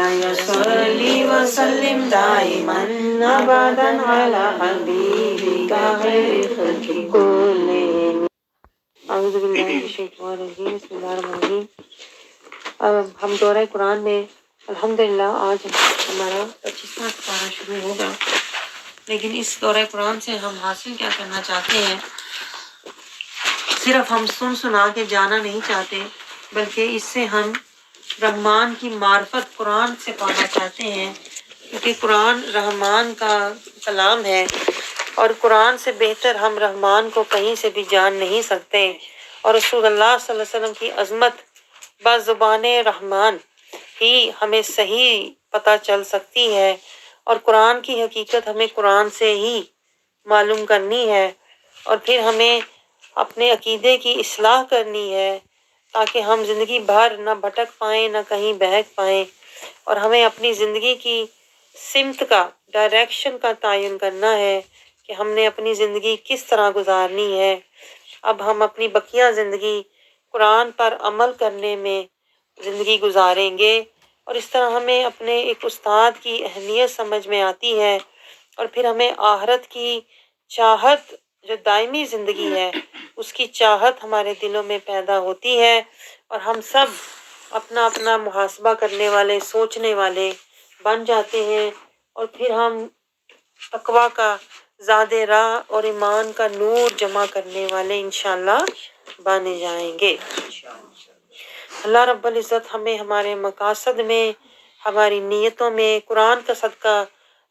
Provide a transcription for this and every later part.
مولاي صل وسلم دائما ابدا على حبيبك خير الخلق كلهم. اعوذ باللہ من الشیطان الرجیم، بسم اللہ الرحمن الرحیم۔ اب ہم دورہ قرآن میں الحمدللہ آج ہمارا 25واں پارہ شروع ہوگا، لیکن اس دورہ قرآن سے ہم حاصل کیا کرنا چاہتے ہیں؟ صرف ہم سنا کے جانا نہیں چاہتے، بلکہ اس سے ہم رحمان کی معرفت قرآن سے پانا چاہتے ہیں، کیونکہ قرآن رحمان کا کلام ہے، اور قرآن سے بہتر ہم رحمان کو کہیں سے بھی جان نہیں سکتے، اور رسول اللہ صلی اللہ علیہ وسلم کی عظمت بزبان رحمان ہی ہمیں صحیح پتہ چل سکتی ہے، اور قرآن کی حقیقت ہمیں قرآن سے ہی معلوم کرنی ہے، اور پھر ہمیں اپنے عقیدے کی اصلاح کرنی ہے تاکہ ہم زندگی بھر نہ بھٹک پائیں نہ کہیں بہک پائیں، اور ہمیں اپنی زندگی کی سمت کا، ڈائریکشن کا تعین کرنا ہے کہ ہم نے اپنی زندگی کس طرح گزارنی ہے۔ اب ہم اپنی بقیہ زندگی قرآن پر عمل کرنے میں زندگی گزاریں گے، اور اس طرح ہمیں اپنے ایک استاد کی اہمیت سمجھ میں آتی ہے، اور پھر ہمیں آخرت کی چاہت جو دائمی زندگی ہے اس کی چاہت ہمارے دلوں میں پیدا ہوتی ہے، اور ہم سب اپنا اپنا محاسبہ کرنے والے، سوچنے والے بن جاتے ہیں، اور پھر ہم تقویٰ کا زاد راہ اور ایمان کا نور جمع کرنے والے انشاءاللہ بنے جائیں گے۔ اللہ رب العزت ہمیں ہمارے مقاصد میں، ہماری نیتوں میں قرآن کا صدقہ،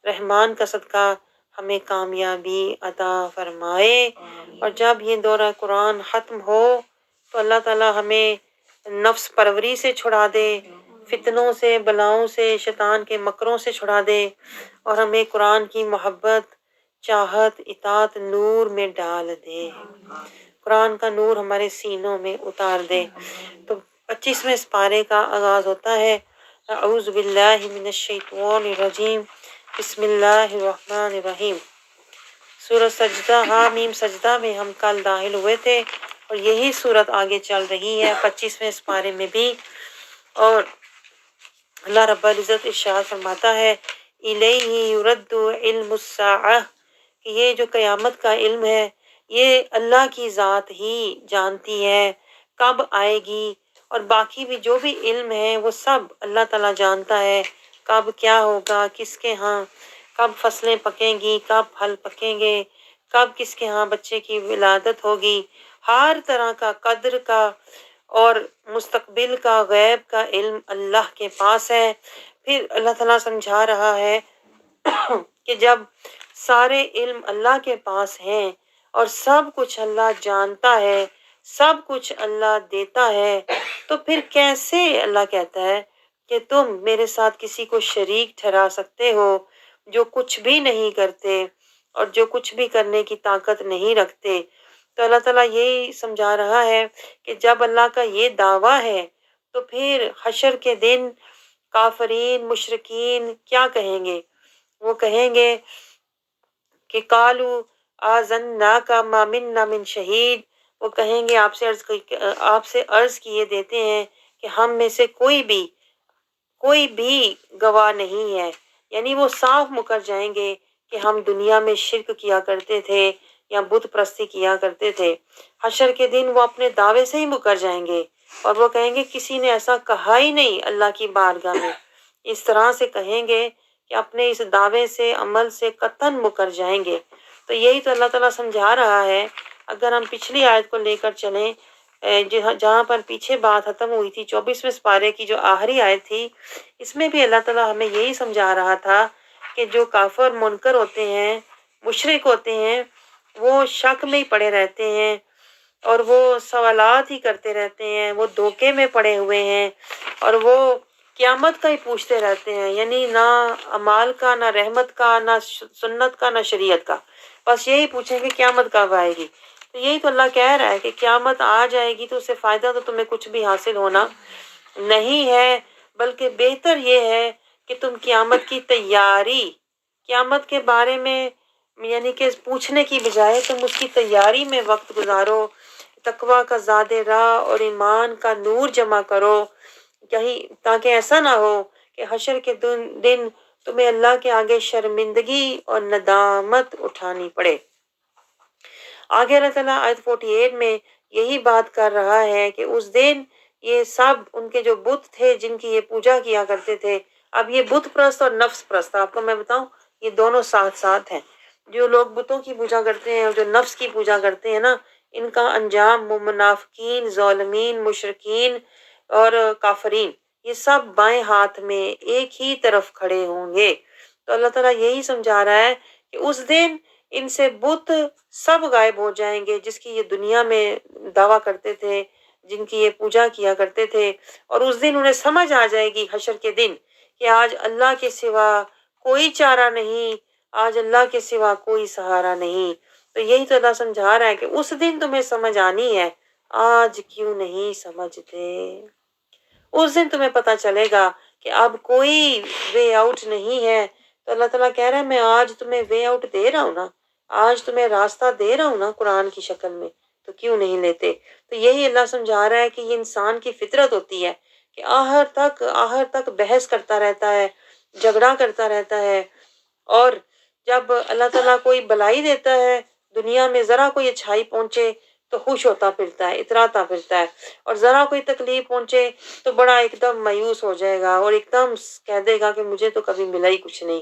رحمان کا صدقہ ہمیں کامیابی عطا فرمائے، اور جب یہ دورہ قرآن ختم ہو تو اللہ تعالیٰ ہمیں نفس پروری سے چھڑا دے، فتنوں سے، بلاؤں سے، شیطان کے مکروں سے چھڑا دے، اور ہمیں قرآن کی محبت، چاہت، اطاعت نور میں ڈال دے، قرآن کا نور ہمارے سینوں میں اتار دے۔ تو 25ویں پارے کا آغاز ہوتا ہے، اعوذ باللہ من الشیطان الرجیم، بسم اللہ الرحمن الرحیم۔ سورۃ سجدہ، حامیم سجدہ میں ہم کل داخل ہوئے تھے، اور یہی سورت آگے چل رہی ہے 25ویں پارے میں بھی، اور اللہ رب العزت ارشاد فرماتا ہے الیہ یرد علم الساعہ، کہ یہ جو قیامت کا علم ہے یہ اللہ کی ذات ہی جانتی ہے کب آئے گی، اور باقی بھی جو بھی علم ہے وہ سب اللہ تعالیٰ جانتا ہے، کب کیا ہوگا، کس کے ہاں کب فصلیں پکیں گی، کب پھل پکیں گے، کب کس کے ہاں بچے کی ولادت ہوگی، ہر طرح کا قدر کا اور مستقبل کا، غیب کا علم اللہ کے پاس ہے۔ پھر اللہ تعالیٰ سمجھا رہا ہے کہ جب سارے علم اللہ کے پاس ہیں اور سب کچھ اللہ جانتا ہے، سب کچھ اللہ دیتا ہے، تو پھر کیسے اللہ کہتا ہے کہ تم میرے ساتھ کسی کو شریک ٹھہرا سکتے ہو جو کچھ بھی نہیں کرتے اور جو کچھ بھی کرنے کی طاقت نہیں رکھتے۔ تو اللہ تعالیٰ یہی سمجھا رہا ہے کہ جب اللہ کا یہ دعویٰ ہے تو پھر حشر کے دن کافرین، مشرکین کیا کہیں گے؟ وہ کہیں گے کہ قالوا آذناک ما منا من شہید، وہ کہیں گے آپ سے عرض کیے دیتے ہیں کہ ہم میں سے کوئی بھی گواہ نہیں ہے، یعنی وہ صاف مکر جائیں گے کہ ہم دنیا میں شرک کیا کرتے تھے یا بت پرستی کیا کرتے تھے۔ حشر کے دن وہ اپنے دعوے سے ہی مکر جائیں گے، اور وہ کہیں گے کسی نے ایسا کہا ہی نہیں اللہ کی بارگاہ میں، اس طرح سے کہیں گے کہ اپنے اس دعوے سے، عمل سے قطعاً مکر جائیں گے۔ تو یہی تو اللہ تعالیٰ سمجھا رہا ہے۔ اگر ہم پچھلی آیت کو لے کر چلیں، جہاں پر پیچھے بات ختم ہوئی تھی 24ویں پارے کی جو آخری آیت تھی، اس میں بھی اللہ تعالیٰ ہمیں یہی سمجھا رہا تھا کہ جو کافر منکر ہوتے ہیں، مشرک ہوتے ہیں، وہ شک میں ہی پڑے رہتے ہیں، اور وہ سوالات ہی کرتے رہتے ہیں، وہ دھوکے میں پڑے ہوئے ہیں، اور وہ قیامت کا ہی پوچھتے رہتے ہیں، یعنی نہ اعمال کا، نہ رحمت کا، نہ سنت کا، نہ شریعت کا، بس یہی پوچھیں کہ قیامت کب آئے گی۔ تو یہی تو اللہ کہہ رہا ہے کہ قیامت آ جائے گی تو اس سے فائدہ تو تمہیں کچھ بھی حاصل ہونا نہیں ہے، بلکہ بہتر یہ ہے کہ تم قیامت کی تیاری، قیامت کے بارے میں یعنی کہ پوچھنے کی بجائے تم اس کی تیاری میں وقت گزارو، تقویٰ کا زاد راہ اور ایمان کا نور جمع کرو، کہیں تاکہ ایسا نہ ہو کہ حشر کے دن تمہیں اللہ کے آگے شرمندگی اور ندامت اٹھانی پڑے۔ آگے اللہ تعالیٰ آیت 48 میں یہی بات کر رہا ہے کہ اس دن یہ سب ان کے جو بت تھے جن کی یہ پوجا کیا کرتے تھے، اب یہ بت پرست اور نفس پرست، آپ کو میں بتاؤں یہ دونوں ساتھ ساتھ ہیں۔ جو لوگ بتوں کی پوجا کرتے ہیں اور جو نفس کی پوجا کرتے ہیں نا، ان کا انجام منافقین، ظالمین، مشرکین اور کافرین، یہ سب بائیں ہاتھ میں ایک ہی طرف کھڑے ہوں گے۔ تو اللہ تعالیٰ یہی سمجھا رہا ہے کہ اس دن ان سے بت سب غائب ہو جائیں گے جس کی یہ دنیا میں دعویٰ کرتے تھے، جن کی یہ پوجا کیا کرتے تھے، اور اس دن انہیں سمجھ آ جائے گی حشر کے دن کہ آج اللہ کے سوا کوئی چارہ نہیں، آج اللہ کے سوا کوئی سہارا نہیں۔ تو یہی تو اللہ سمجھا رہا ہے کہ اس دن تمہیں سمجھ آنی ہے، آج کیوں نہیں سمجھتے؟ اس دن تمہیں پتہ چلے گا کہ اب کوئی وے آؤٹ نہیں ہے۔ تو اللہ تعالیٰ کہہ رہا ہے میں آج تمہیں وے آؤٹ دے رہا ہوں نا، آج تمہیں راستہ دے رہا ہوں نا قرآن کی شکل میں، تو کیوں نہیں لیتے؟ تو یہی اللہ سمجھا رہا ہے کہ یہ انسان کی فطرت ہوتی ہے کہ آخر تک بحث کرتا رہتا ہے، جھگڑا کرتا رہتا ہے، اور جب اللہ تعالیٰ کوئی بلائی دیتا ہے، دنیا میں ذرا کوئی اچھائی پہنچے تو خوش ہوتا پھرتا ہے، اتراتا پھرتا ہے، اور ذرا کوئی تکلیف پہنچے تو بڑا ایک دم مایوس ہو جائے گا اور ایک دم کہہ دے گا کہ مجھے تو کبھی ملا ہی کچھ نہیں،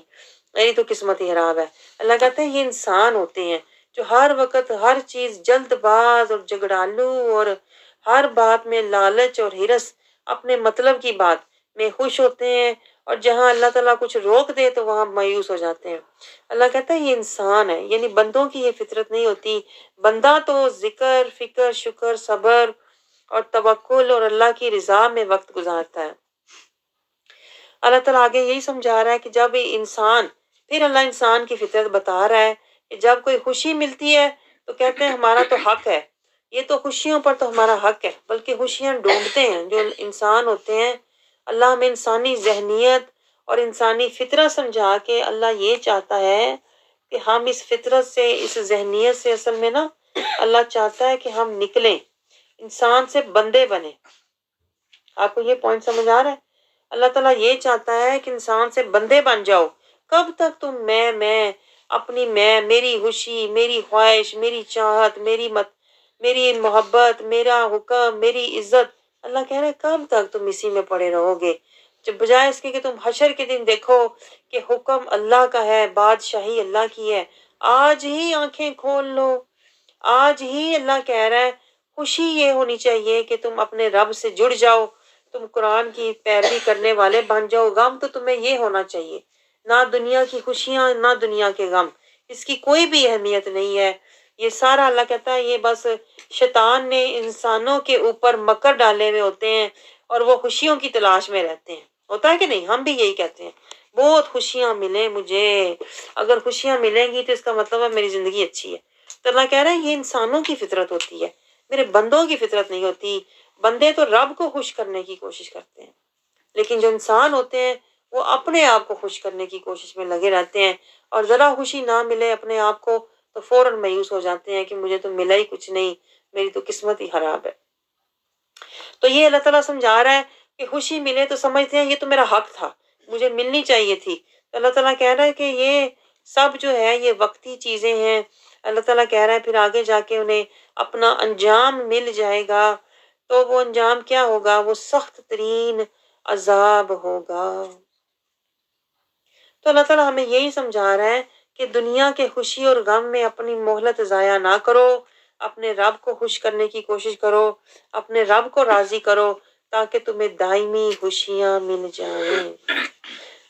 میری تو قسمت ہی خراب ہے۔ اللہ کہتے ہیں یہ انسان ہوتے ہیں جو ہر وقت ہر چیز جلد باز اور جھگڑالو اور ہر بات میں لالچ اور ہرس، اپنے مطلب کی بات میں خوش ہوتے ہیں، اور جہاں اللہ تعالیٰ کچھ روک دے تو وہاں مایوس ہو جاتے ہیں۔ اللہ کہتا ہے یہ انسان ہے، یعنی بندوں کی یہ فطرت نہیں ہوتی۔ بندہ تو ذکر، فکر، شکر، صبر اور توکل اور اللہ کی رضا میں وقت گزارتا ہے۔ اللہ تعالیٰ آگے یہی سمجھا رہا ہے کہ جب انسان، پھر اللہ انسان کی فطرت بتا رہا ہے کہ جب کوئی خوشی ملتی ہے تو کہتے ہیں ہمارا تو حق ہے، یہ تو خوشیوں پر تو ہمارا حق ہے، بلکہ خوشیاں ڈھونڈتے ہیں جو انسان ہوتے ہیں۔ اللہ ہمیں انسانی ذہنیت اور انسانی فطرت سمجھا کے اللہ یہ چاہتا ہے کہ ہم اس فطرت سے، اس ذہنیت سے، اصل میں نا اللہ چاہتا ہے کہ ہم نکلیں، انسان سے بندے بنیں۔ آپ کو یہ پوائنٹ سمجھ آ رہا ہے؟ اللہ تعالیٰ یہ چاہتا ہے کہ انسان سے بندے بن جاؤ۔ کب تک تم میں اپنی میری خوشی، میری خواہش، میری چاہت، میری محبت، میرا حکم، میری عزت، اللہ کہہ رہے ہیں کب تک تم اسی میں پڑے رہو گے؟ جب بجائے اس کے کہ تم حشر کے دن دیکھو کہ حکم اللہ کا ہے، بادشاہی اللہ کی ہے، آج ہی آنکھیں کھول لو۔ آج ہی اللہ کہہ رہا ہے خوشی یہ ہونی چاہیے کہ تم اپنے رب سے جڑ جاؤ، تم قرآن کی پیروی کرنے والے بن جاؤ۔ غم تو تمہیں یہ ہونا چاہیے، نہ دنیا کی خوشیاں، نہ دنیا کے غم، اس کی کوئی بھی اہمیت نہیں ہے۔ یہ سارا اللہ کہتا ہے یہ بس شیطان نے انسانوں کے اوپر مکر ڈالے ہوئے ہوتے ہیں اور وہ خوشیوں کی تلاش میں رہتے ہیں۔ ہوتا ہے کہ نہیں؟ ہم بھی یہی کہتے ہیں بہت خوشیاں ملیں مجھے، اگر خوشیاں ملیں گی تو اس کا مطلب ہے میری زندگی اچھی ہے۔ تو اللہ کہہ رہا ہے یہ انسانوں کی فطرت ہوتی ہے، میرے بندوں کی فطرت نہیں ہوتی۔ بندے تو رب کو خوش کرنے کی کوشش کرتے ہیں، لیکن جو انسان ہوتے ہیں وہ اپنے آپ کو خوش کرنے کی کوشش میں لگے رہتے ہیں، اور ذرا خوشی نہ ملے اپنے آپ کو تو فوراً مایوس ہو جاتے ہیں کہ مجھے تو ملا ہی کچھ نہیں، میری تو قسمت ہی خراب ہے۔ تو یہ اللہ تعالیٰ سمجھا رہا ہے کہ خوشی ملے تو سمجھتے ہیں یہ تو میرا حق تھا، مجھے ملنی چاہیے تھی۔ تو اللہ تعالیٰ کہہ رہا ہے کہ یہ سب جو ہے یہ وقتی چیزیں ہیں۔ اللہ تعالیٰ کہہ رہا ہے پھر آگے جا کے انہیں اپنا انجام مل جائے گا، تو وہ انجام کیا ہوگا؟ وہ سخت ترین عذاب ہوگا۔ تو اللہ تعالیٰ ہمیں یہی سمجھا رہا ہے کہ دنیا کے خوشی اور غم میں اپنی مہلت ضائع نہ کرو، اپنے رب کو خوش کرنے کی کوشش کرو، اپنے رب کو راضی کرو تاکہ تمہیں دائمی خوشیاں مل جائیں۔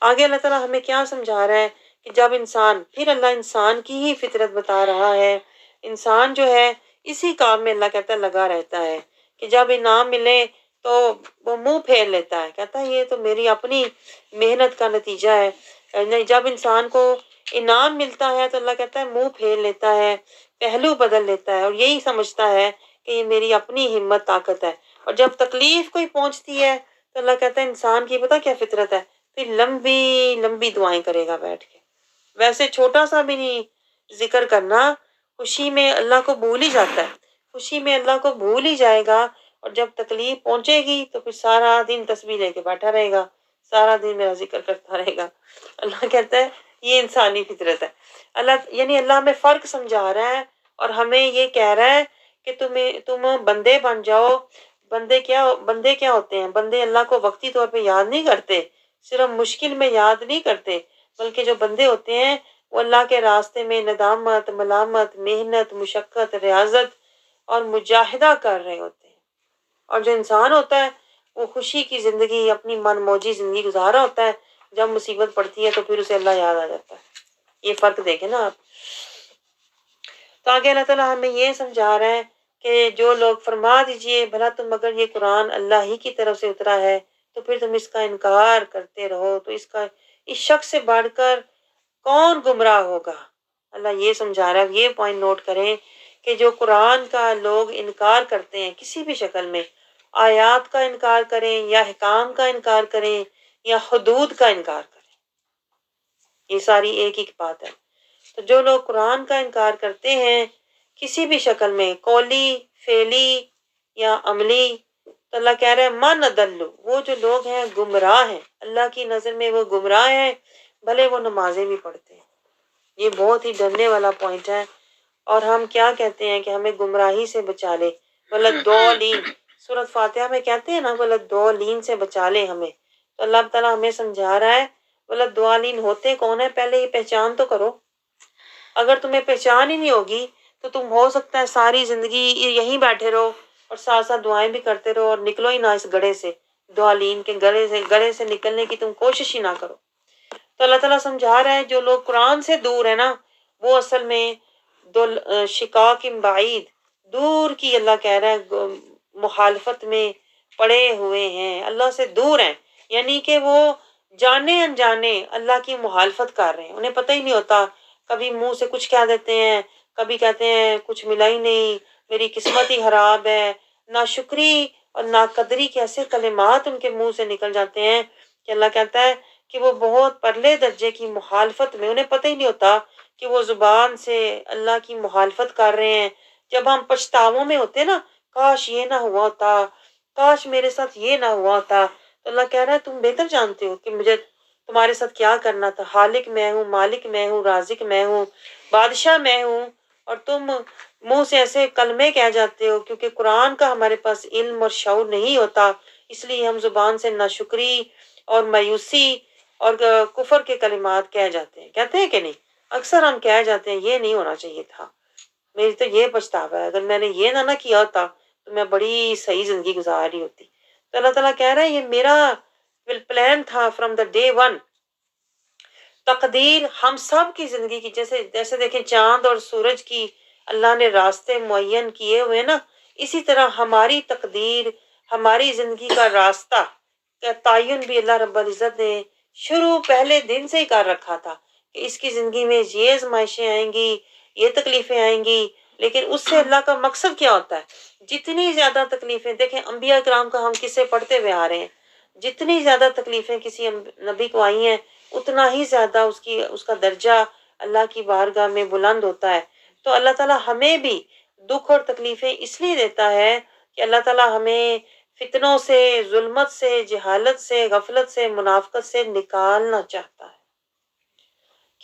آگے اللہ تعالیٰ ہمیں کیا سمجھا رہا ہے کہ جب انسان، پھر اللہ انسان کی ہی فطرت بتا رہا ہے، انسان جو ہے اسی کام میں اللہ کہتا ہے لگا رہتا ہے کہ جب انعام ملے تو وہ منہ پھیر لیتا ہے، کہتا ہے یہ تو میری اپنی محنت کا نتیجہ ہے۔ جب انسان کو انعام ملتا ہے تو اللہ کہتا ہے منہ پھیر لیتا ہے، پہلو بدل لیتا ہے، اور یہی سمجھتا ہے کہ یہ میری اپنی ہمت طاقت ہے۔ اور جب تکلیف کوئی پہنچتی ہے تو اللہ کہتا ہے انسان کی پتہ کیا فطرت ہے؟ پھر لمبی لمبی دعائیں کرے گا بیٹھ کے، ویسے چھوٹا سا بھی نہیں ذکر کرنا، خوشی میں اللہ کو بھول ہی جاتا ہے، خوشی میں اللہ کو بھول ہی جائے گا، اور جب تکلیف پہنچے گی تو پھر سارا دن تسبیح لے کے بیٹھا رہے گا، سارا دن میرا ذکر کرتا رہے گا. اللہ کہتا ہے یہ انسانی فطرت ہے. اللہ ہمیں فرق سمجھا رہا ہے اور ہمیں یہ کہہ رہا ہے کہ تم بندے بن جاؤ. بندے کیا ہوتے ہیں؟ بندے اللہ کو وقتی طور پہ یاد نہیں کرتے، صرف مشکل میں یاد نہیں کرتے، بلکہ جو بندے ہوتے ہیں وہ اللہ کے راستے میں ندامت، ملامت، محنت، مشقت، ریاضت اور مجاہدہ کر رہے ہوتے ہیں. اور جو انسان ہوتا ہے وہ خوشی کی زندگی، اپنی من موجی زندگی گزارا ہوتا ہے. جب مصیبت پڑتی ہے تو پھر اسے اللہ یاد آ جاتا ہے. یہ فرق دیکھیں نا آپ. تو آگے اللہ تعالیٰ ہمیں یہ سمجھا رہا ہے کہ جو لوگ فرما دیجئے بھلا تم اگر یہ قرآن اللہ ہی کی طرف سے اترا ہے تو پھر تم اس کا انکار کرتے رہو تو اس شخص سے بڑھ کر کون گمراہ ہوگا. اللہ یہ سمجھا رہا ہے، یہ پوائنٹ نوٹ کریں کہ جو قرآن کا لوگ انکار کرتے ہیں کسی بھی شکل میں، آیات کا انکار کریں یا حکام کا انکار کریں یا حدود کا انکار کریں، یہ ساری ایک ایک بات ہے. تو جو لوگ قرآن کا انکار کرتے ہیں کسی بھی شکل میں، قولی، فعلی یا عملی، تو اللہ کہہ رہا ہے من ادلو، وہ جو لوگ ہیں گمراہ ہیں، اللہ کی نظر میں وہ گمراہ ہیں بھلے وہ نمازیں بھی پڑھتے ہیں. یہ بہت ہی ڈرنے والا پوائنٹ ہے. اور ہم کیا کہتے ہیں کہ ہمیں گمراہی سے بچا لے، ولدولین، سورۃ فاتحہ میں کہتے ہیں نا ولدولین سے بچا لے ہمیں. تو اللہ تعالیٰ ہمیں سمجھا رہا ہے ولدولین ہوتے کون ہے، پہلے یہ پہچان تو کرو. اگر تمہیں پہچان ہی نہیں ہوگی تو تم ہو سکتا ہے ساری زندگی یہیں بیٹھے رہو اور ساتھ ساتھ دعائیں بھی کرتے رہو اور نکلو ہی نہ اس گڑھے سے، دوالین کے گڑھے سے نکلنے کی تم کوشش ہی نہ کرو. تو اللہ تعالیٰ سمجھا رہا ہے جو لوگ قرآن سے دور ہیں نا وہ اصل میں شقاق بعید، دور کی، اللہ کہہ رہا ہے مخالفت میں پڑے ہوئے ہیں، اللہ سے دور ہیں. یعنی کہ وہ جانے انجانے اللہ کی مخالفت کر رہے ہیں، انہیں پتہ ہی نہیں ہوتا. کبھی منہ سے کچھ کہہ دیتے ہیں، کبھی کہتے ہیں کچھ ملا ہی نہیں، میری قسمت ہی خراب ہے. ناشکری اور ناقدری کے ایسے کلمات ان کے منہ سے نکل جاتے ہیں کہ اللہ کہتا ہے کہ وہ بہت پرلے درجے کی مخالفت میں، انہیں پتہ ہی نہیں ہوتا کہ وہ زبان سے اللہ کی مخالفت کر رہے ہیں. جب ہم پچھتاووں میں ہوتے نا، کاش یہ نہ ہوا ہوتا، کاش میرے ساتھ یہ نہ ہوا ہوتا، تو اللہ کہہ رہا ہے تم بہتر جانتے ہو کہ مجھے تمہارے ساتھ کیا کرنا تھا. خالق میں ہوں، مالک میں ہوں، رازق میں ہوں، بادشاہ میں ہوں، اور تم منہ سے ایسے کلمے کہہ جاتے ہو. کیونکہ قرآن کا ہمارے پاس علم اور شعور نہیں ہوتا، اس لیے ہم زبان سے ناشکری اور مایوسی اور کفر کے کلمات کہہ جاتے ہیں. کہتے ہیں کہ نہیں؟ اکثر ہم کہہ جاتے ہیں یہ نہیں ہونا چاہیے تھا، میری تو یہ پچھتاوا ہے، اگر میں نے یہ نہ کیا ہوتا تو میں بڑی صحیح زندگی گزار رہی ہوتی. تو اللہ تعالیٰ کہہ رہا ہے یہ میرا پلان تھا فرام دا ڈے ون. تقدیر ہم سب کی زندگی کی، جیسے دیکھیں چاند اور سورج کی اللہ نے راستے معین کیے ہوئے نا، اسی طرح ہماری تقدیر، ہماری زندگی کا راستہ کا تعین بھی اللہ رب العزت نے شروع پہلے دن سے ہی کر رکھا تھا کہ اس کی زندگی میں یہ آزمائشیں آئیں گی، یہ تکلیفیں آئیں گی. لیکن اس سے اللہ کا مقصد کیا ہوتا ہے؟ جتنی زیادہ تکلیفیں، دیکھیں انبیاء کرام کا ہم قصے پڑھتے ہوئے آ رہے ہیں، جتنی زیادہ تکلیفیں کسی نبی کو آئی ہیں اتنا ہی زیادہ اس کا درجہ اللہ کی بارگاہ میں بلند ہوتا ہے. تو اللہ تعالیٰ ہمیں بھی دکھ اور تکلیفیں اس لیے دیتا ہے کہ اللہ تعالیٰ ہمیں فتنوں سے، ظلمت سے، جہالت سے، غفلت سے، منافقت سے نکالنا چاہتا ہے.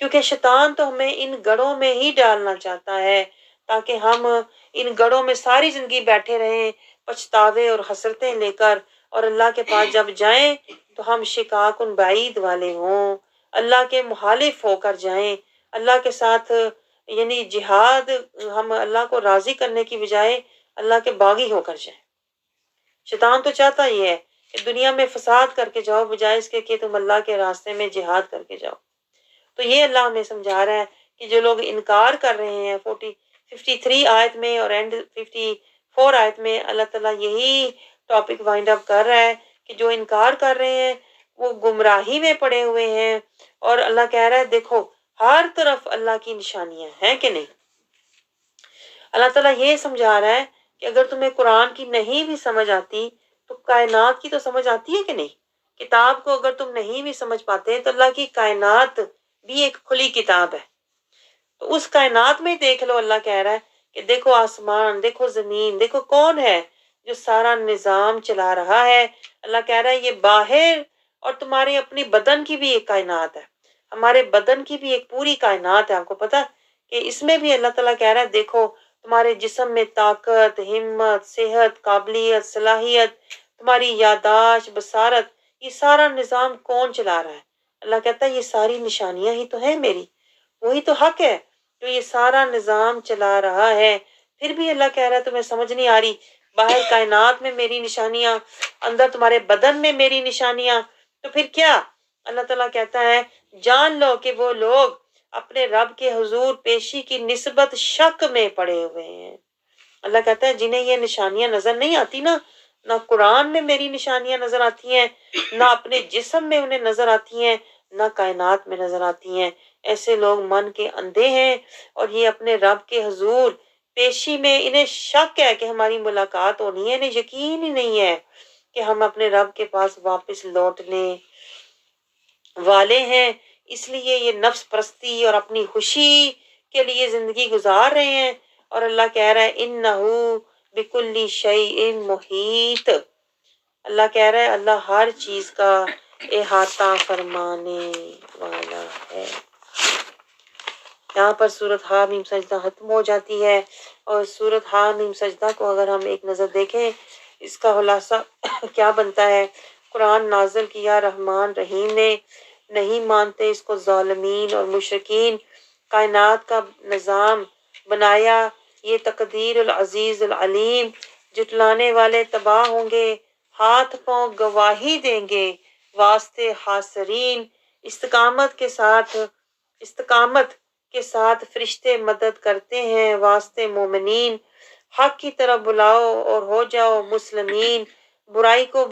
کیونکہ شیطان تو ہمیں ان گڑھوں میں ہی ڈالنا چاہتا ہے تاکہ ہم ان گڑھوں میں ساری زندگی بیٹھے رہیں پچھتاوے اور حسرتیں لے کر، اور اللہ کے پاس جب جائیں تو ہم شقاق بعید والے ہوں، اللہ کے مخالف ہو کر جائیں، اللہ کے ساتھ یعنی جہاد، ہم اللہ کو راضی کرنے کی بجائے اللہ کے باغی ہو کر جائیں. شیطان تو چاہتا ہی ہے کہ دنیا میں فساد کر کے جاؤ بجائے اس کے کہ تم اللہ کے راستے میں جہاد کر کے جاؤ. تو یہ اللہ ہمیں سمجھا رہا ہے کہ جو لوگ انکار کر رہے ہیں 53 آیت میں اور اینڈ 54 آیت میں اللہ تعالیٰ یہی ٹاپک وائنڈ اپ کر رہا ہے کہ جو انکار کر رہے ہیں وہ گمراہی میں پڑے ہوئے ہیں. اور اللہ کہہ رہا ہے دیکھو ہر طرف اللہ کی نشانیاں ہیں کہ نہیں. اللہ تعالیٰ یہ سمجھا رہا ہے کہ اگر تمہیں قرآن کی نہیں بھی سمجھ آتی تو کائنات کی تو سمجھ آتی ہے کہ نہیں. کتاب کو اگر تم نہیں بھی سمجھ پاتے تو اللہ کی کائنات بھی ایک کھلی کتاب ہے. تو اس کائنات میں دیکھ لو، اللہ کہہ رہا ہے کہ دیکھو آسمان، دیکھو زمین، دیکھو کون ہے جو سارا نظام چلا رہا ہے. اللہ کہہ رہا ہے یہ باہر اور تمہارے اپنے بدن کی بھی ایک کائنات ہے، ہمارے بدن کی بھی ایک پوری کائنات ہے. آپ کو پتا کہ اس میں بھی اللہ تعالیٰ کہہ رہا ہے دیکھو تمہارے جسم میں طاقت، ہمت، صحت، قابلیت، صلاحیت، تمہاری یاداشت، بصارت، یہ سارا نظام کون چلا رہا ہے؟ اللہ کہتا ہے یہ ساری نشانیاں ہی تو ہیں میری، وہی تو حق ہے جو یہ سارا نظام چلا رہا ہے. پھر بھی اللہ کہہ رہا ہے تمہیں سمجھ نہیں آ رہی، باہر کائنات میں میری نشانیاں، اندر تمہارے بدن میں میری نشانیاں، تو پھر کیا؟ اللہ تعالیٰ کہتا ہے جان لو کہ وہ لوگ اپنے رب کے حضور پیشی کی نسبت شک میں پڑے ہوئے ہیں. اللہ کہتا ہے جنہیں یہ نشانیاں نظر نہیں آتی نا، نہ قرآن میں میری نشانیاں نظر آتی ہیں، نہ اپنے جسم میں انہیں نظر آتی ہیں، نہ کائنات میں نظر آتی ہیں، ایسے لوگ من کے اندھے ہیں اور یہ اپنے رب کے حضور پیشی میں انہیں شک ہے کہ ہماری ملاقات ہونی ہے، انہیں یقین ہی نہیں ہے کہ ہم اپنے رب کے پاس واپس لوٹنے والے ہیں. اس لیے یہ نفس پرستی اور اپنی خوشی کے لیے زندگی گزار رہے ہیں. اور اللہ کہہ رہا ہے انہو بکل شیء محیط. اللہ کہہ رہا ہے اللہ ہر چیز کا احاطہ فرمانے والا ہے. یہاں پر سورۃ حامیم سجدہ ختم ہو جاتی ہے. اور سورۃ حامیم سجدہ کو اگر ہم ایک نظر دیکھیں، اس کا خلاصہ کیا بنتا ہے؟ قرآن نازل کیا رحمان رحیم نے، نہیں مانتے اس کو ظالمین اور مشرکین. کائنات کا نظام بنایا، یہ تقدیر العزیز العلیم. جٹلانے والے تباہ ہوں گے، ہاتھ پاؤں گواہی دیں گے، واسطے حاصرین. استقامت کے ساتھ فرشتے مدد کرتے ہیں، واسطے مومنین. حق کی طرف بلاؤ اور ہو جاؤ مسلمین. برائی کو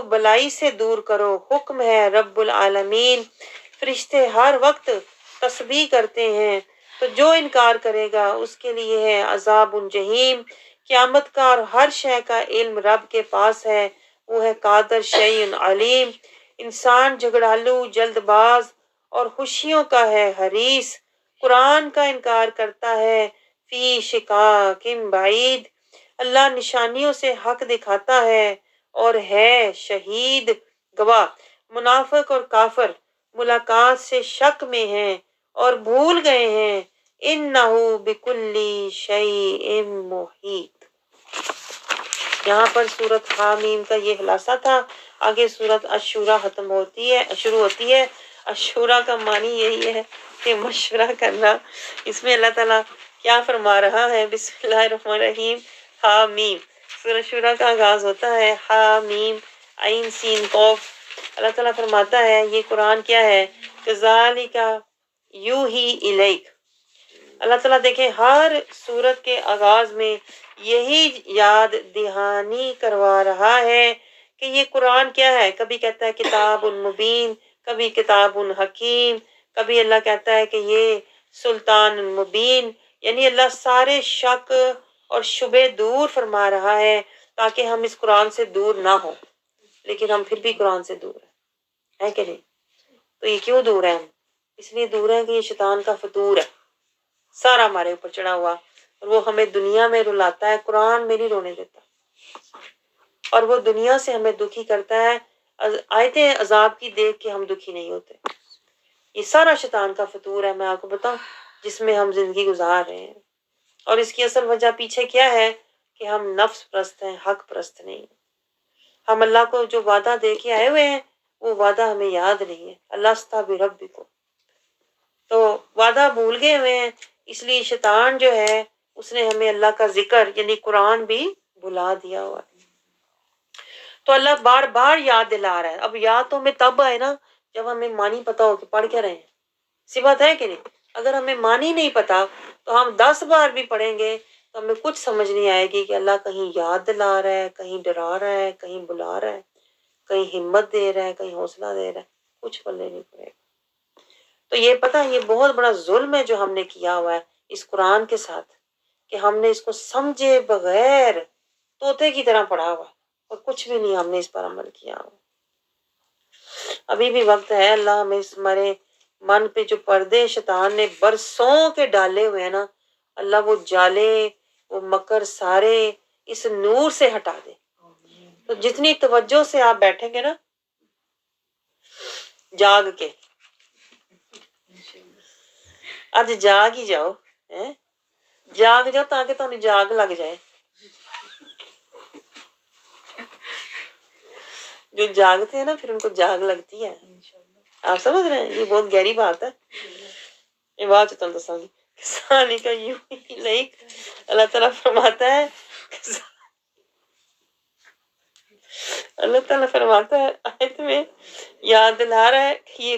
بلائی سے دور کرو، حکم ہے رب العالمین. فرشتے ہر وقت تسبیح کرتے ہیں، تو جو انکار کرے گا اس کے لیے ہے عذاب جہیم. قیامت کا اور ہر شے کا علم رب کے پاس ہے، وہ ہے قادر شیء علیم. انسان جھگڑالو، جلد باز اور خوشیوں کا ہے حریص. قرآن کا انکار کرتا ہے فی شقاق بعید. اللہ نشانیوں سے حق دکھاتا ہے اور ہے شہید گواہ. منافق اور کافر ملاقات سے شک میں ہیں اور بھول گئے ہیں انہو بکل شیء محیط. یہاں پر سورۃ حامیم کا یہ خلاصہ تھا. آگے سورۃ الشورى شروع ہوتی ہے. الشورى کا معنی یہی ہے کہ مشورہ کرنا. اس میں اللہ تعالیٰ کیا فرما رہا ہے؟ بسم اللہ الرحمن الرحیم. حامیم. سورۃ شورى کا آغاز ہوتا ہے حامیم عین سین قاف. اللہ تعالیٰ فرماتا ہے یہ قرآن کیا ہے؟ کذالک یوحی الیک. اللہ تعالیٰ دیکھیں ہر سورت کے آغاز میں یہی یاد دہانی کروا رہا ہے کہ یہ قرآن کیا ہے. کبھی کہتا ہے کتاب مبین، کبھی کتاب حکیم، کبھی اللہ کہتا ہے کہ یہ سلطان مبین. یعنی اللہ سارے شک اور شبے دور فرما رہا ہے تاکہ ہم اس قرآن سے دور نہ ہوں. لیکن ہم پھر بھی قرآن سے دور ہیں، ہے کہ نہیں؟ تو یہ کیوں دور ہے؟ ہم اس لیے دور ہیں کہ یہ شیطان کا فطور ہے سارا ہمارے اوپر چڑھا ہوا، اور وہ ہمیں دنیا میں رلاتا ہے، قرآن میں نہیں رونے دیتا. اور وہ دنیا سے ہمیں دکھی کرتا ہے، آیتیں عذاب کی دیکھ کے ہم دکھی نہیں ہوتے. یہ سارا شیطان کا فطور ہے، میں آپ کو بتاؤں، جس میں ہم زندگی گزار رہے ہیں. اور اس کی اصل وجہ پیچھے کیا ہے؟ کہ ہم نفس پرست ہیں، حق پرست نہیں. ہم اللہ کو جو وعدہ دے کے آئے ہوئے ہیں وہ وعدہ ہمیں یاد نہیں ہے. اللہ بربکم، تو وعدہ بھول گئے ہوئے ہیں. اس لیے شیطان جو ہے اس نے ہمیں اللہ کا ذکر یعنی قرآن بھی بھلا دیا ہوا ہے. تو اللہ بار بار یاد دلا رہا ہے. اب یاد تو ہمیں تب آئے نا جب ہمیں معنی پتا ہو کہ پڑھ کیا رہے ہیں. سی بات ہے کہ نہیں؟ اگر ہمیں معنی نہیں پتا تو ہم 10 بار بھی پڑھیں گے تو ہمیں کچھ سمجھ نہیں آئے گی کہ اللہ کہیں یاد دلا رہا ہے، کہیں ڈرا رہا ہے، کہیں بلا رہا ہے، کہیں ہمت دے رہا ہے، کہیں حوصلہ دے رہا ہے. کچھ پلے نہیں پڑے گا. تو یہ پتہ یہ بہت بڑا ظلم ہے جو ہم نے کیا ہوا ہے اس قرآن کے ساتھ، کہ ہم نے اس کو سمجھے بغیر طوطے کی طرح پڑھا ہوا اور کچھ بھی نہیں ہم نے اس پر عمل کیا ہوا. ابھی بھی وقت ہے. اللہ ہمیں اس ہمارے من پہ جو پردے شیطان نے برسوں کے ڈالے ہوئے ہیں نا، اللہ وہ جالے وہ مکر سارے اس نور سے ہٹا دے. تو جتنی توجہ سے آپ بیٹھیں گے نا جاگ کے اج جاگ ہی جاؤ، جاگ جاؤ تاکہ تمہیں جاگ لگ جائے. جو جاگتے ہیں نا پھر ان کو جاگ لگتی ہے. آپ سمجھ رہے ہیں؟ یہ بہت گہری بات ہے. یہ بات تم دساں گی کسانی کا یوں ہی لائک اللہ تعالیٰ فرماتا ہے، اللہ تعالیٰ فرماتا ہے آیت میں یاد دلا رہا ہے کہ یہ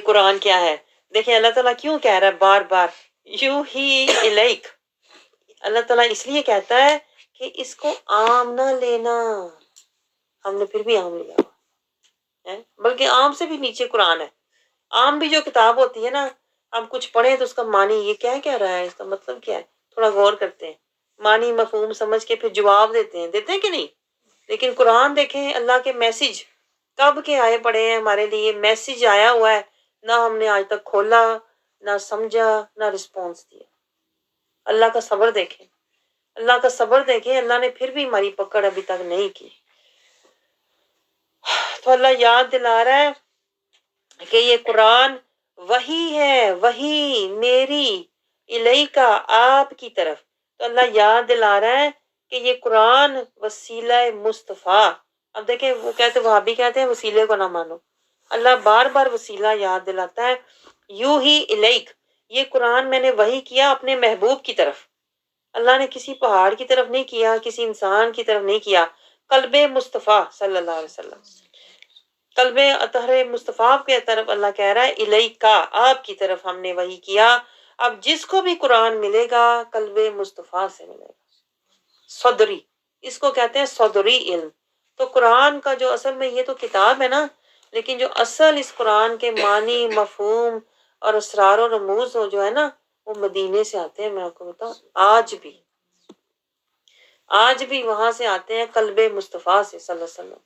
قرآن کیا ہے. دیکھیں اللہ تعالیٰ کیوں کہہ رہا ہے بار بار یو ہی الیک. اللہ تعالیٰ اس لیے کہتا ہے کہ اس کو عام نہ لینا. ہم نے پھر بھی عام لیا ہے، بلکہ عام سے بھی نیچے قرآن ہے. عام بھی جو کتاب ہوتی ہے نا، ہم کچھ پڑھیں تو اس کا معنی یہ کیا رہا ہے، اس کا مطلب کیا ہے، تھوڑا غور کرتے ہیں، معنی مفہوم سمجھ کے پھر جواب دیتے ہیں کہ نہیں. لیکن قرآن دیکھیں، اللہ کے میسج کب کے آئے پڑے ہیں ہمارے لیے، میسج آیا ہوا ہے، نہ ہم نے آج تک کھولا، نہ سمجھا، نہ رسپانس دیا. اللہ کا صبر دیکھیں، اللہ کا صبر دیکھیں، اللہ نے پھر بھی ہماری پکڑ ابھی تک نہیں کی. تو اللہ یاد دلا رہا ہے کہ یہ قرآن وحی ہے، وحی میری الیکا آپ کی طرف. تو اللہ یاد دلا رہا ہے کہ یہ قرآن وسیلہ مصطفیٰ. اب دیکھیں وہ کہتے وہابی کہتے ہیں وسیلے کو نہ مانو. اللہ بار بار وسیلہ یاد دلاتا ہے. یو ہی الیک، یہ قرآن میں نے وحی کیا اپنے محبوب کی طرف. اللہ نے کسی پہاڑ کی طرف نہیں کیا، کسی انسان کی طرف نہیں کیا، قلب مصطفیٰ صلی اللہ علیہ وسلم، قلب اطہر مصطفیٰ کی طرف اللہ کہہ رہا ہے الیکا آپ کی طرف ہم نے وحی کیا. اب جس کو بھی قرآن ملے گا قلب مصطفیٰ سے ملے گا. صدری، اس کو کہتے ہیں صدری علم. تو قرآن کا جو اصل میں یہ تو کتاب ہے نا، لیکن جو اصل اس قرآن کے معنی مفہوم اور اسرار و رموز جو ہے نا، وہ مدینے سے آتے ہیں. میں آپ کو بتاؤں آج بھی وہاں سے آتے ہیں، قلب مصطفیٰ سے صلی اللہ علیہ وسلم.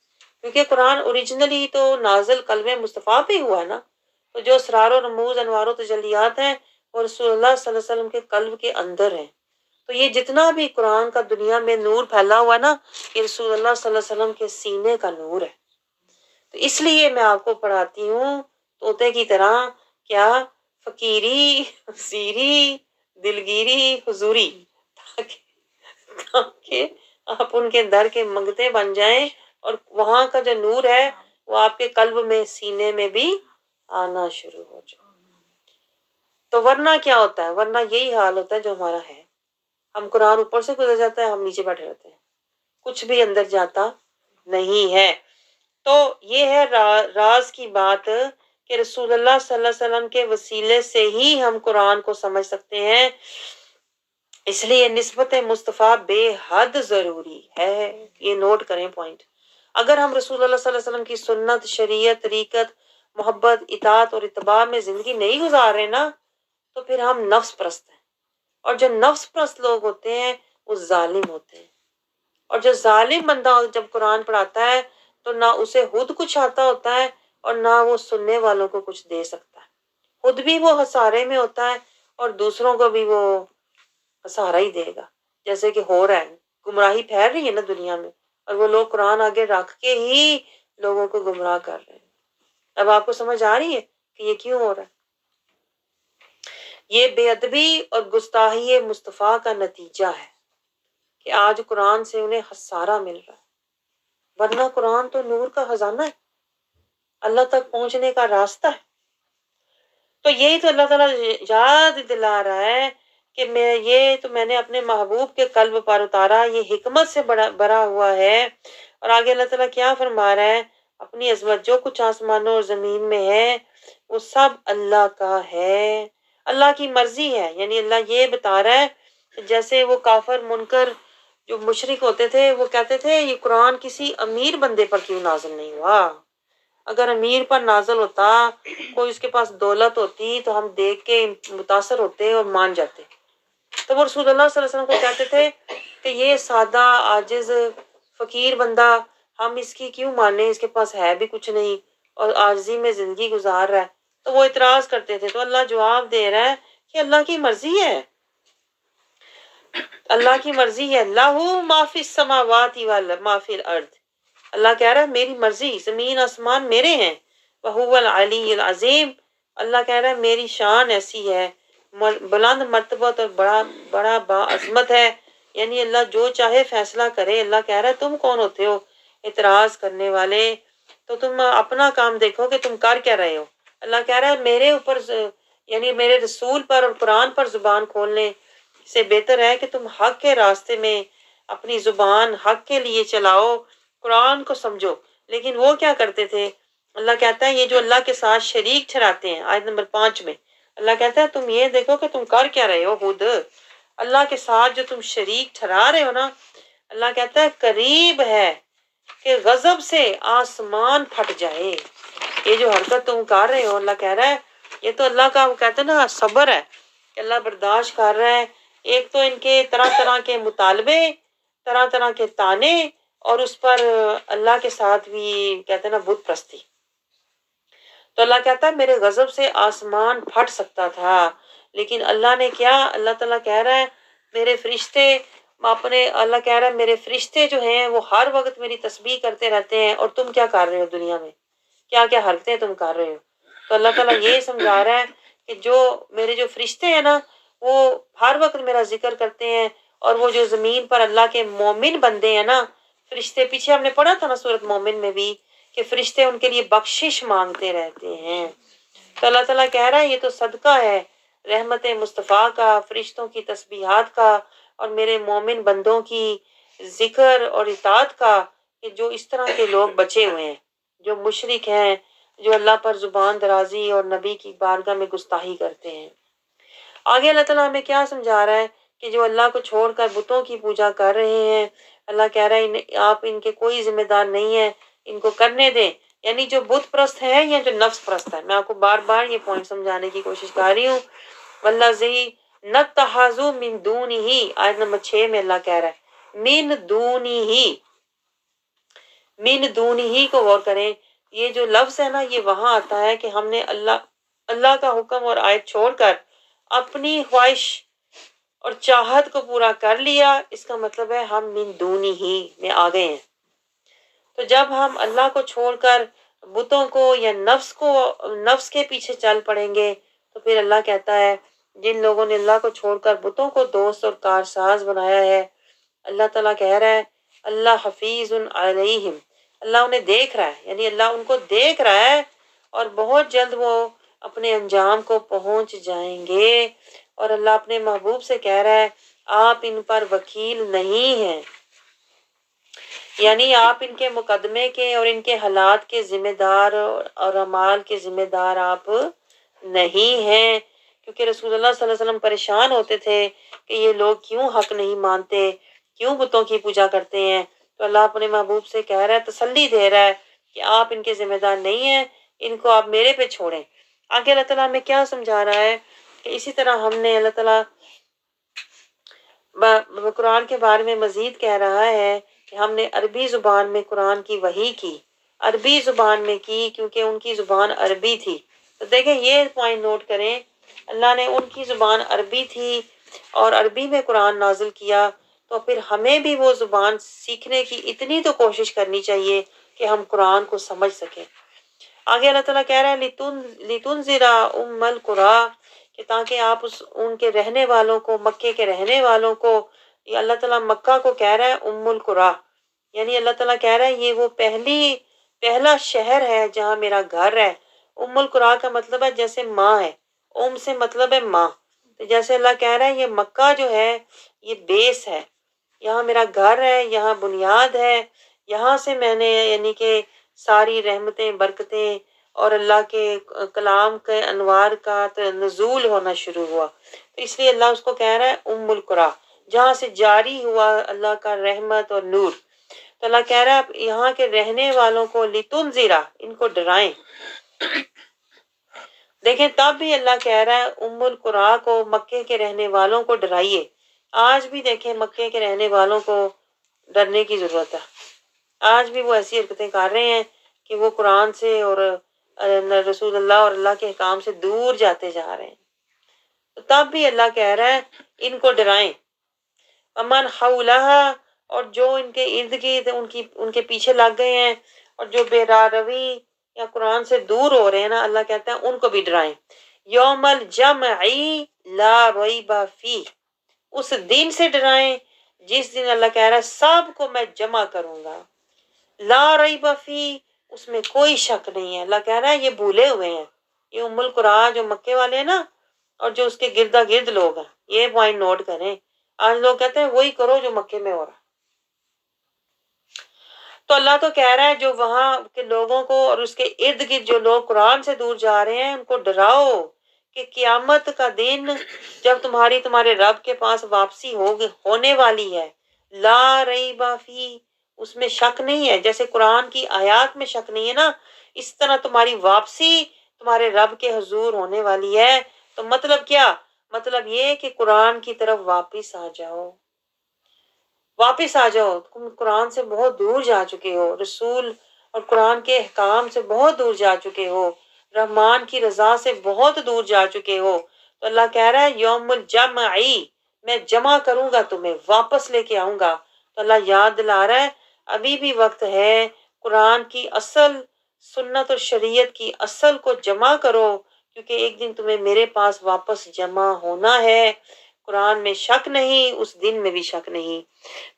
کیونکہ قرآن اوریجنلی تو نازل قلب مصطفیٰ پہ ہوا ہے نا. تو جو اسرار و رموز انوار و تجلیات ہیں وہ رسول اللہ صلی اللہ علیہ وسلم کے قلب کے اندر ہیں. تو یہ جتنا بھی قرآن کا دنیا میں نور پھیلا ہوا ہے نا، یہ رسول اللہ صلی اللہ علیہ وسلم کے سینے کا نور ہے. تو اس لیے میں آپ کو پڑھاتی ہوں طوطے کی طرح، کیا فقیری، سیری، دلگیری، حضوری، تاکہ آپ ان کے در کے منگتے بن جائیں اور وہاں کا جو نور ہے وہ آپ کے قلب میں، سینے میں بھی آنا شروع ہو جائے. تو ورنہ کیا ہوتا ہے؟ ورنہ یہی حال ہوتا ہے جو ہمارا ہے. ہم قرآن اوپر سے گزر جاتا ہے، ہم نیچے بیٹھے رہتے ہیں، کچھ بھی اندر جاتا نہیں ہے. تو یہ ہے راز کی بات کہ رسول اللہ صلی اللہ علیہ وسلم کے وسیلے سے ہی ہم قرآن کو سمجھ سکتے ہیں. اس لیے نسبت مصطفیٰ بے حد ضروری ہے. یہ نوٹ کریں پوائنٹ. اگر ہم رسول اللہ صلی اللہ علیہ وسلم کی سنت، شریعت، طریقت، محبت، اطاعت اور اتباع میں زندگی نہیں گزار رہے نا، تو پھر ہم نفس پرست ہیں. اور جو نفس پرست لوگ ہوتے ہیں وہ ظالم ہوتے ہیں. اور جو ظالم بندہ جب قرآن پڑھاتا ہے تو نہ اسے خود کچھ آتا ہوتا ہے اور نہ وہ سننے والوں کو کچھ دے سکتا ہے. خود بھی وہ خسارے میں ہوتا ہے اور دوسروں کو بھی وہ خسارہ ہی دے گا. جیسے کہ ہو رہا ہے، گمراہی پھیل رہی ہے نا دنیا میں، اور وہ لوگ قرآن آگے رکھ کے ہی لوگوں کو گمراہ کر رہے ہیں. اب آپ کو سمجھ آ رہی ہے کہ یہ کیوں ہو رہا ہے؟ یہ بے ادبی اور گستاخی مصطفیٰ کا نتیجہ ہے کہ آج قرآن سے انہیں خسارہ مل رہا ہے. ورنہ قرآن تو نور کا خزانہ ہے، اللہ تک پہنچنے کا راستہ ہے. تو یہی تو اللہ تعالیٰ یاد دلا رہا ہے کہ میں نے اپنے محبوب کے قلب پر اتارا، یہ حکمت سے بھرا ہوا ہے. اور آگے اللہ تعالیٰ کیا فرما رہا ہے؟ اپنی عظمت، جو کچھ آسمانوں اور زمین میں ہے وہ سب اللہ کا ہے، اللہ کی مرضی ہے. یعنی اللہ یہ بتا رہا ہے، جیسے وہ کافر منکر جو مشرک ہوتے تھے وہ کہتے تھے یہ قرآن کسی امیر بندے پر کیوں نازل نہیں ہوا. اگر امیر پر نازل ہوتا، کوئی اس کے پاس دولت ہوتی تو ہم دیکھ کے متاثر ہوتے اور مان جاتے. تو وہ رسول اللہ صلی اللہ علیہ وسلم کو کہتے تھے کہ یہ سادہ عاجز فقیر بندہ، ہم اس کی کیوں مانیں، اس کے پاس ہے بھی کچھ نہیں اور عاجزی میں زندگی گزار رہا ہے. تو وہ اعتراض کرتے تھے. تو اللہ جواب دے رہا ہے کہ اللہ کی مرضی ہے، اللہ کی مرضی ہے. لہو ما فی السماوات و ما فی الارض، اللہ کہہ رہا ہے میری مرضی، زمین آسمان میرے ہیں، وَهُوَ الْعَلِيُّ الْعَظِيمُ، اللہ کہہ رہا ہے میری شان ایسی ہے، بلند مرتبت اور بڑا بڑا باعظمت ہے، یعنی اللہ جو چاہے فیصلہ کرے۔ اللہ کہہ رہا ہے تم کون ہوتے ہو اعتراض کرنے والے، تو تم اپنا کام دیکھو کہ تم کر کیا رہے ہو۔ اللہ کہہ رہا ہے میرے اوپر یعنی میرے رسول پر اور قرآن پر زبان کھولنے سے بہتر ہے کہ تم حق کے راستے میں اپنی زبان حق کے لیے چلاؤ، قرآن کو سمجھو۔ لیکن وہ کیا کرتے تھے؟ اللہ کہتا ہے یہ جو اللہ کے ساتھ شریک ٹھہراتے ہیں، آیت نمبر 5 میں اللہ کہتا ہے تم یہ دیکھو کہ تم کر کیا رہے ہو خود۔ اللہ کے ساتھ جو تم شریک ٹھہرا رہے ہو نا، اللہ کہتا ہے قریب ہے کہ غضب سے آسمان پھٹ جائے۔ یہ جو حرکت تم کر رہے ہو، اللہ کہہ رہا ہے یہ تو اللہ کا، وہ کہتے ہیں نا صبر ہے کہ اللہ برداشت کر رہا ہے۔ ایک تو ان کے طرح طرح کے مطالبے، طرح طرح کے تانے، اور اس پر اللہ کے ساتھ بھی کہتے ہیں نا بت پرستی۔ تو اللہ کہتا ہے میرے غضب سے آسمان پھٹ سکتا تھا، لیکن اللہ نے کیا، اللہ تعالیٰ کہہ رہا ہے میرے فرشتے اپنے، اللہ کہہ رہا ہے میرے فرشتے جو ہیں وہ ہر وقت میری تسبیح کرتے رہتے ہیں، اور تم کیا کر رہے ہو دنیا میں، کیا کیا حرکتیں تم کر رہے ہو۔ تو اللہ تعالیٰ یہ سمجھا رہا ہے کہ جو میرے جو فرشتے ہیں نا وہ ہر وقت میرا ذکر کرتے ہیں، اور وہ جو زمین پر اللہ کے مومن بندے ہیں نا، فرشتے، پیچھے ہم نے پڑھا تھا نا سورۃ مومن میں بھی کہ فرشتے ان کے لیے بخشش مانگتے رہتے ہیں۔ تو اللہ تعالیٰ کہہ رہا ہے یہ تو صدقہ ہے رحمت مصطفیٰ کا، فرشتوں کی تسبیحات کا، اور میرے مومن بندوں کی ذکر اور اطاعت کا، کہ جو اس طرح کے لوگ بچے ہوئے ہیں، جو مشرک ہیں، جو اللہ پر زبان درازی اور نبی کی بارگاہ میں گستاخی کرتے ہیں۔ آگے اللہ تعالیٰ ہمیں کیا سمجھا رہا ہے کہ جو اللہ کو چھوڑ کر بتوں کی پوجا کر رہے ہیں، اللہ کہہ رہا ہے آپ ان کے کوئی ذمہ دار نہیں ہیں، ان کو کرنے دیں۔ یعنی جو بت پرست ہے یا جو نفس پرست ہے، میں آپ کو بار بار یہ پوائنٹ سمجھانے کی کوشش کر رہی ہوں۔ والذی نتخذوا من دونہ، آیت نمبر 6 میں اللہ کہہ رہا ہے من دونہ، من دونہ کو غور کریں، یہ جو لفظ ہے نا یہ وہاں آتا ہے کہ ہم نے اللہ کا حکم اور آیت چھوڑ کر اپنی خواہش اور چاہت کو پورا کر لیا، اس کا مطلب ہے ہم من دونہ میں آ گئے ہیں۔ تو جب ہم اللہ کو چھوڑ کر بتوں کو یا نفس کے پیچھے چل پڑیں گے، تو پھر اللہ کہتا ہے جن لوگوں نے اللہ کو چھوڑ کر بتوں کو دوست اور کارساز بنایا ہے، اللہ تعالیٰ کہہ رہا ہے اللہ حفیظ علیہم، اللہ انہیں دیکھ رہا ہے، یعنی اللہ ان کو دیکھ رہا ہے، اور بہت جلد وہ اپنے انجام کو پہنچ جائیں گے۔ اور اللہ اپنے محبوب سے کہہ رہا ہے آپ ان پر وکیل نہیں ہیں، یعنی آپ ان کے مقدمے کے اور ان کے حالات کے ذمہ دار اور اعمال کے ذمہ دار آپ نہیں ہیں۔ کیونکہ رسول اللہ صلی اللہ علیہ وسلم پریشان ہوتے تھے کہ یہ لوگ کیوں حق نہیں مانتے، کیوں بتوں کی پوجا کرتے ہیں۔ تو اللہ اپنے محبوب سے کہہ رہا ہے، تسلی دے رہا ہے کہ آپ ان کے ذمہ دار نہیں ہیں، ان کو آپ میرے پہ چھوڑیں۔ آگے اللہ تعالیٰ ہمیں کیا سمجھا رہا ہے کہ اسی طرح ہم نے، اللہ تعالیٰ قرآن کے بارے میں مزید کہہ رہا ہے کہ ہم نے عربی زبان میں قرآن کی وحی کی، عربی زبان میں کی، کیونکہ ان کی زبان عربی تھی۔ تو دیکھیں یہ پوائنٹ نوٹ کریں، اللہ نے ان کی زبان عربی تھی اور عربی میں قرآن نازل کیا، تو پھر ہمیں بھی وہ زبان سیکھنے کی اتنی تو کوشش کرنی چاہیے کہ ہم قرآن کو سمجھ سکیں۔ آگے اللہ تعالیٰ کہہ رہا ہے لِتُنذِرَ أُمَّ الْقُرَىٰ، کہ تاکہ آپ ان کے رہنے والوں کو، مکے کے رہنے والوں کو، یہ اللہ تعالیٰ مکہ کو کہہ رہا ہے ام القریٰ، یعنی اللہ تعالیٰ کہہ رہا ہے یہ وہ پہلا شہر ہے جہاں میرا گھر ہے۔ ام القریٰ کا مطلب ہے جیسے ماں ہے، ام سے مطلب ہے ماں، تو جیسے اللہ کہہ رہا ہے یہ مکہ جو ہے یہ بیس ہے، یہاں میرا گھر ہے، یہاں بنیاد ہے، یہاں سے میں نے یعنی کہ ساری رحمتیں، برکتیں اور اللہ کے کلام کے انوار کا نزول ہونا شروع ہوا، تو اس لیے اللہ اس کو کہہ رہا ہے ام القریٰ، جہاں سے جاری ہوا اللہ کا رحمت اور نور۔ تو اللہ کہہ رہا ہے آپ یہاں کے رہنے والوں کو لِتُنذِرَ، ان کو ڈرائیں۔ دیکھیں تب بھی اللہ کہہ رہا ہے ام القریٰ کو، مکے کے رہنے والوں کو ڈرائیے۔ آج بھی دیکھیں مکے کے رہنے والوں کو ڈرنے کی ضرورت ہے، آج بھی وہ ایسی حرکتیں کر رہے ہیں کہ وہ قرآن سے اور رسول اللہ اور اللہ کے احکام سے دور جاتے جا رہے ہیں، تو تب بھی اللہ کہہ رہا ہے ان کو ڈرائیں۔ امن حولہا، اور جو ان کے ارد گرد ان کے پیچھے لگ گئے ہیں اور جو بے راہ روی یا قرآن سے دور ہو رہے ہیں نا، اللہ کہتا ہے ان کو بھی ڈرائیں۔ یوم الجمعی لا ریب فیہ، اس دن سے ڈرائیں جس دن اللہ کہہ رہا ہے سب کو میں جمع کروں گا، لا ریب فیہ، اس میں کوئی شک نہیں ہے۔ اللہ کہہ رہا ہے یہ بھولے ہوئے ہیں، یہ ام القرآ جو مکے والے ہیں نا، اور جو اس کے گردا گرد لوگ ہیں، یہ پوائنٹ نوٹ کریں۔ آج لوگ کہتے ہیں وہی کرو جو مکے میں ہو رہا۔ تو اللہ تو کہہ رہا ہے جو وہاں کے لوگوں کو اور اس کے ارد گرد جو لوگ قرآن سے دور جا رہے ہیں ان کو ڈراؤ کہ قیامت کا دن جب تمہارے رب کے پاس واپسی ہونے والی ہے، لا ریب فی، اس میں شک نہیں ہے۔ جیسے قرآن کی آیات میں شک نہیں ہے نا، اس طرح تمہاری واپسی تمہارے رب کے حضور ہونے والی ہے۔ تو مطلب کیا؟ مطلب یہ کہ قرآن کی طرف واپس آ جاؤ، واپس آ جاؤ۔ تم قرآن سے بہت دور جا چکے ہو، رسول اور قرآن کے احکام سے بہت دور جا چکے ہو، رحمان کی رضا سے بہت دور جا چکے ہو۔ تو اللہ کہہ رہا ہے یوم الجمعی، میں جمع کروں گا تمہیں، واپس لے کے آؤں گا۔ تو اللہ یاد دلا رہا ہے ابھی بھی وقت ہے، قرآن کی اصل، سنت اور شریعت کی اصل کو جمع کرو، کیونکہ ایک دن تمہیں میرے پاس واپس جمع ہونا ہے۔ قرآن میں شک نہیں، اس دن میں بھی شک نہیں۔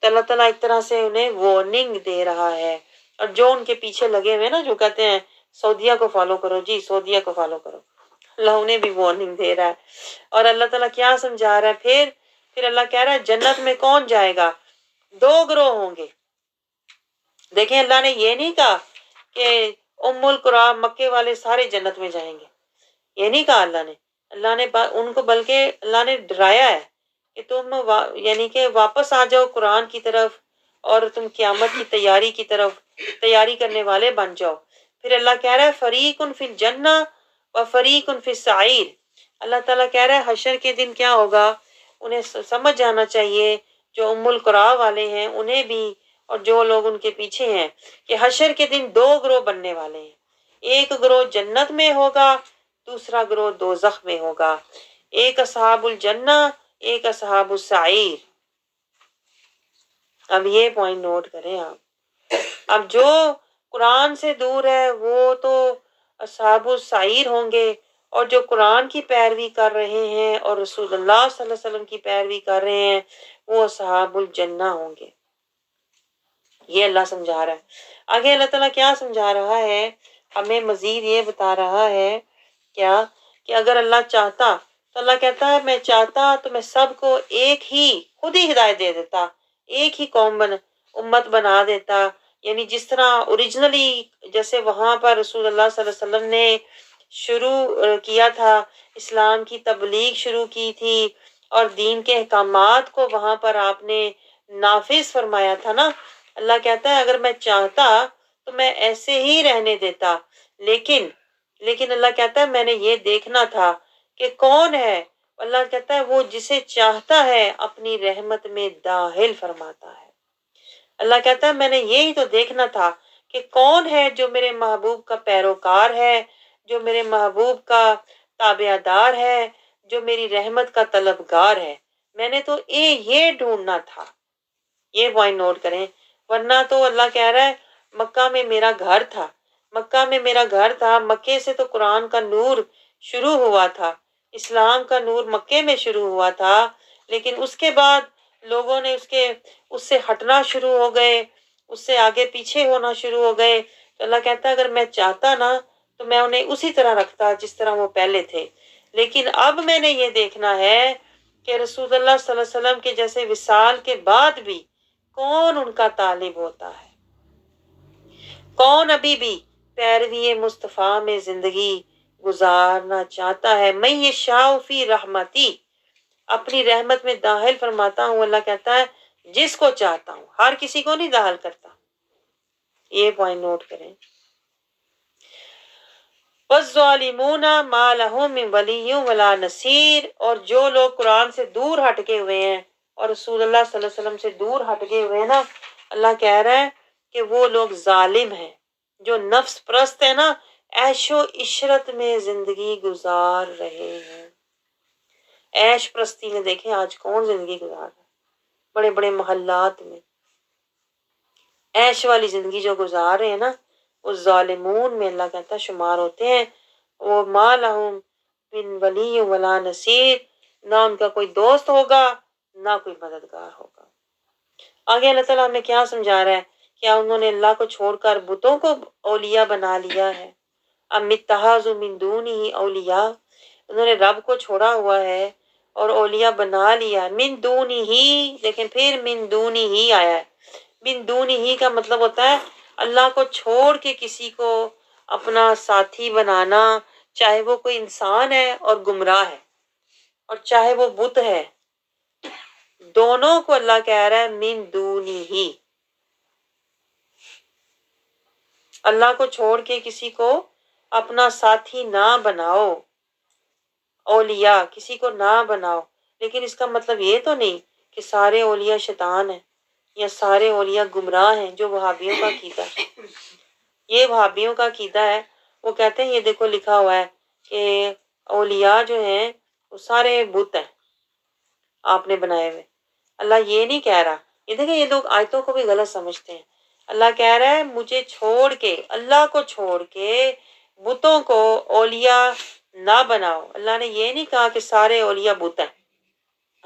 تو اللہ تعالیٰ ایک طرح سے انہیں وارننگ دے رہا ہے، اور جو ان کے پیچھے لگے ہوئے نا، جو کہتے ہیں سعودیہ کو فالو کرو، جی سعودیہ کو فالو کرو، اللہ انہیں بھی وارننگ دے رہا ہے۔ اور اللہ تعالیٰ کیا سمجھا رہا ہے؟ پھر اللہ کہہ رہا ہے جنت میں کون جائے گا؟ دو گروہ ہوں گے۔ دیکھیں اللہ نے یہ نہیں کہا کہ ام القرآ مکے والے سارے جنت میں جائیں گے، یہ نہیں کہا اللہ نے ان کو، بلکہ اللہ نے ڈرایا ہے کہ تم یعنی کہ واپس آ جاؤ قرآن کی طرف، اور تم قیامت کی تیاری کرنے والے بن جاؤ۔ پھر اللہ کہہ رہا ہے فریق فی الجنہ و فریق فی السعیر۔ اللہ تعالیٰ کہہ رہا ہے حشر کے دن کیا ہوگا، انہیں سمجھ جانا چاہیے، جو ام القرآ والے ہیں انہیں بھی اور جو لوگ ان کے پیچھے ہیں، کہ حشر کے دن دو گروہ بننے والے ہیں۔ ایک گروہ جنت میں ہوگا، دوسرا گروہ دوزخ میں ہوگا۔ ایک اصحاب الجنہ، ایک اصحاب السعیر۔ اب یہ پوائنٹ نوٹ کریں آپ۔ اب جو قرآن سے دور ہے وہ تو اصحاب السعیر ہوں گے، اور جو قرآن کی پیروی کر رہے ہیں اور رسول اللہ صلی اللہ علیہ وسلم کی پیروی کر رہے ہیں وہ اصحاب الجنہ ہوں گے۔ یہ اللہ سمجھا رہا ہے۔ آگے اللہ تعالیٰ کیا سمجھا رہا ہے؟ ہمیں مزید یہ بتا رہا ہے کیا کہ اگر اللہ چاہتا، تو اللہ کہتا ہے میں چاہتا تو میں سب کو ایک ہی، خود ہی ہدایت دے دیتا، ایک ہی امت بنا دیتا۔ یعنی جس طرح اوریجنلی، جیسے وہاں پر رسول اللہ صلی اللہ علیہ وسلم نے شروع کیا تھا، اسلام کی تبلیغ شروع کی تھی اور دین کے احکامات کو وہاں پر آپ نے نافذ فرمایا تھا نا۔ اللہ کہتا ہے اگر میں چاہتا تو میں ایسے ہی رہنے دیتا، لیکن اللہ کہتا ہے میں نے یہ دیکھنا تھا کہ کون ہے۔ اللہ کہتا ہے وہ جسے چاہتا ہے اپنی رحمت میں داخل فرماتا ہے۔ اللہ کہتا ہے میں نے یہی تو دیکھنا تھا کہ کون ہے جو میرے محبوب کا پیروکار ہے، جو میرے محبوب کا تابع دار ہے، جو میری رحمت کا طلبگار ہے۔ میں نے تو یہ ڈھونڈنا تھا۔ یہ پوائنٹ نوٹ کریں، ورنہ تو اللہ کہہ رہا ہے مکہ میں میرا گھر تھا، مکہ میں میرا گھر تھا، مکے سے تو قرآن کا نور شروع ہوا تھا، اسلام کا نور مکے میں شروع ہوا تھا، لیکن اس کے بعد لوگوں نے اس سے ہٹنا شروع ہو گئے، اس سے آگے پیچھے ہونا شروع ہو گئے۔ تو اللہ کہتا ہے اگر میں چاہتا نا تو میں انہیں اسی طرح رکھتا جس طرح وہ پہلے تھے، لیکن اب میں نے یہ دیکھنا ہے کہ رسول اللہ صلی اللہ علیہ وسلم کے جیسے وصال کے بعد بھی کون ان کا طالب ہوتا ہے، کون ابھی بھی پیروی مصطفیٰ میں زندگی گزارنا چاہتا ہے۔ میں یہ شاء فی رحمتی، اپنی رحمت میں داخل فرماتا ہوں، اللہ کہتا ہے جس کو چاہتا ہوں، ہر کسی کو نہیں داخل کرتا۔ یہ پوائنٹ نوٹ کریں۔ وَالظَّالِمُونَ مَا لَهُم مِّن وَلِيٍّ وَلَا نَصِيرٍ، اور جو لوگ قرآن سے دور ہٹ کے ہوئے ہیں اور رسول اللہ صلی اللہ علیہ وسلم سے دور ہٹ گئے ہوئے ہیں نا، اللہ کہہ رہا ہے کہ وہ لوگ ظالم ہیں، جو نفس پرست ہے نا، عیش و عشرت میں زندگی گزار رہے ہیں۔ عیش پرستی میں دیکھیں آج کون زندگی گزار رہا ہے، بڑے بڑے محلات میں، عیش والی زندگی جو گزار رہے ہیں نا، وہ ظالمون میں اللہ کہتا ہے شمار ہوتے ہیں۔ وہ ما لہم من ولی ولا نصیر، نہ ان کا کوئی دوست ہوگا نہ کوئی مددگار ہوگا۔ آگے اللہ تعالیٰ ہمیں کیا سمجھا رہا ہے؟ کیا انہوں نے اللہ کو چھوڑ کر بتوں کو اولیاء بنا لیا ہے؟ ام اتخذوا من دونہ اولیاء، انہوں نے رب کو چھوڑا ہوا ہے اور اولیاء بنا لیا۔ من دونہ ہی، لیکن پھر من دونہ ہی آیا ہے۔ من دونہ ہی کا مطلب ہوتا ہے اللہ کو چھوڑ کے کسی کو اپنا ساتھی بنانا، چاہے وہ کوئی انسان ہے اور گمراہ ہے، اور چاہے وہ بت ہے، دونوں کو اللہ کہہ رہا ہے من دونہ ہی۔ اللہ کو چھوڑ کے کسی کو اپنا ساتھی نہ بناؤ، اولیاء کسی کو نہ بناؤ۔ لیکن اس کا مطلب یہ تو نہیں کہ سارے اولیاء شیطان ہیں یا سارے اولیاء گمراہ ہیں، جو وہابیوں کا عقیدہ ہے۔ یہ وہابیوں کا عقیدہ ہے، وہ کہتے ہیں یہ دیکھو لکھا ہوا ہے کہ اولیاء جو ہیں وہ سارے بت ہیں آپ نے بنائے ہوئے۔ اللہ یہ نہیں کہہ رہا، یہ دیکھیں یہ لوگ آیتوں کو بھی غلط سمجھتے ہیں۔ اللہ کہہ رہا ہے مجھے چھوڑ کے، اللہ کو چھوڑ کے بتوں کو اولیاء نہ بناؤ۔ اللہ نے یہ نہیں کہا کہ سارے اولیاء بت ہیں،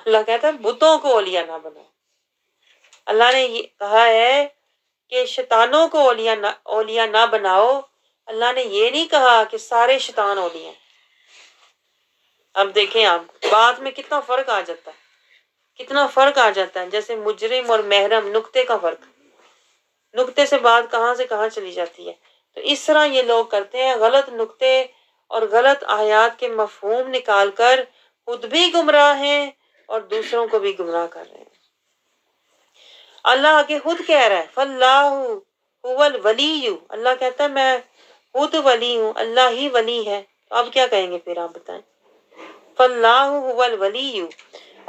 اللہ کہتا ہے بتوں کو اولیاء نہ بناؤ۔ اللہ نے یہ کہا ہے کہ شیطانوں کو اولیاء نہ بناؤ۔ اللہ نے یہ نہیں کہا کہ سارے شیطان اولیاء ہیں۔ اب دیکھیں آپ بات میں کتنا فرق آ جاتا ہے، کتنا فرق آ جاتا ہے، جیسے مجرم اور محرم، نقطے کا فرق، نقطے سے بات کہاں سے کہاں چلی جاتی ہے۔ تو اس طرح یہ لوگ کرتے ہیں، غلط نقطے اور غلط آیات کے مفہوم نکال کر خود بھی گمراہ ہیں اور دوسروں کو بھی گمراہ کر رہے ہیں۔ اللہ آگے خود کہہ رہا ہے فاللہ هو الولی، اللہ کہتا ہے میں خود ولی ہوں، اللہ ہی ولی ہے۔ اب کیا کہیں گے پھر آپ بتائیں؟ فاللہ هو الولی،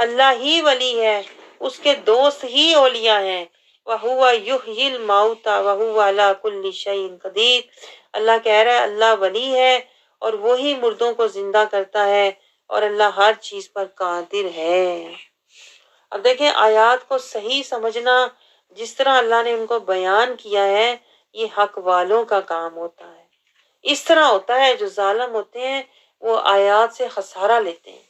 اللہ ہی ولی ہے، اس کے دوست ہی اولیاء ہیں۔ وَهُوَ يُحْيِي الْمَوْتَى وَهُوَ عَلَىٰ كُلِّ شَيْءٍ قَدِيرٌ، اللہ کہہ رہا ہے اللہ ولی ہے اور وہی مردوں کو زندہ کرتا ہے اور اللہ ہر چیز پر قادر ہے۔ اب دیکھیں آیات کو صحیح سمجھنا، جس طرح اللہ نے ان کو بیان کیا ہے، یہ حق والوں کا کام ہوتا ہے۔ اس طرح ہوتا ہے، جو ظالم ہوتے ہیں وہ آیات سے خسارہ لیتے ہیں،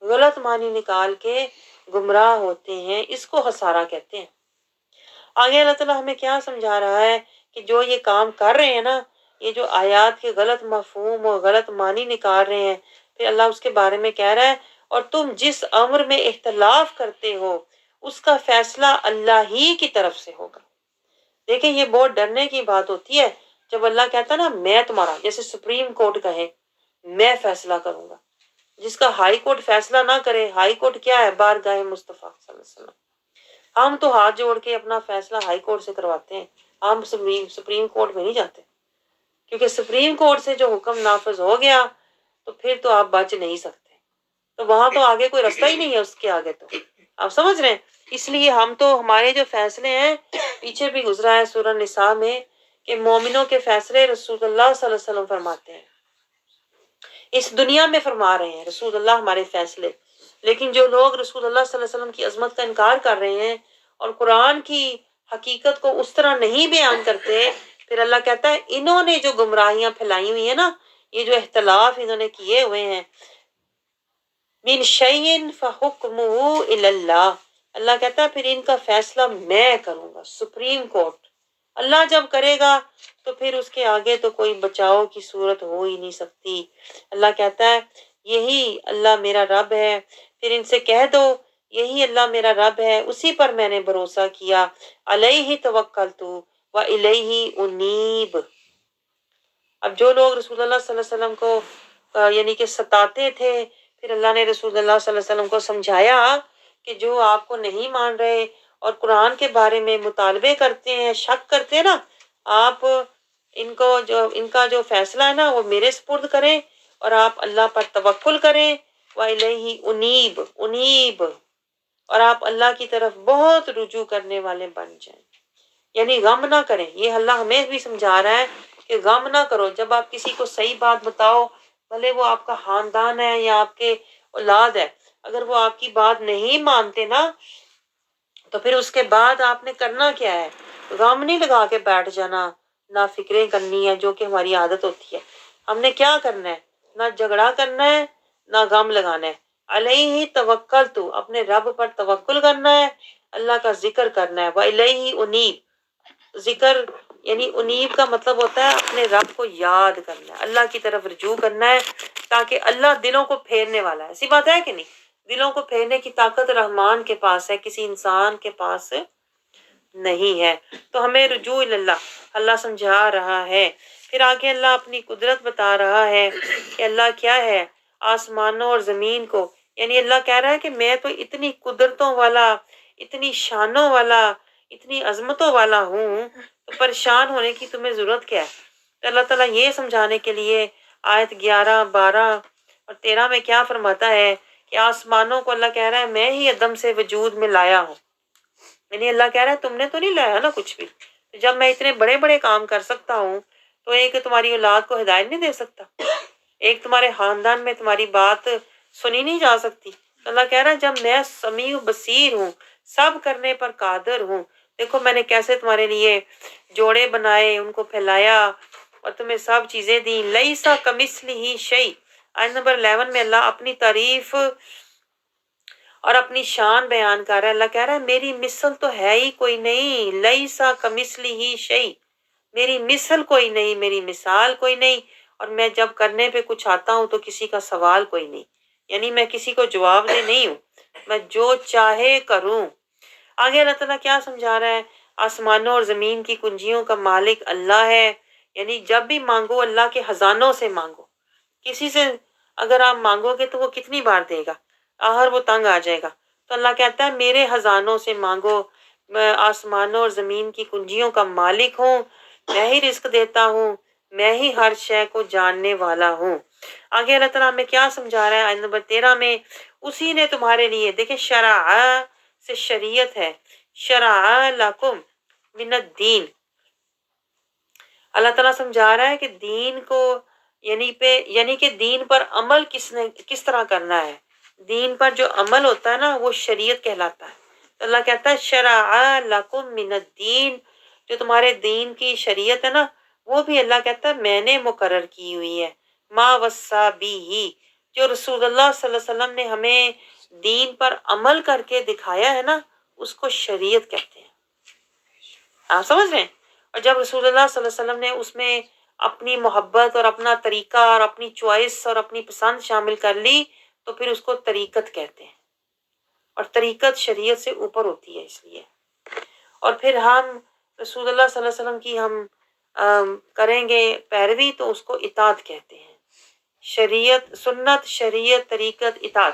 غلط معنی نکال کے گمراہ ہوتے ہیں، اس کو خسارہ کہتے ہیں۔ آگے اللہ تعالیٰ ہمیں کیا سمجھا رہا ہے کہ جو یہ کام کر رہے ہیں نا، یہ جو آیات کے غلط مفہوم اور غلط معنی نکال رہے ہیں، پھر اللہ اس کے بارے میں کہہ رہا ہے اور تم جس امر میں اختلاف کرتے ہو اس کا فیصلہ اللہ ہی کی طرف سے ہوگا۔ دیکھیں یہ بہت ڈرنے کی بات ہوتی ہے جب اللہ کہتا ہے نا میں تمہارا، جیسے سپریم کورٹ کہے میں فیصلہ کروں گا، جس کا ہائی کورٹ فیصلہ نہ کرے، ہائی کورٹ کیا ہے؟ بارگاہ مصطفیٰ صلی اللہ علیہ وسلم۔ ہم تو ہاتھ جوڑ کے اپنا فیصلہ ہائی کورٹ سے کرواتے ہیں، ہم سپریم کورٹ میں نہیں جاتے، کیونکہ سپریم کورٹ سے جو حکم نافذ ہو گیا تو پھر تو آپ بچ نہیں سکتے، تو وہاں تو آگے کوئی رستہ ہی نہیں ہے، اس کے آگے تو آپ سمجھ رہے ہیں۔ اس لیے ہم تو ہمارے جو فیصلے ہیں، پیچھے بھی گزرا ہے سورہ نساء میں کہ مومنوں کے فیصلے رسول اللہ صلی اللہ علیہ وسلم فرماتے ہیں، اس دنیا میں فرما رہے ہیں رسول اللہ ہمارے فیصلے۔ لیکن جو لوگ رسول اللہ صلی اللہ علیہ وسلم کی عظمت کا انکار کر رہے ہیں اور قرآن کی حقیقت کو اس طرح نہیں بیان کرتے، پھر اللہ کہتا ہے انہوں نے جو گمراہیاں پھیلائی ہوئی ہیں نا، یہ جو اختلاف انہوں نے کیے ہوئے ہیں، من شیء فحکمہ الی اللہ، اللہ کہتا ہے پھر ان کا فیصلہ میں کروں گا، سپریم کورٹ اللہ جب کرے گا تو پھر اس کے آگے تو کوئی بچاؤ کی صورت ہو ہی نہیں سکتی۔ اللہ کہتا ہے یہی اللہ میرا رب ہے، پھر ان سے کہہ دو یہی اللہ میرا رب ہے، اسی پر میں نے بھروسہ کیا، علیہ توکلت و الیہ انیب۔ اب جو لوگ رسول اللہ صلی اللہ علیہ وسلم کو یعنی کہ ستاتے تھے، پھر اللہ نے رسول اللہ صلی اللہ علیہ وسلم کو سمجھایا کہ جو آپ کو نہیں مان رہے اور قرآن کے بارے میں مطالبے کرتے ہیں، شک کرتے ہیں نا، آپ ان کا جو فیصلہ ہے نا وہ میرے سپرد کریں اور آپ اللہ پر توکل کریں، وَإِلَيْهِ انیب، اور آپ اللہ کی طرف بہت رجوع کرنے والے بن جائیں، یعنی غم نہ کریں۔ یہ اللہ ہمیں بھی سمجھا رہا ہے کہ غم نہ کرو، جب آپ کسی کو صحیح بات بتاؤ، بھلے وہ آپ کا خاندان ہے یا آپ کے اولاد ہے، اگر وہ آپ کی بات نہیں مانتے نا، تو پھر اس کے بعد آپ نے کرنا کیا ہے؟ غم نہیں لگا کے بیٹھ جانا، نہ فکریں کرنی ہے جو کہ ہماری عادت ہوتی ہے. ہم نے کیا کرنا ہے؟ نہ جھگڑا کرنا ہے، نہ غم لگانا ہے. علیہ توکل، تو اپنے رب پر توکل کرنا ہے، اللہ کا ذکر کرنا ہے. وَإِلَيْهِ أُنِيبُ، ذکر یعنی انیب کا مطلب ہوتا ہے اپنے رب کو یاد کرنا ہے، اللہ کی طرف رجوع کرنا ہے، تاکہ اللہ دلوں کو پھیرنے والا ہے. ایسی بات ہے کہ نہیں؟ دلوں کو پھیرنے کی طاقت رحمان کے پاس ہے، کسی انسان کے پاس نہیں ہے. تو ہمیں رجوع اللہ، اللہ سمجھا رہا ہے. پھر آگے اللہ اپنی قدرت بتا رہا ہے کہ اللہ کیا ہے. آسمانوں اور زمین کو، یعنی اللہ کہہ رہا ہے کہ میں تو اتنی قدرتوں والا، اتنی شانوں والا، اتنی عظمتوں والا ہوں، تو پریشان ہونے کی تمہیں ضرورت کیا ہے؟ تو اللہ تعالیٰ یہ سمجھانے کے لیے آیت 11، 12 اور 13 میں کیا فرماتا ہے کہ آسمانوں کو اللہ کہہ رہا ہے میں ہی عدم سے وجود میں لایا ہوں. یعنی اللہ کہہ رہا ہے تم نے تو نہیں لایا نا کچھ بھی. جب میں اتنے بڑے بڑے کام کر سکتا ہوں تو ایک تمہاری اولاد کو ہدایت نہیں دے سکتا؟ ایک تمہارے خاندان میں تمہاری بات سنی نہیں جا سکتی؟ تو اللہ کہہ رہا ہے جب میں سمیع و بصیر ہوں، سب کرنے پر قادر ہوں، دیکھو میں نے کیسے تمہارے لیے جوڑے بنائے، ان کو پھیلایا اور تمہیں سب چیزیں دیں. لیسا کمثلہ شیء. آیت نمبر 11 میں اللہ اپنی تعریف اور اپنی شان بیان کر رہا ہے. اللہ کہہ رہا ہے میری مثل تو ہے ہی کوئی نہیں. لیسا کمثلہ شیء، میری مثل کوئی نہیں، میری مثال کوئی نہیں، اور میں جب کرنے پہ کچھ آتا ہوں تو کسی کا سوال کوئی نہیں. یعنی میں کسی کو جواب دہ نہیں ہوں، میں جو چاہے کروں. آگے اللہ تعالیٰ کیا سمجھا رہا ہے؟ آسمانوں اور زمین کی کنجیوں کا مالک اللہ ہے. یعنی جب بھی مانگو اللہ کے خزانوں سے مانگو. کسی سے اگر آپ مانگو گے تو وہ کتنی بار دے گا؟ آخر وہ تنگ آ جائے گا. تو اللہ کہتا ہے میرے خزانوں سے مانگو، میں آسمانوں اور زمین کی کنجیوں کا مالک ہوں، میں ہی رزق دیتا ہوں، میں ہی ہر شے کو جاننے والا ہوں. آگے اللہ تعالیٰ ہمیں کیا سمجھا رہا ہے آیت نمبر 13 میں؟ اسی نے تمہارے لیے، دیکھیں شرع سے شریعت ہے، شرع لکم من الدین. اللہ تعالیٰ سمجھا رہا ہے کہ دین کو یعنی کہ دین پر عمل کس طرح کرنا ہے. دین پر جو عمل ہوتا ہے نا وہ شریعت کہلاتا ہے. تو اللہ کہتا ہے شرع لکم من الدین، جو تمہارے دین کی شریعت ہے نا وہ بھی اللہ کہتا ہے میں نے مقرر کی ہوئی ہے. ما وصی بہ، جو رسول اللہ صلی اللہ علیہ وسلم نے ہمیں دین پر عمل کر کے دکھایا ہے نا اس کو شریعت کہتے ہیں. آپ سمجھ رہے ہیں؟ اور جب رسول اللہ صلی اللہ علیہ وسلم نے اس میں اپنی محبت اور اپنا طریقہ اور اپنی چوائس اور اپنی پسند شامل کر لی تو پھر اس کو طریقت کہتے ہیں. اور طریقت شریعت سے اوپر ہوتی ہے اس لیے. اور پھر ہم رسول اللہ صلی اللہ علیہ وسلم کی ہم کریں گے پیروی تو اس کو اطاعت کہتے ہیں. شریعت، سنت، شریعت، طریقت، اطاعت.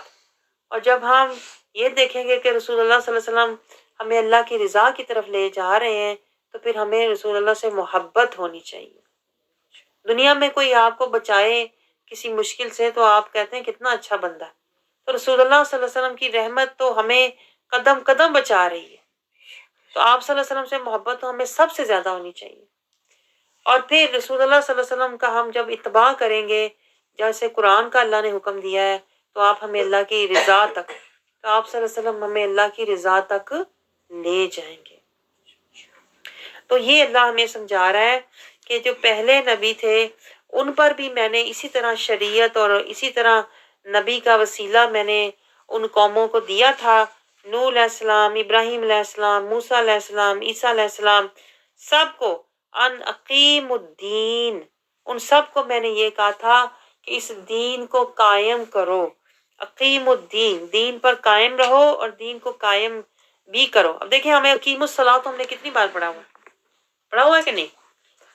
اور جب ہم یہ دیکھیں گے کہ رسول اللہ صلی اللہ علیہ وسلم ہمیں اللہ کی رضا کی طرف لے جا رہے ہیں تو پھر ہمیں رسول اللہ سے محبت ہونی چاہیے. دنیا میں کوئی آپ کو بچائے کسی مشکل سے تو آپ کہتے ہیں کتنا اچھا بندہ ہے. تو رسول اللہ صلی اللہ علیہ وسلم کی رحمت تو ہمیں قدم قدم بچا رہی ہے. تو آپ صلی اللہ علیہ وسلم سے محبت تو ہمیں سب سے زیادہ ہونی چاہیے. اور پھر رسول اللہ صلی اللہ علیہ وسلم کا ہم جب اتباع کریں گے، جیسے قرآن کا اللہ نے حکم دیا ہے، تو آپ ہمیں اللہ کی رضا تک، تو آپ صلی اللہ علیہ وسلم ہمیں اللہ کی رضا تک لے جائیں گے. تو یہ اللہ ہمیں سمجھا رہا ہے کہ جو پہلے نبی تھے ان پر بھی میں نے اسی طرح شریعت اور اسی طرح نبی کا وسیلہ میں نے ان قوموں کو دیا تھا. نوح علیہ السلام، ابراہیم علیہ السلام، موسیٰ علیہ السلام، عیسیٰ علیہ السلام، سب کو ان اقیم الدین، ان سب کو میں نے یہ کہا تھا کہ اس دین کو قائم کرو. اقیم الدین، دین پر قائم رہو اور دین کو قائم بھی کرو. اب دیکھیں ہمیں اقیم الصلاۃ تو ہم نے کتنی بار پڑھا ہوا ہے کہ نہیں؟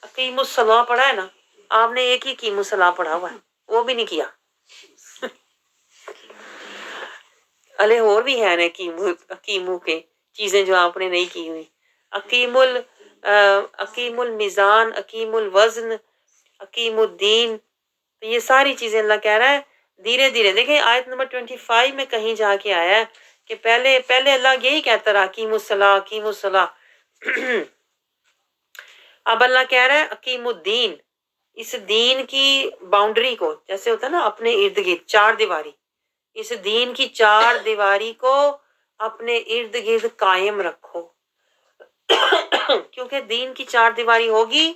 اقیم الصلاۃ پڑھا ہے نا؟ آپ نے ایک ہی اقیم الصلاۃ پڑھا ہوا ہے، وہ بھی نہیں کیا. الے اور بھی ہیں نا اقیمو کے چیزیں جو آپ نے نہیں کی ہوئی. اقیم المیزان، اقیم الوزن، اقیم الدین. تو یہ ساری چیزیں اللہ کہہ رہا ہے دھیرے دھیرے. دیکھیں آیت نمبر 25 میں کہیں جا کے آیا ہے کہ پہلے اللہ یہی کہتا رہا اقیم الصلاۃ، اقیم الصلاۃ. اب اللہ کہہ رہا ہے اقیم الدین، اس دین کی باؤنڈری کو، جیسے ہوتا ہے نا اپنے ارد گرد چار دیواری، اس دین کی چار دیواری کو اپنے ارد گرد قائم رکھو. کیونکہ دین کی چار دیواری ہوگی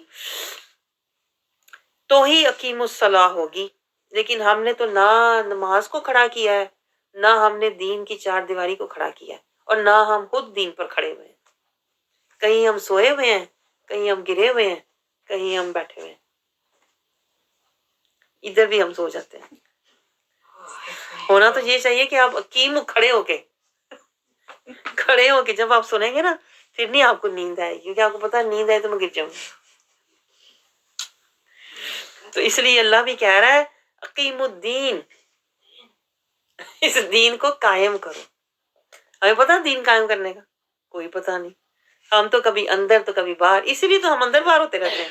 تو ہی اقیم الصلاح ہوگی. لیکن ہم نے تو نہ نماز کو کھڑا کیا ہے، نہ ہم نے دین کی چار دیواری کو کھڑا کیا ہے، اور نہ ہم خود دین پر کھڑے ہوئے ہیں. کہیں ہم سوئے ہوئے ہیں، کہیں ہم گرے ہوئے ہیں، کہیں ہم بیٹھے ہوئے ہیں. ادھر بھی ہم سو جاتے ہیں. ہونا تو یہ چاہیے کہ آپ اقیم کھڑے ہو کے جب آپ سنیں گے نا، پھر نہیں آپ کو نیند آئے گی، کیونکہ آپ کو پتا ہے نیند آئے تو میں گر جاؤں گی. تو اس لیے اللہ بھی کہہ رہا ہے اقیم الدین، اس دین کو قائم کرو. ہمیں پتا دین قائم کرنے کا کوئی پتہ نہیں. ہم تو کبھی اندر تو کبھی باہر، اسی لیے تو ہم اندر باہر ہوتے رہتے ہیں،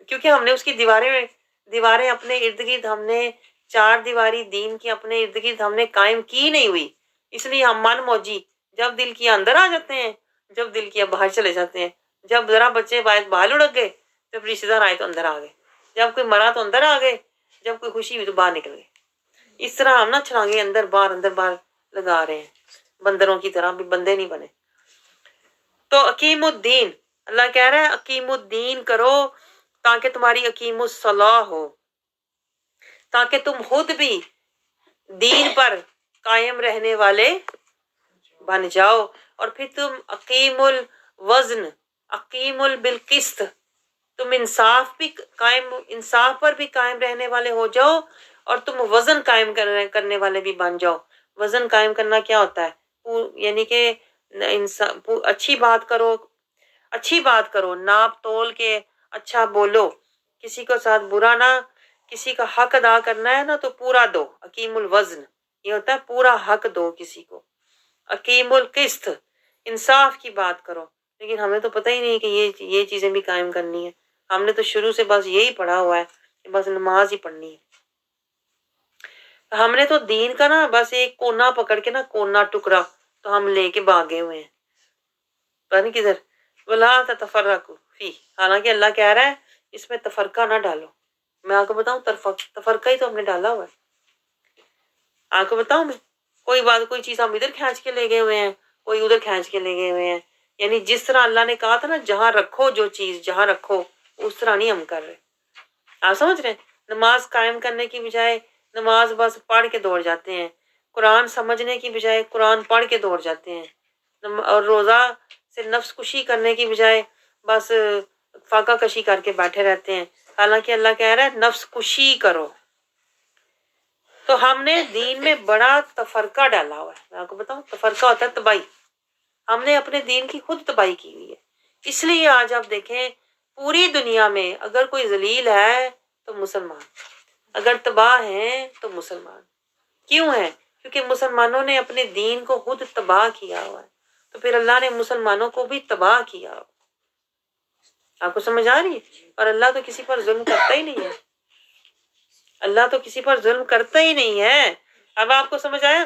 کیونکہ ہم نے اس کی دیواریں اپنے ارد گرد، ہم نے چار دیواری دین کی اپنے ارد گرد ہم نے قائم کی نہیں ہوئی. اس لیے ہم من موجی، جب دل کیا اندر آ جاتے ہیں، جب دل کیا باہر چلے جاتے ہیں. جب ذرا بچے باہر لڑک گئے، جب رشتے دار آئے تو اندر آ گئے، جب کوئی مرا تو اندر آ گئے، جب کوئی خوشی ہوئی تو باہر نکل گئے. اس طرح ہم نہ چھلانگے اندر باہر لگا رہے ہیں، بندروں کی طرح بھی بندے نہیں بنے. تو اقیم الدین، اللہ کہہ رہا ہے اقیم الدین کرو تاکہ تمہاری اقیم الصلاح ہو، تاکہ تم خود بھی دین پر قائم رہنے والے بن جاؤ. اور پھر تم اقیم الوزن، اقیم بالقسط، تم انصاف پر بھی قائم رہنے والے ہو جاؤ، اور تم وزن قائم کرنے والے بھی بن جاؤ. وزن قائم کرنا کیا ہوتا ہے؟ یعنی کہ اچھی بات کرو، ناپ تول کے اچھا بولو، کسی کو ساتھ برا نہ، کسی کا حق ادا کرنا ہے نا تو پورا دو. اقیم الوزن یہ ہوتا ہے پورا حق دو کسی کو. اقیم القسط، انصاف کی بات کرو. لیکن ہمیں تو پتہ ہی نہیں کہ یہ چیزیں بھی قائم کرنی ہے. ہم نے تو شروع سے بس یہی پڑھا ہوا ہے کہ بس نماز ہی پڑھنی ہے. ہم نے تو دین کا نا بس ایک کونا پکڑ کے نا، کونا ٹکڑا تو ہم لے کے بھاگے ہوئے ہیں، پتہ نہیں کدھر. ولا تتفرقوا فی، حالانکہ اللہ کہہ رہا ہے اس میں تفرقہ نہ ڈالو. میں آپ کو بتاؤں تفرقہ ہی تو ہم نے ڈالا ہوا ہے. آپ کو بتاؤں میں کوئی چیز ہم ادھر کھینچ کے لے گئے ہوئے ہیں، کوئی ادھر کھینچ کے لے گئے ہوئے ہیں. یعنی جس طرح اللہ نے کہا تھا نا جہاں رکھو جو چیز جہاں رکھو، اس طرح نہیں ہم کر رہے. آپ سمجھ رہے ہیں؟ نماز قائم کرنے کی بجائے نماز بس پڑھ کے دوڑ جاتے ہیں، قرآن سمجھنے کی بجائے قرآن پڑھ کے دوڑ جاتے ہیں، اور روزہ سے نفس کشی کرنے کی بجائے بس فاقہ کشی کر کے بیٹھے رہتے ہیں. حالانکہ اللہ کہہ رہا ہے نفس کشی کرو. تو ہم نے دین میں بڑا تفرقہ ڈالا ہوا ہے. میں آپ کو بتاؤں تفرقہ ہوتا ہے تباہی. ہم نے اپنے دین کی خود تباہی کی ہوئی ہے. اس لیے آج آپ دیکھیں پوری دنیا میں اگر کوئی ذلیل ہے تو مسلمان، اگر تباہ ہیں تو مسلمان. کیوں ہے؟ کیونکہ مسلمانوں نے اپنے دین کو خود تباہ کیا ہوا ہے. تو پھر اللہ نے مسلمانوں کو بھی تباہ کیا ہوا. آپ کو سمجھ آ رہی ہے؟ اور اللہ تو کسی پر ظلم کرتا ہی نہیں ہے. اللہ تو کسی پر ظلم کرتا ہی نہیں ہے. اب آپ کو سمجھ آیا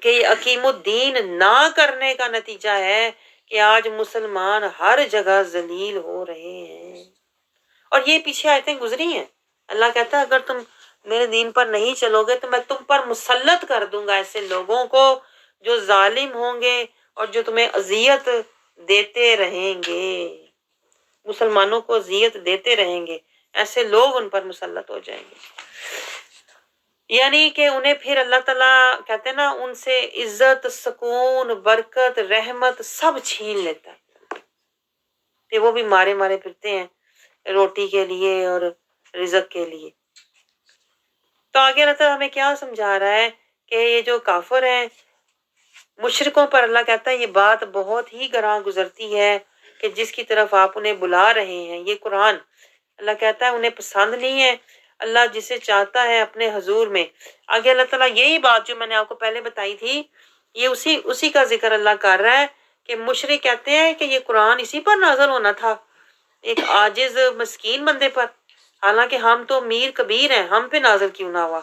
کہ اقیم الدین نہ کرنے کا نتیجہ ہے کہ آج مسلمان ہر جگہ ذلیل ہو رہے ہیں. اور یہ پیچھے آیتیں گزری ہیں. اللہ کہتا ہے اگر تم میرے دین پر نہیں چلو گے تو میں تم پر مسلط کر دوں گا ایسے لوگوں کو جو ظالم ہوں گے اور جو تمہیں اذیت دیتے رہیں گے. مسلمانوں کو اذیت دیتے رہیں گے، ایسے لوگ ان پر مسلط ہو جائیں گے. یعنی کہ انہیں پھر اللہ تعالیٰ کہتے ہیں نا ان سے عزت، سکون، برکت، رحمت سب چھین لیتا ہے کہ وہ بھی مارے پھرتے ہیں روٹی کے لیے اور رزق کے لیے. تو آگے اللہ تعالیٰ ہمیں کیا سمجھا رہا ہے کہ یہ جو کافر ہیں، مشرکوں پر اللہ کہتا ہے یہ بات بہت ہی گراں گزرتی ہے کہ جس کی طرف آپ انہیں بلا رہے ہیں. یہ قرآن اللہ کہتا ہے انہیں پسند نہیں ہے. اللہ جسے چاہتا ہے اپنے حضور میں. آگے اللہ تعالیٰ یہی بات جو میں نے آپ کو پہلے بتائی تھی، یہ اسی کا ذکر اللہ کر رہا ہے کہ مشرک کہتے ہیں کہ یہ قرآن اسی پر نازل ہونا تھا، ایک عاجز مسکین بندے پر، حالانکہ ہم تو میر کبیر ہیں، ہم پہ نازل کیوں نہ ہوا.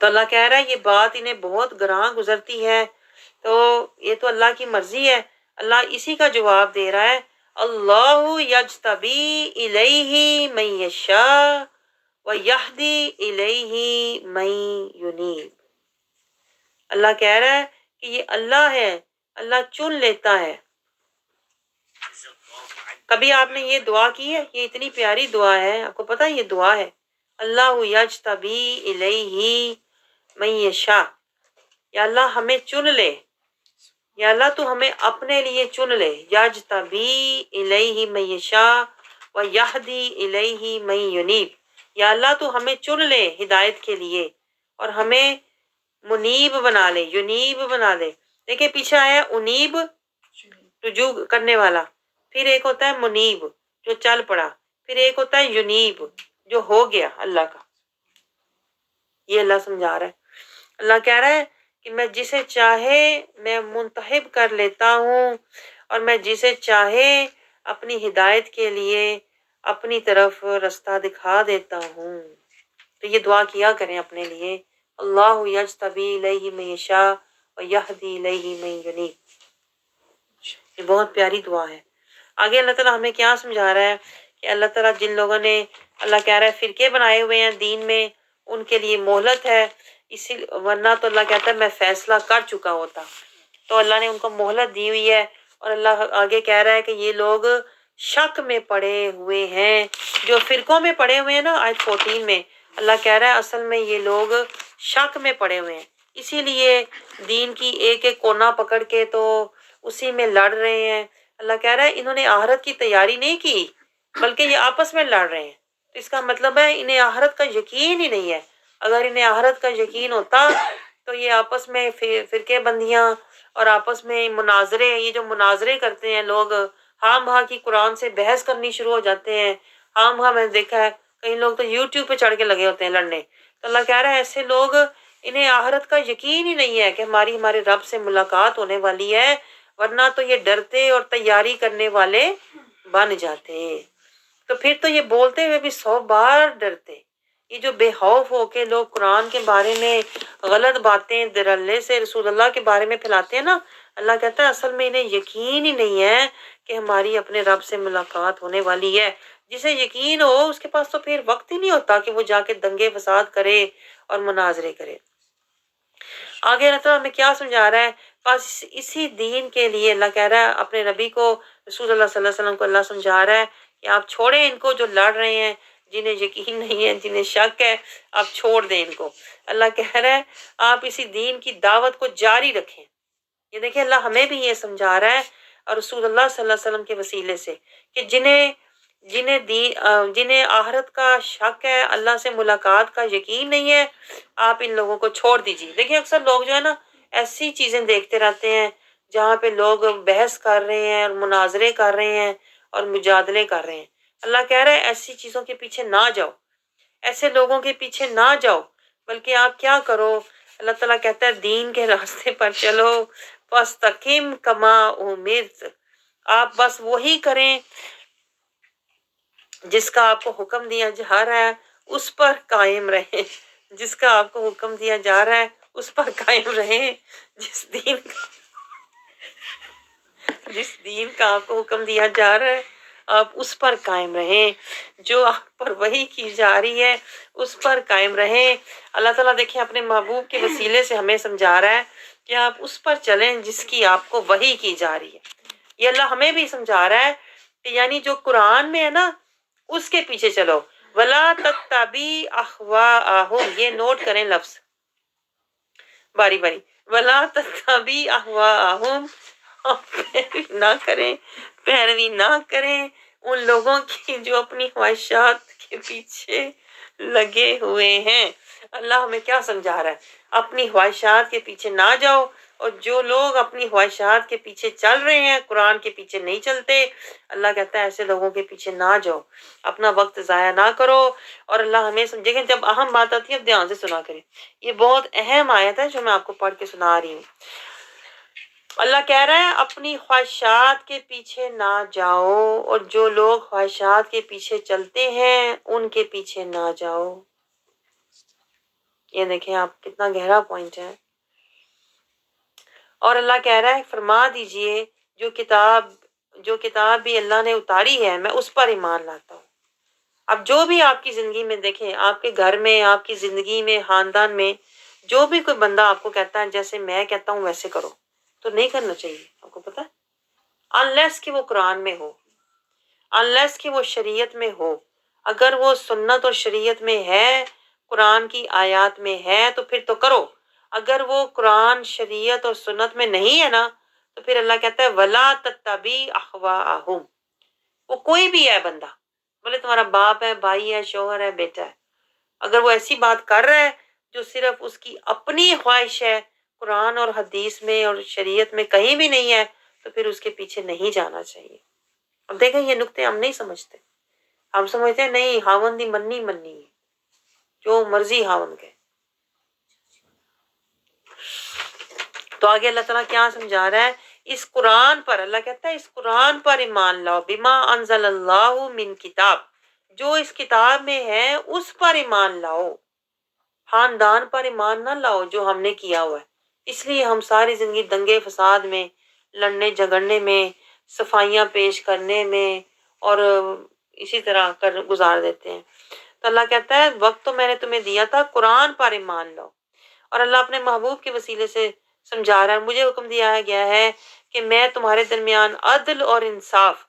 تو اللہ کہہ رہا ہے یہ بات انہیں بہت گراں گزرتی ہے. تو یہ تو اللہ کی مرضی ہے. اللہ اسی کا جواب دے رہا ہے اللہ یجتبی الیہ من یشاء ویہدی الیہ من ینیب. اللہ کہہ رہا ہے کہ یہ اللہ ہے، اللہ چن لیتا ہے کبھی آپ نے یہ دعا کی ہے؟ یہ اتنی پیاری دعا ہے، آپ کو پتہ ہے یہ دعا ہے، اللہ یجتبی الیہ من یشاء، یا اللہ ہمیں چن لے، یا اللہ تو ہمیں اپنے لیے چن لے، یجتبی الیہ من یشاء ویہدی الیہ من ینیب، یا اللہ تو ہمیں چن لے ہدایت کے لیے اور ہمیں منیب بنا لے، ینیب بنا لے۔ دیکھیں پیچھے آیا انیب، رجوع کرنے والا، پھر ایک ہوتا ہے منیب جو چل پڑا، پھر ایک ہوتا ہے ینیب جو ہو گیا اللہ کا۔ یہ اللہ سمجھا رہا ہے، اللہ کہہ رہا ہے کہ میں جسے چاہے میں منتخب کر لیتا ہوں اور میں جسے چاہے اپنی ہدایت کے لیے اپنی طرف رستہ دکھا دیتا ہوں۔ تو یہ دعا کیا کریں اپنے لیے، اللہ یجتبی الیہ من یشاء ویہدی الیہ من ینیب۔ یہ بہت پیاری دعا ہے۔ آگے اللہ تعالیٰ ہمیں کیا سمجھا رہا ہے کہ اللہ تعالیٰ جن لوگوں نے، اللہ کہہ رہا ہے فرقے بنائے ہوئے ہیں دین میں، ان کے لیے مہلت ہے، اسی ورنہ تو اللہ کہتا ہے میں فیصلہ کر چکا ہوتا۔ تو اللہ نے ان کو مہلت دی ہوئی ہے، اور اللہ آگے کہہ رہا ہے کہ یہ لوگ شک میں پڑے ہوئے ہیں، جو فرقوں میں پڑے ہوئے ہیں نا، آیت 14 میں اللہ کہہ رہا ہے اصل میں یہ لوگ شک میں پڑے ہوئے ہیں، اسی لیے دین کی ایک ایک کونا پکڑ کے تو اسی میں لڑ رہے ہیں۔ اللہ کہہ رہا ہے انہوں نے آخرت کی تیاری نہیں کی، بلکہ یہ آپس میں لڑ رہے ہیں۔ تو اس کا مطلب ہے انہیں آخرت کا یقین ہی نہیں ہے۔ اگر انہیں آخرت کا یقین ہوتا تو یہ آپس میں فرقے بندیاں اور آپس میں مناظرے، یہ جو مناظرے کرتے ہیں لوگ، ہاں بہا کی قرآن سے بحث کرنی شروع ہو جاتے ہیں، ہاں بہا میں نے دیکھا ہے کئی لوگ تو یوٹیوب پہ چڑھ کے لگے ہوتے ہیں لڑنے۔ تو اللہ کہہ رہا ہے ایسے لوگ، انہیں آخرت کا یقین ہی نہیں ہے کہ ہمارے رب سے ملاقات ہونے والی ہے، ورنہ تو یہ ڈرتے اور تیاری کرنے والے بن جاتے۔ تو پھر تو یہ بولتے ہوئے بھی 100 بار ڈرتے۔ یہ جو بے خوف ہو کے لوگ قرآن کے بارے میں غلط باتیں دھڑلے سے رسول اللہ کے بارے میں پھیلاتے ہیں نا، اللہ کہتا ہے اصل میں انہیں یقین ہی نہیں ہے کہ ہماری اپنے رب سے ملاقات ہونے والی ہے۔ جسے یقین ہو اس کے پاس تو پھر وقت ہی نہیں ہوتا کہ وہ جا کے دنگے فساد کرے اور مناظرے کرے۔ آگے اللہ تعالیٰ ہمیں کیا سمجھا رہا ہے؟ بس اسی دین کے لیے اللہ کہہ رہا ہے اپنے نبی کو، رسول اللہ صلی اللہ علیہ وسلم کو اللہ سمجھا رہا ہے کہ آپ چھوڑیں ان کو جو لڑ رہے ہیں، جنہیں یقین نہیں ہے، جنہیں شک ہے، آپ چھوڑ دیں ان کو۔ اللہ کہہ رہا ہے آپ اسی دین کی دعوت کو جاری رکھیں۔ یہ دیکھیں اللہ ہمیں بھی یہ سمجھا رہا ہے، اور رسول اللہ صلی اللہ علیہ وسلم کے وسیلے سے، کہ جنہیں آخرت کا شک ہے، اللہ سے ملاقات کا یقین نہیں ہے، آپ ان لوگوں کو چھوڑ دیجیے۔ دیکھیں اکثر لوگ جو ہے نا ایسی چیزیں دیکھتے رہتے ہیں جہاں پہ لوگ بحث کر رہے ہیں اور مناظرے کر رہے ہیں اور مجادلے کر رہے ہیں۔ اللہ کہہ رہا ہے ایسی چیزوں کے پیچھے نہ جاؤ، ایسے لوگوں کے پیچھے نہ جاؤ، بلکہ آپ کیا کرو؟ اللہ تعالیٰ کہتا ہے دین کے راستے پر چلو، فاستقم کما امرت، آپ بس وہی کریں جس کا آپ کو حکم دیا جا رہا ہے، اس پر قائم رہیں، جس کا آپ کو حکم دیا جا رہا ہے اس پر قائم رہیں، جس دین کا آپ کو حکم دیا جا رہا ہے آپ اس پر قائم رہیں، جو آپ پر وحی کی جا رہی ہے اس پر قائم رہیں۔ اللہ تعالیٰ دیکھیں اپنے محبوب کے وسیلے سے ہمیں سمجھا رہا ہے کہ آپ اس پر چلیں جس کی آپ کو وحی کی جا رہی ہے۔ یہ اللہ ہمیں بھی سمجھا رہا ہے کہ یعنی جو قرآن میں ہے نا اس کے پیچھے چلو۔ وَلَا تَتَّبِعْ أَهْوَاءَهُمْ، یہ نوٹ کریں لفظ باری باری، وَلَا تَتَّبِعْ أَهْوَاءَهُمْ، پیروی نہ کریں ان لوگوں کی جو اپنی خواہشات کے پیچھے لگے ہوئے ہیں۔ اللہ ہمیں کیا سمجھا رہا ہے؟ اپنی خواہشات کے پیچھے نہ جاؤ، اور جو لوگ اپنی خواہشات کے پیچھے چل رہے ہیں قرآن کے پیچھے نہیں چلتے، اللہ کہتا ہے ایسے لوگوں کے پیچھے نہ جاؤ، اپنا وقت ضائع نہ کرو۔ اور اللہ ہمیں سمجھے، جب اہم بات آتی ہے اب دھیان سے سنا کریں، یہ بہت اہم آیت ہے جو میں آپ کو پڑھ کے سنا رہی ہوں۔ اللہ کہہ رہا ہے اپنی خواہشات کے پیچھے نہ جاؤ، اور جو لوگ خواہشات کے پیچھے چلتے ہیں ان کے پیچھے نہ جاؤ۔ یہ دیکھیں آپ کتنا گہرا پوائنٹ ہے۔ اور اللہ کہہ رہا ہے فرما دیجئے جو کتاب بھی اللہ نے اتاری ہے میں اس پر ایمان لاتا ہوں۔ اب جو بھی آپ کی زندگی میں دیکھیں، آپ کے گھر میں، آپ کی زندگی میں، خاندان میں، جو بھی کوئی بندہ آپ کو کہتا ہے جیسے میں کہتا ہوں ویسے کرو، تو نہیں کرنا چاہیے، آپ کو پتہ ہے، انلیس کہ وہ قرآن میں ہو۔ unless کہ وہ شریعت میں ہو. اگر وہ سنت اور شریعت میں ہے، قرآن کی آیات میں ہے تو پھر تو کرو. اگر وہ قرآن شریعت اور سنت میں نہیں ہے نا تو پھر اللہ کہتا ہے وَلَا تَتَّبِعْ أَهْوَاءَهُمْ. وہ کوئی بھی ہے بندہ، بولے تمہارا باپ ہے، بھائی ہے، شوہر ہے، بیٹا ہے، اگر وہ ایسی بات کر رہا ہے جو صرف اس کی اپنی خواہش ہے، قرآن اور حدیث میں اور شریعت میں کہیں بھی نہیں ہے، تو پھر اس کے پیچھے نہیں جانا چاہیے. اب دیکھیں یہ نکتے ہم نہیں سمجھتے. ہم سمجھتے ہیں نہیں خاوند دی منی ہے، جو مرضی خاوند کے. تو آگے اللہ تعالیٰ کیا سمجھا رہا ہے؟ اس قرآن پر اللہ کہتا ہے اس قرآن پر ایمان لاؤ. بما انزل اللہ من کتاب، جو اس کتاب میں ہے اس پر ایمان لاؤ. خاندان پر ایمان نہ لاؤ جو ہم نے کیا ہوا ہے. اس لیے ہم ساری زندگی دنگے فساد میں، لڑنے جھگڑنے میں، صفائیاں پیش کرنے میں اور اسی طرح کر گزار دیتے ہیں. تو اللہ کہتا ہے وقت تو میں نے تمہیں دیا تھا، قرآن پر ایمان لاؤ. اور اللہ اپنے محبوب کے وسیلے سے سمجھا رہا ہے، مجھے حکم دیا گیا ہے کہ میں تمہارے درمیان عدل اور انصاف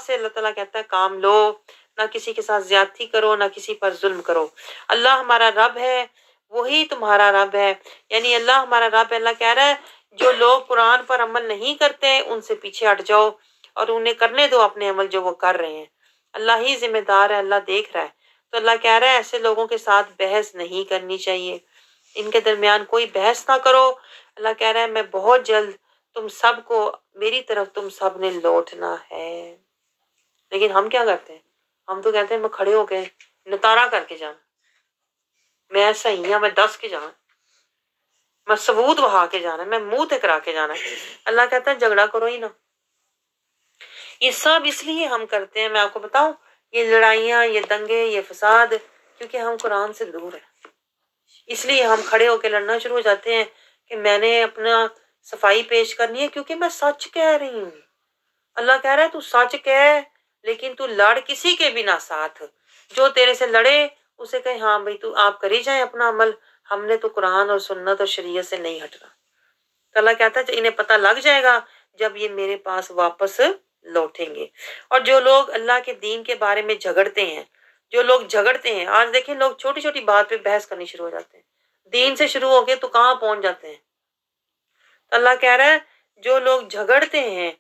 سے اللہ تعالیٰ کہتا ہے کام لو. نہ کسی کے ساتھ زیادتی کرو، نہ کسی پر ظلم کرو. اللہ ہمارا رب ہے، وہی تمہارا رب ہے. یعنی اللہ ہمارا رب ہے. اللہ کہہ رہا ہے جو لوگ قرآن پر عمل نہیں کرتے ان سے پیچھے ہٹ جاؤ اور انہیں کرنے دو اپنے عمل جو وہ کر رہے ہیں. اللہ ہی ذمہ دار ہے، اللہ دیکھ رہا ہے. تو اللہ کہہ رہا ہے ایسے لوگوں کے ساتھ بحث نہیں کرنی چاہیے، ان کے درمیان کوئی بحث نہ کرو. اللہ کہہ رہا ہے میں بہت جلد تم سب کو میری طرف تم سب نے لوٹنا ہے. لیکن ہم کیا کرتے ہیں؟ ہم تو کہتے ہیں میں کھڑے ہو کے نتارا کر کے جانا، میں صحیح ہوں، میں دس کے جانا، میں ثبوت بہا کے جانا، میں منہ تکرا کے جانا. اللہ کہتا ہے جھگڑا کرو ہی نہ. یہ سب اس لیے ہم کرتے ہیں، میں آپ کو بتاؤں، یہ لڑائیاں، یہ دنگے، یہ فساد، کیونکہ ہم قرآن سے دور ہیں. اس لیے ہم کھڑے ہو کے لڑنا شروع ہو جاتے ہیں کہ میں نے اپنا صفائی پیش کرنی ہے کیونکہ میں سچ کہہ رہی ہوں. اللہ کہہ رہا ہے تو سچ کہہ، لیکن تو لڑ کسی کے بھی نہ ساتھ. جو تیرے سے لڑے اسے کہے ہاں بھائی تو آپ کری جائیں اپنا عمل، ہم نے تو قرآن اور سنت اور شریعت سے نہیں ہٹنا. تو اللہ کہتا ہے انہیں پتہ لگ جائے گا جب یہ میرے پاس واپس لوٹیں گے. اور جو لوگ اللہ کے دین کے بارے میں جھگڑتے ہیں، جو لوگ جھگڑتے ہیں، آج دیکھیں لوگ چھوٹی چھوٹی بات پہ بحث کرنی شروع ہو جاتے ہیں. دین سے شروع ہو کے تو کہاں پہنچ جاتے ہیں. تو اللہ کہہ رہا ہے جو لوگ جھگڑتے ہیں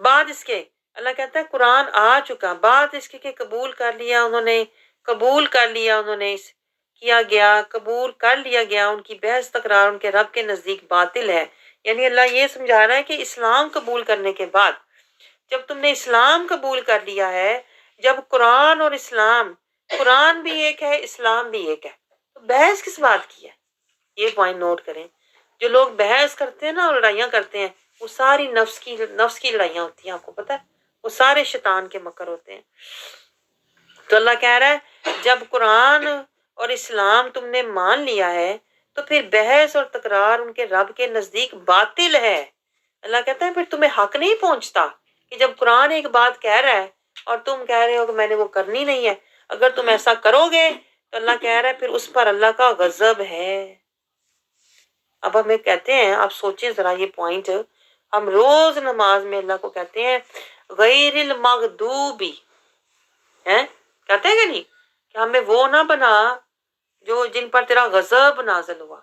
بعد اس کے، اللہ کہتا ہے قرآن آ چکا، بعد اس کے کہ قبول کر لیا انہوں نے کیا گیا، قبول کر لیا گیا ان کی بحث تکرار ان کے رب کے نزدیک باطل ہے. یعنی اللہ یہ سمجھا رہا ہے کہ اسلام قبول کرنے کے بعد، جب تم نے اسلام قبول کر لیا ہے، جب قرآن اور اسلام، قرآن بھی ایک ہے اسلام بھی ایک ہے، تو بحث کس بات کی ہے؟ یہ پوائنٹ نوٹ کریں. جو لوگ بحث کرتے ہیں نا اور لڑائیاں کرتے ہیں، وہ ساری نفس کی لڑائیاں ہوتی ہیں. آپ کو پتہ ہے وہ سارے شیطان کے مکر ہوتے ہیں. تو اللہ کہہ رہا ہے جب قرآن اور اسلام تم نے مان لیا ہے تو پھر بحث اور تکرار ان کے رب کے نزدیک باطل ہے. اللہ کہتا ہے پھر تمہیں حق نہیں پہنچتا کہ جب قرآن ایک بات کہہ رہا ہے اور تم کہہ رہے ہو کہ میں نے وہ کرنی نہیں ہے، اگر تم ایسا کرو گے تو اللہ کہہ رہا ہے پھر اس پر اللہ کا غضب ہے. اب ہمیں کہتے ہیں، آپ سوچیں ذرا یہ پوائنٹ، ہم روز نماز میں اللہ کو کہتے ہیں غیر المغضوبی، ہیں کہتے ہیں کہ نہیں کہ ہمیں وہ نہ بنا جو جن پر تیرا غضب نازل ہوا.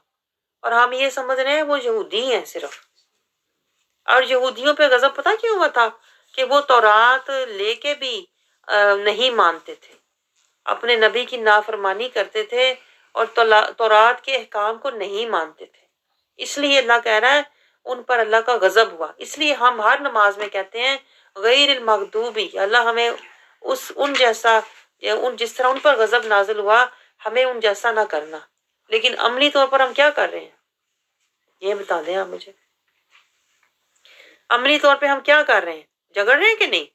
اور ہم یہ سمجھ رہے ہیں وہ یہودی ہیں صرف. اور یہودیوں پہ غضب پتہ کیوں ہوا تھا؟ کہ وہ تورات لے کے بھی نہیں مانتے تھے، اپنے نبی کی نافرمانی کرتے تھے اور تورات کے احکام کو نہیں مانتے تھے. اس لیے اللہ کہہ رہا ہے ان پر اللہ کا غضب ہوا. اس لیے ہم ہر نماز میں کہتے ہیں غیر المغضوبی، اللہ ہمیں ان جیسا، جس طرح ان پر غضب نازل ہوا ہمیں ان جیسا نہ کرنا. لیکن عملی طور پر ہم کیا کر رہے ہیں یہ بتا دیں آپ مجھے. عملی طور پہ ہم کیا کر رہے ہیں؟ جھگڑ رہے ہیں کہ نہیں؟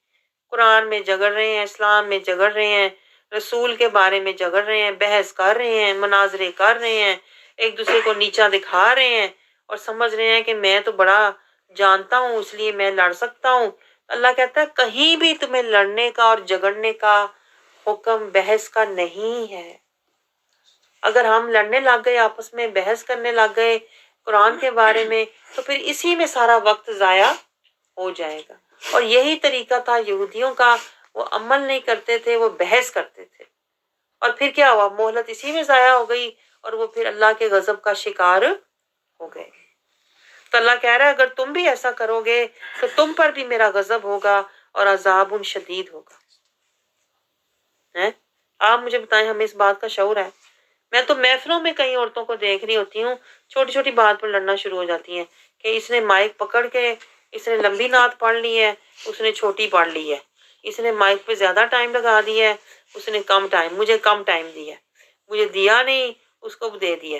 قرآن میں جھگڑ رہے ہیں، اسلام میں جھگڑ رہے ہیں، رسول کے بارے میں جھگڑ رہے ہیں، بحث کر رہے ہیں، مناظرے کر رہے ہیں، ایک دوسرے کو نیچا دکھا رہے ہیں اور سمجھ رہے ہیں کہ میں تو بڑا جانتا ہوں اس لیے میں لڑ سکتا ہوں. اللہ کہتا ہے کہیں بھی تمہیں لڑنے کا اور جھگڑنے کا حکم بحث کا نہیں ہے. اگر ہم لڑنے لگ گئے، آپس میں بحث کرنے لگ گئے قرآن کے بارے میں، تو پھر اسی میں سارا وقت ضائع ہو جائے گا. اور یہی طریقہ تھا یہودیوں کا، وہ عمل نہیں کرتے تھے، وہ بحث کرتے تھے، اور پھر کیا ہوا، مہلت اسی میں ضائع ہو گئی، اور وہ پھر اللہ کے غضب کا شکار ہو گئے۔ تو اللہ کہہ رہا ہے اگر تم بھی ایسا کرو گے تو تم پر بھی میرا غضب ہوگا اور عذاب شدید ہوگا۔ آپ مجھے بتائیں، ہمیں اس بات کا شعور ہے؟ میں تو محفلوں میں کئی عورتوں کو دیکھ رہی ہوتی ہوں، چھوٹی چھوٹی بات پر لڑنا شروع ہو جاتی ہیں کہ اس نے مائک پکڑ کے، اس نے لمبی نعت پڑھ لی ہے، اس نے چھوٹی پڑھ لی ہے، اس نے مائک پہ زیادہ ٹائم لگا دیا ہے، اس نے کم ٹائم، مجھے کم ٹائم دیا ہے، مجھے دیا نہیں، اس کو دے دیا۔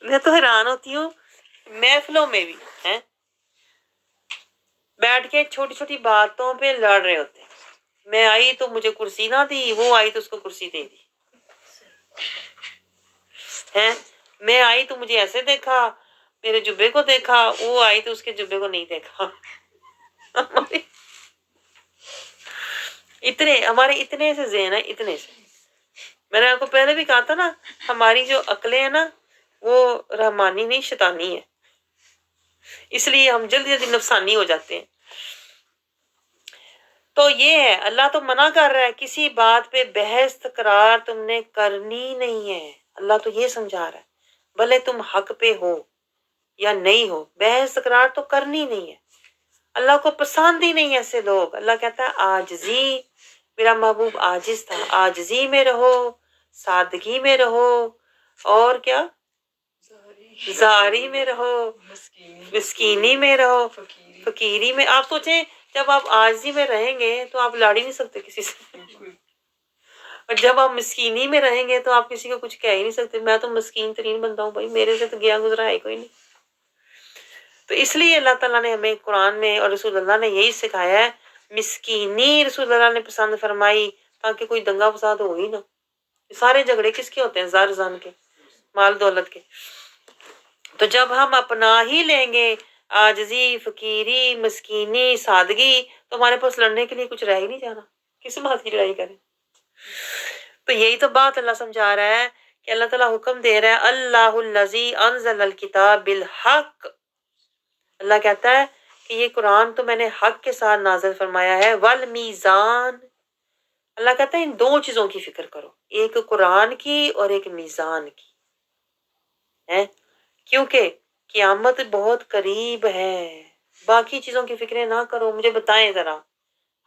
میں تو حیران ہوتی ہوں، محفلوں میں بھی ہیں بیٹھ کے چھوٹی چھوٹی باتوں پہ لڑ رہے ہوتے ہیں۔ میں آئی تو مجھے کرسی نہ دی، وہ آئی تو اس کو کرسی دے دی ہے۔ میں آئی تو مجھے ایسے دیکھا، میرے جبے کو دیکھا، وہ آئی تو اس کے جبے کو نہیں دیکھا۔ ہمارے اتنے سے ذہن ہے، اتنے سے۔ میں نے آپ کو پہلے بھی کہا تھا نا، ہماری جو عقلیں ہیں نا وہ رحمانی نہیں شیطانی ہے، اس لیے ہم جلدی جلدی نفسانی ہو جاتے ہیں۔ تو یہ ہے، اللہ تو منع کر رہا ہے کسی بات پہ بحث تکرار تم نے کرنی نہیں ہے۔ اللہ تو یہ سمجھا رہا ہے بھلے تم حق پہ ہو یا نہیں ہو، بحث تکرار تو کرنی نہیں ہے۔ اللہ کو پسند ہی نہیں ایسے لوگ۔ اللہ کہتا ہے عاجزی، میرا محبوب عاجز تھا، عاجزی میں رہو، سادگی میں رہو، اور کیا، زاری میں رہو، مسکینی میں رہو، فقیری میں۔ آپ سوچیں جب آپ عاجزی میں رہیں گے تو آپ لڑ ہی نہیں سکتے کسی سے، اور جب آپ مسکینی میں رہیں گے تو آپ کسی کو کچھ کہہ ہی نہیں سکتے۔ میں تو مسکین ترین بندہ ہوں بھائی، میرے سے تو گیا گزرا ہے کوئی نہیں۔ تو اس لیے اللہ تعالیٰ نے ہمیں قرآن میں اور رسول اللہ نے یہی سکھایا ہے، مسکینی رسول اللہ نے پسند فرمائی تاکہ کوئی دنگا فساد ہو ہی نہ۔ سارے جھگڑے کس کے ہوتے ہیں؟ زر زن کے، مال دولت کے۔ تو جب ہم اپنا ہی لیں گے عاجزی، فقیری، مسکینی، سادگی، تو ہمارے پاس لڑنے کے لیے کچھ رہ ہی نہیں جانا، کس بات کی لڑائی کریں؟ تو یہی تو بات اللہ سمجھا رہا ہے کہ اللہ تعالیٰ حکم دے رہا ہے، اللہ الذی انزل الکتاب بالحق۔ اللہ کہتا ہے کہ یہ قرآن تو میں نے حق کے ساتھ نازل فرمایا ہے، والمیزان۔ اللہ کہتا ہے ان دو چیزوں کی فکر کرو، ایک قرآن کی اور ایک میزان کی ہے، کیونکہ قیامت بہت قریب ہے۔ باقی چیزوں کی فکریں نہ کرو۔ مجھے بتائیں ذرا،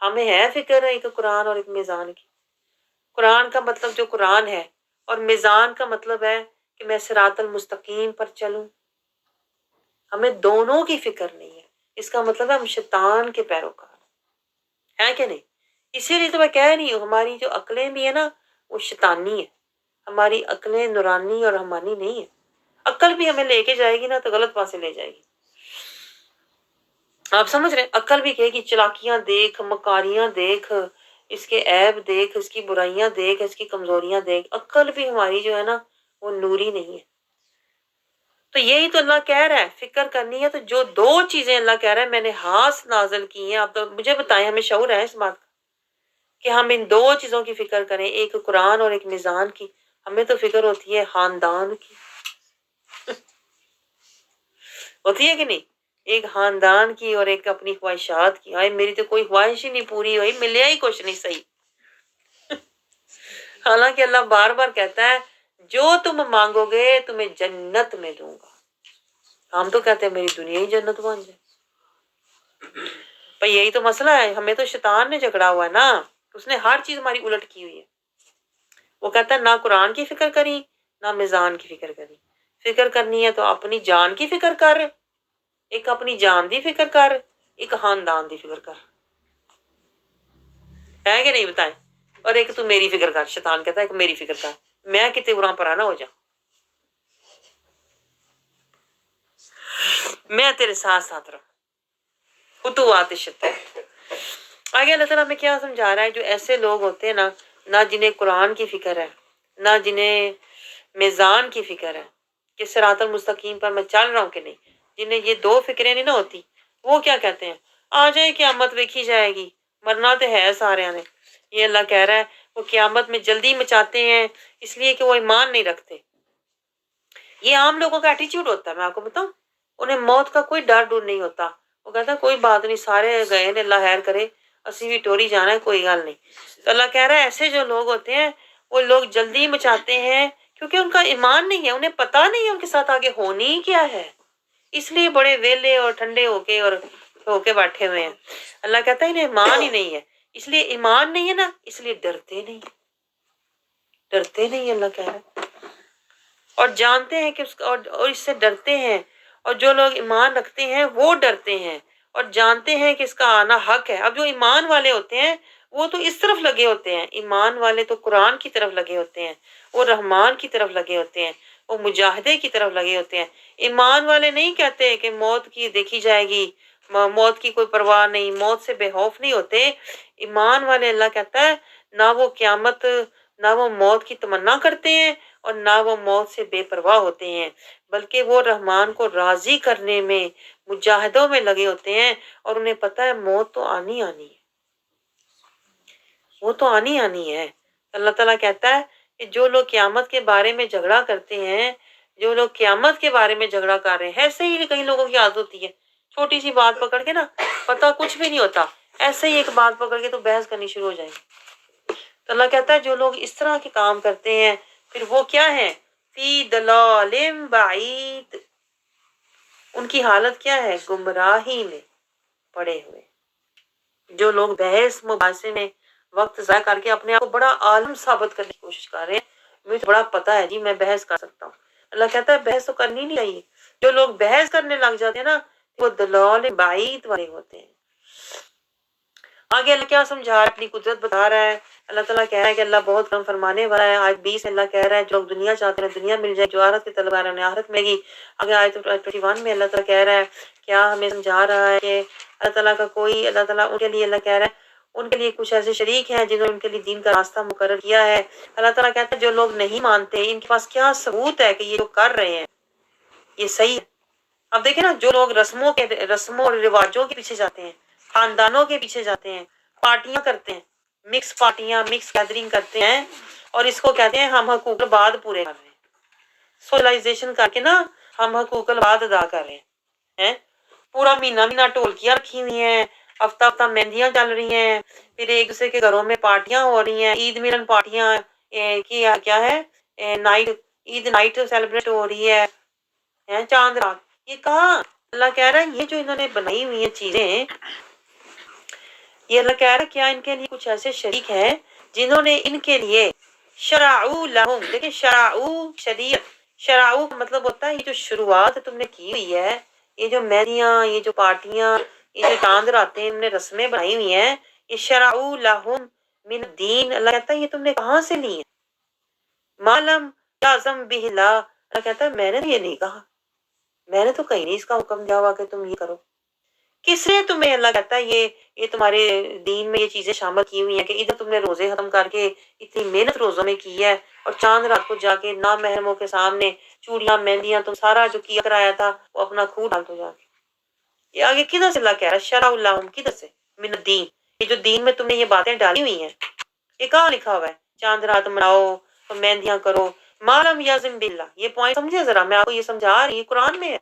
ہمیں ہے فکر ایک قرآن اور ایک میزان کی؟ قرآن کا مطلب جو قرآن ہے، اور میزان کا مطلب ہے کہ میں صراط المستقیم پر چلوں۔ ہمیں دونوں کی فکر نہیں ہے، اس کا مطلب ہے ہم شیطان کے پیروکار ہیں کہ نہیں؟ اسی لیے تو میں کہہ رہی ہوں ہماری جو عقلیں بھی ہیں نا وہ شیطانی ہے، ہماری عقلیں نورانی اور رحمانی نہیں ہے۔ عقل بھی ہمیں لے کے جائے گی نا تو غلط پاسے لے جائے گی۔ آپ سمجھ رہے ہیں؟ عقل بھی کہے گی چلاکیاں دیکھ، مکاریاں دیکھ، اس کے عیب دیکھ، اس کی برائیاں دیکھ، اس کی کمزوریاں دیکھ۔ عقل بھی ہماری جو ہے نا وہ نوری نہیں ہے۔ تو یہی تو اللہ کہہ رہا ہے فکر کرنی ہے۔ تو جو دو چیزیں اللہ کہہ رہا ہے میں نے ہاتھ نازل کی ہیں، آپ تو مجھے بتائیں ہمیں شعور ہے اس بات کا کہ ہم ان دو چیزوں کی فکر کریں، ایک قرآن اور ایک میزان کی؟ ہمیں تو فکر ہوتی ہے خاندان کی، ہوتی ہے کہ نہیں؟ ایک خاندان کی اور ایک اپنی خواہشات کی۔ آئے میری تو کوئی خواہش ہی نہیں پوری ہوئی، ملیا ہی کچھ نہیں صحیح۔ حالانکہ اللہ بار بار کہتا ہے جو تم مانگو گے تمہیں جنت میں دوں گا۔ ہم تو کہتے ہیں میری دنیا ہی جنت بن جائے۔ پر یہی تو مسئلہ ہے، ہمیں تو شیطان نے جھگڑا ہوا ہے نا، اس نے ہر چیز ہماری الٹ کی ہوئی ہے۔ وہ کہتا ہے نہ قرآن کی فکر کری، نہ میزان کی فکر کری۔ فکر کرنی ہے تو اپنی جان کی فکر کر، ایک اپنی جان دی فکر کر، ایک خاندان دی فکر کر، ہے کہ نہیں؟ بتائیں۔ اور ایک تو میری فکر کر، شیطان کہتا ہے ایک میری فکر کر، میں کتے براں پرا نہ ہو جا، میں تیرے ساتھ ساتھ رہوں۔ خطوات الشیطان۔ آگے اللہ تعالیٰ ہمیں کیا سمجھا رہا ہے؟ جو ایسے لوگ ہوتے ہیں نا، نہ جنہیں قرآن کی فکر ہے، نہ جنہیں میزان کی فکر ہے کہ صراط المستقیم پر میں چل رہا ہوں کہ نہیں، جنہیں یہ دو فکریں نہیں نہ ہوتی، وہ کیا کہتے ہیں؟ آ جائے قیامت ویکھی جائے گی، مرنا تو ہے سارے نے۔ یہ اللہ کہہ رہا ہے وہ قیامت میں جلدی مچاتے ہیں اس لیے کہ وہ ایمان نہیں رکھتے۔ یہ عام لوگوں کا ایٹیچیوڈ ہوتا ہے، میں آپ کو بتاؤں، انہیں موت کا کوئی ڈر نہیں ہوتا، وہ کہتا ہے کوئی بات نہیں, سارے گئے نے, اللہ خیر کرے, اسی بھی ٹوری جانا ہے, کوئی گل نہیں. تو اللہ کہہ رہا ہے ایسے جو لوگ ہوتے ہیں وہ لوگ جلدی مچاتے ہیں کیونکہ ان کا ایمان نہیں ہے, انہیں پتا نہیں ہے ان کے ساتھ آگے ہونی کیا ہے, اس لیے بڑے ویلے اور ٹھنڈے ہو کے بیٹھے ہوئے ہیں. اللہ کہتا ہے انہیں ایمان ہی نہیں ہے, اس لیے ایمان نہیں ہے نا, اس لیے ڈرتے نہیں, ڈرتے نہیں. اللہ کہہ رہا ہے اور جانتے ہیں کہ اور اس سے ڈرتے ہیں, اور جو لوگ ایمان رکھتے ہیں وہ ڈرتے ہیں اور جانتے ہیں کہ اس کا آنا حق ہے. اب جو ایمان والے ہوتے ہیں وہ تو اس طرف لگے ہوتے ہیں, ایمان والے تو قرآن کی طرف لگے ہوتے ہیں, وہ رحمان کی طرف لگے ہوتے ہیں, وہ مجاہدے کی طرف لگے ہوتے ہیں. ایمان والے نہیں کہتے کہ موت کی دیکھی جائے گی, موت کی کوئی پرواہ نہیں, موت سے بے خوف نہیں ہوتے. ایمان والے اللہ کہتا ہے نہ وہ قیامت, نہ وہ موت کی تمنا کرتے ہیں اور نہ وہ موت سے بے پرواہ ہوتے ہیں, بلکہ وہ رحمان کو راضی کرنے میں, مجاہدوں میں لگے ہوتے ہیں, اور انہیں پتہ ہے موت تو آنی آنی ہے, وہ تو آنی آنی ہے. اللہ تعالیٰ کہتا ہے کہ جو لوگ قیامت کے بارے میں جھگڑا کرتے ہیں, جو لوگ قیامت کے بارے میں جھگڑا کر رہے ہیں, ایسے ہی کئی لوگوں کی عادت ہوتی ہے چھوٹی سی بات پکڑ کے نا, پتہ کچھ بھی نہیں ہوتا, ایسے ہی ایک بات پکڑ کے تو بحث کرنی شروع ہو جائے گی. تو اللہ کہتا ہے جو لوگ اس طرح کے کام کرتے ہیں پھر وہ کیا ہے, فی ضلال بعید, ان کی حالت کیا ہے, گمراہی میں پڑے ہوئے. جو لوگ بحث مباحثے میں وقت ضائع کر کے اپنے آپ کو بڑا عالم ثابت کرنے کی کوشش کر رہے ہیں, مجھے تو بڑا پتہ ہے جی, میں بحث کر سکتا ہوں. اللہ کہتا ہے بحث تو کرنی نہیں چاہیے. جو لوگ بحث کرنے لگ جاتے ہیں نا وہ ضلال بعید والے ہوتے ہیں. آگے اللہ کیا سمجھا رہا ہے, اپنی قدرت بتا رہا ہے. اللہ تعالیٰ کہہ رہا ہے کہ اللہ بہت کرم فرمانے والا ہے. آیت 20 میں اللہ کہہ رہا ہے جو لوگ دنیا چاہتے ہیں دنیا مل جائے, جو آخرت کے طلبگار ہیں انہیں آخرت ملے گی. آگے آیت 21 میں اللہ تعالیٰ کہہ رہا ہے, کیا ہمیں سمجھا رہا ہے کہ اللہ تعالیٰ کا کوئی, اللہ تعالیٰ ان کے لیے, اللہ کہہ رہا ہے ان کے لیے کچھ ایسے شریک ہیں جنہوں نے ان کے لیے دین کا راستہ مقرر کیا ہے. اللہ تعالیٰ کہتا ہے جو لوگ نہیں مانتے ان کے پاس کیا ثبوت ہے کہ یہ جو کر رہے ہیں یہ صحیح ہے. اب دیکھیں نا, جو لوگ رسموں اور رواجوں کے پیچھے جاتے ہیں, خاندانوں کے پیچھے جاتے ہیں, پارٹیاں کرتے ہیں, مکس پارٹیاں, مکس گیدرنگ کرتے ہیں, اور اس کو کہتے ہیں ہم حقوق العباد پورے کر رہے ہیں, سوشلائزیشن کر کے نا ہم حقوق العباد ادا کر رہے ہیں. پورا مہینہ ٹولکیاں رکھی ہوئی ہیں, ہفتہ ہفتہ مہندیاں چل رہی ہیں, پھر ایک دوسرے کے گھروں میں پارٹیاں ہو رہی ہیں, عید ملن پارٹیاں کیا ہے, عید نائٹ سیلیبریٹ ہو رہی ہے, چاند رات. یہ کہاں, اللہ کہہ رہا ہے یہ جو انہوں نے بنائی ہوئی ہیں چیزیں, یہ اللہ کہہ رہا ہے کیا ان کے لیے کچھ ایسے شریک ہیں جنہوں نے ان کے لیے شرعو لہم, دیکھیں شرعو شریعت, شرعو کا مطلب ہوتا ہے یہ جو شروعات تم نے کی ہوئی ہے, یہ جو مہندیاں, یہ جو پارٹیاں, یہ جو چاند راتیں تم نے رسمیں بنائی ہوئی ہیں, یہ شرعو لہم من الدین, اللہ کہتا ہے یہ تم نے کہاں سے لی ہیں, معلم یعظم بہ اللہ, اللہ کہتا ہے میں نے یہ نہیں کہا, میں نے تو کہیں نہیں اس کا حکم دیا ہوا کہ تم یہ کرو. کس نے تمہیں, اللہ کہتا ہے یہ تمہارے دین میں یہ چیزیں شامل کی ہوئی ہیں کہ ادھر تم نے روزے ختم کر کے اتنی محنت روزوں میں کی ہے, اور چاند رات کو جا کے نامحرموں کے سامنے چوڑیاں مہندیاں تم سارا جو کیا کرایا تھا وہ اپنا خون ڈال دو جا کے. یہ آگے کدھر سے اللہ کہہ رہا ہے, شرع اللہ, کدھر سے, من الدین, یہ جو دین میں تم نے یہ باتیں ڈالی ہوئی ہیں یہ کہاں لکھا ہوا ہے, چاند رات مناؤ, مہندیاں کرو, معلم یعظم باللہ. یہ پوائنٹ سمجھے ذرا, میں آپ کو یہ سمجھا رہی ہوں, قرآن میں ہے